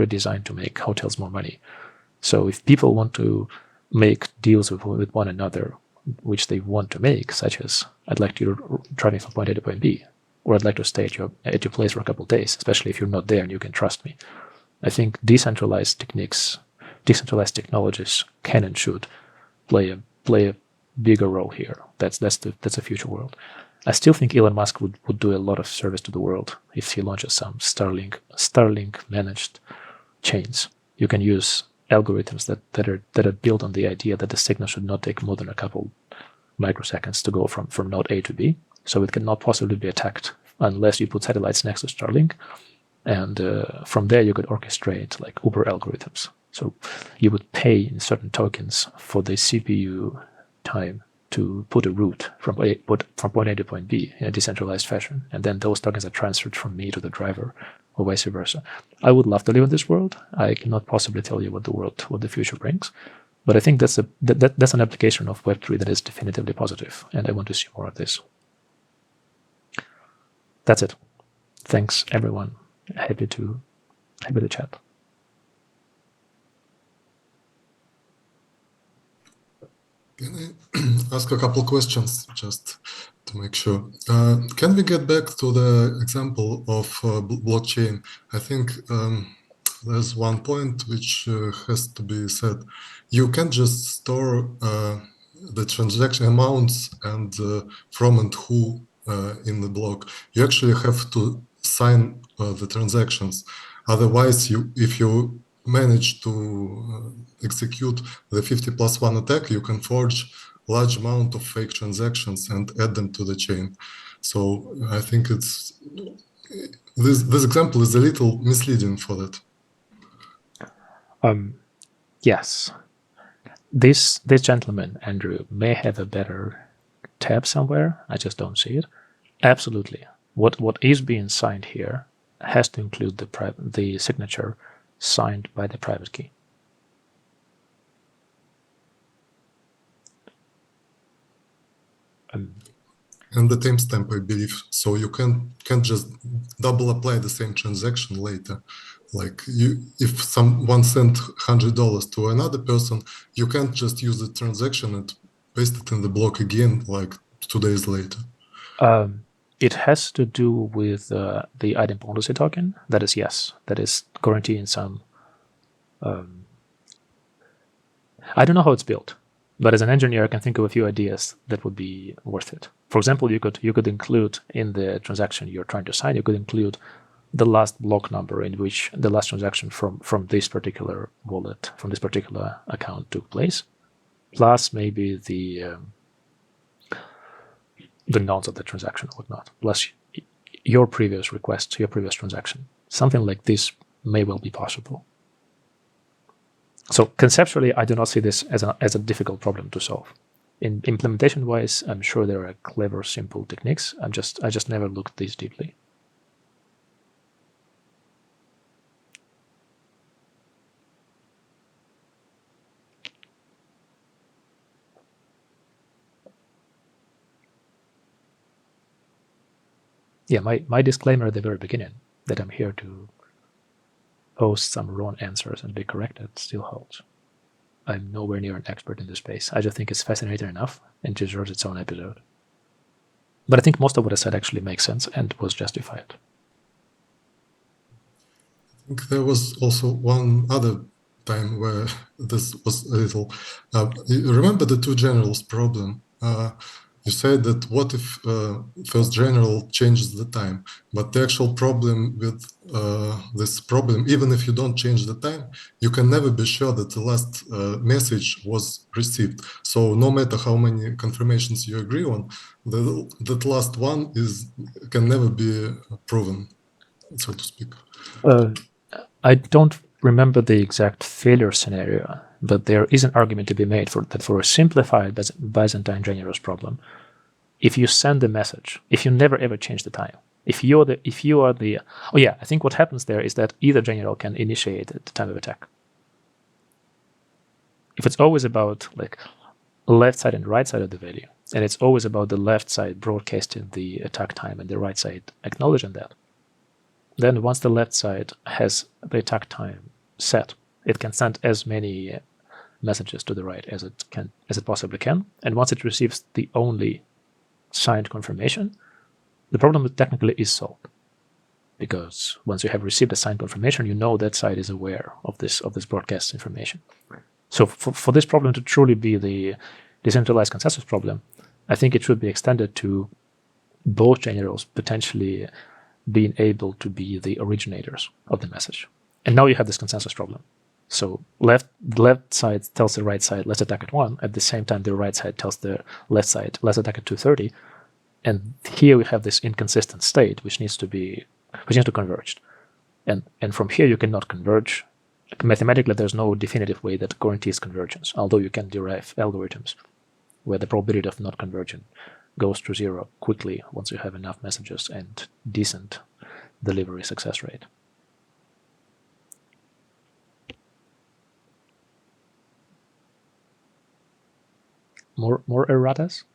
designed to make hotels more money. So if people want to make deals with one another, which they want to make, such as I'd like you driving from point A to point B, or I'd like to stay at your place for a couple of days, especially if you're not there and you can trust me. I think decentralized technologies can and should play a bigger role here. That's a future world. I still think Elon Musk would do a lot of service to the world if he launches some Starlink managed chains. You can use algorithms that are built on the idea that the signal should not take more than a couple microseconds to go from node A to B. So it cannot possibly be attacked unless you put satellites next to Starlink. And from there, you could orchestrate like Uber algorithms. So you would pay in certain tokens for the CPU time to put a route from point A to point B in a decentralized fashion. And then those tokens are transferred from me to the driver or vice versa. I would love to live in this world. I cannot possibly tell you what the future brings. But I think that's an application of Web3 that is definitively positive, and I want to see more of this. That's it. Thanks, everyone. Happy to chat. Can I ask a couple questions just to make sure? Can we get back to the example of blockchain? I think there's one point which has to be said. You can't just store the transaction amounts and from and who in the block. You actually have to sign the transactions. Otherwise, if you manage to execute the 50+1 attack, you can forge large amount of fake transactions and add them to the chain. So I think this example is a little misleading for that. Yes. This gentleman, Andrew, may have a better tab somewhere. I just don't see it. Absolutely. What is being signed here has to include the signature signed by the private key. And the timestamp, I believe. So you can't just double apply the same transaction later. Like if someone sent $100 to another person, you can't just use the transaction and paste it in the block again, like 2 days later. It has to do with the idempotency token. That is, yes. That is guaranteeing some. I don't know how it's built, but as an engineer, I can think of a few ideas that would be worth it. For example, you could include in the transaction you're trying to sign, you could include the last block number in which the last transaction from this particular wallet, from this particular account took place, plus maybe the nodes of the transaction or whatnot, plus your previous request, your previous transaction. Something like this may well be possible. So conceptually, I do not see this as a difficult problem to solve. In implementation-wise, I'm sure there are clever, simple techniques. I just never looked this deeply. Yeah, my disclaimer at the very beginning that I'm here to post some wrong answers and be corrected still holds. I'm nowhere near an expert in this space. I just think it's fascinating enough and deserves its own episode. But I think most of what I said actually makes sense and was justified. I think there was also one other time where this was a little... you remember the two generals problem? You said that what if first general changes the time, but the actual problem with this problem, even if you don't change the time, you can never be sure that the last message was received. So no matter how many confirmations you agree on, that last one can never be proven, so to speak. I don't remember the exact failure scenario, but there is an argument to be made for a simplified Byzantine generals problem. If you send a message, if you never ever change the time, if you are the I think what happens there is that either general can initiate the time of attack. If it's always about like left side and right side of the value, and it's always about the left side broadcasting the attack time and the right side acknowledging that, then once the left side has the attack time set, it can send as many messages to the right as it possibly can. And once it receives the only signed confirmation, the problem technically is solved. Because once you have received a signed confirmation, you know that side is aware of this broadcast information. So for this problem to truly be the decentralized consensus problem, I think it should be extended to both generals potentially being able to be the originators of the message. And now you have this consensus problem. So the left side tells the right side, let's attack at 1. At the same time, the right side tells the left side, let's attack at 2:30. And here we have this inconsistent state, which needs to converge. And from here, you cannot converge. Mathematically, there's no definitive way that guarantees convergence, although you can derive algorithms where the probability of not converging goes to 0 quickly once you have enough messages and decent delivery success rate. More erratas?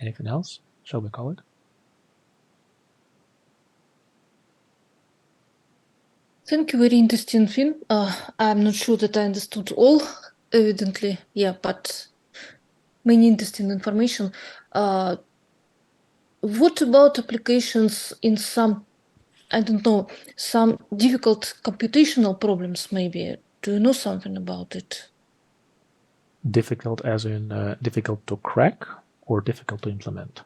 Anything else? Shall we call it? Thank you, very interesting thing. I'm not sure that I understood all, evidently, yeah, but many interesting information. What about applications in some, I don't know, some difficult computational problems maybe? Do you know something about it? Difficult as in difficult to crack or difficult to implement?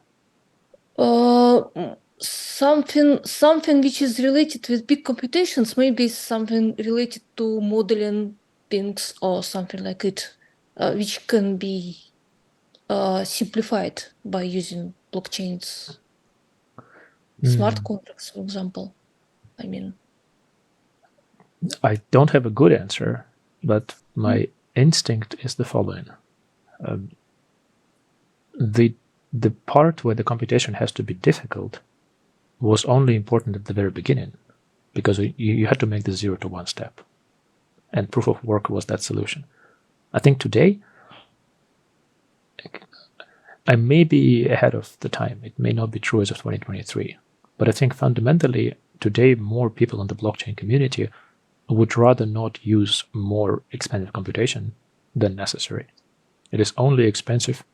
Something which is related with big computations, maybe something related to modeling things or something like it, which can be simplified by using blockchains. Smart contracts, for example. I mean, I don't have a good answer, but my instinct is the following. The part where the computation has to be difficult was only important at the very beginning, because you had to make the 0 to 1 step, and proof of work was that solution. I think today, I may be ahead of the time. It may not be true as of 2023, but I think fundamentally today more people in the blockchain community would rather not use more expensive computation than necessary. It is only expensive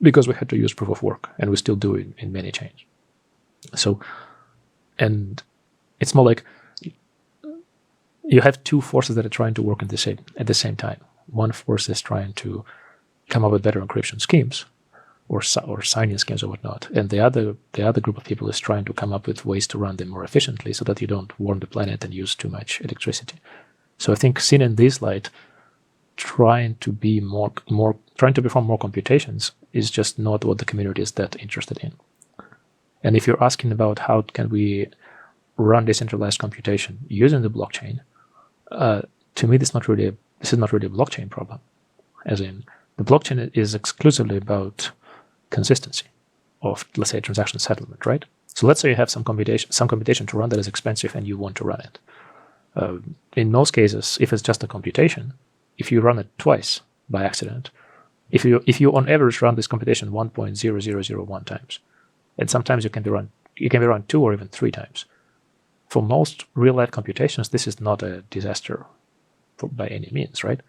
because we had to use proof of work, and we still do it in many chains. So, and it's more like you have two forces that are trying to work at the same time. One force is trying to come up with better encryption schemes, or signing schemes or whatnot, and the other group of people is trying to come up with ways to run them more efficiently so that you don't warm the planet and use too much electricity. So I think seen in this light, trying to perform more computations is just not what the community is that interested in. And if you're asking about how can we run decentralized computation using the blockchain, to me this is not really a blockchain problem. As in, the blockchain is exclusively about consistency of, let's say, transaction settlement, right? So let's say you have some computation to run that is expensive and you want to run it. In most cases, if it's just a computation, if you run it twice by accident, if you on average run this computation 1.0001 times, and sometimes it can be run 2 or even 3 times. For most real-life computations, this is not a disaster by any means, right?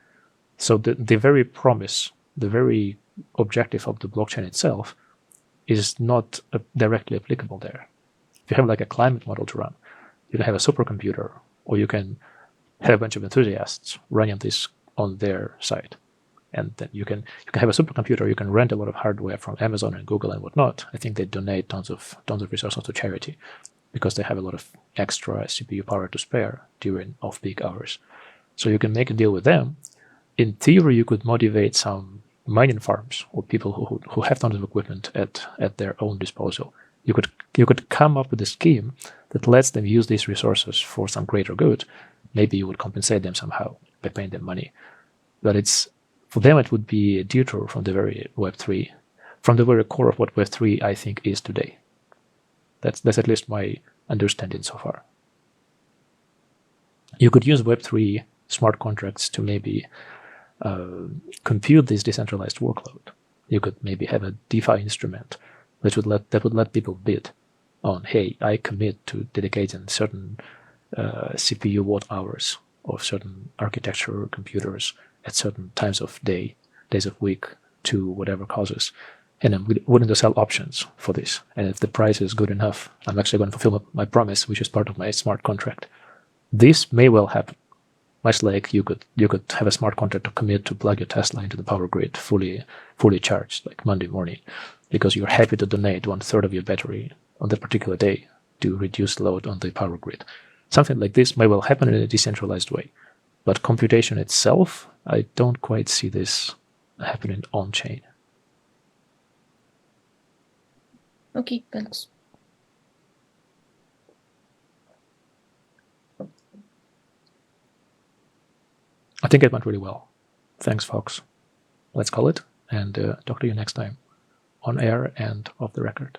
So the very promise, the very objective of the blockchain itself is not directly applicable there. If you have like a climate model to run, you can have a supercomputer, or you can have a bunch of enthusiasts running this on their site. And then you can have a supercomputer, you can rent a lot of hardware from Amazon and Google and whatnot. I think they donate tons of resources to charity because they have a lot of extra CPU power to spare during off-peak hours. So you can make a deal with them. In theory, you could motivate some mining farms or people who have tons of equipment at their own disposal. You could come up with a scheme that lets them use these resources for some greater good. Maybe you would compensate them somehow by paying them money. But for them, it would be a detour from the very Web3, from the very core of what Web3 I think is today. That's at least my understanding so far. You could use Web3 smart contracts to maybe compute this decentralized workload. You could maybe have a DeFi instrument that would let people bid on, hey, I commit to dedicating certain CPU watt hours of certain architecture computers at certain times of day, days of week, to whatever causes. And I'm willing to sell options for this. And if the price is good enough, I'm actually going to fulfill my promise, which is part of my smart contract. This may well happen. much like you could have a smart contract to commit to plug your Tesla into the power grid fully charged, like Monday morning, because you're happy to donate 1/3 of your battery on that particular day to reduce load on the power grid. Something like this may well happen in a decentralized way. But computation itself, I don't quite see this happening on-chain. Okay, thanks. I think it went really well. Thanks, folks. Let's call it, and talk to you next time, on air and off the record.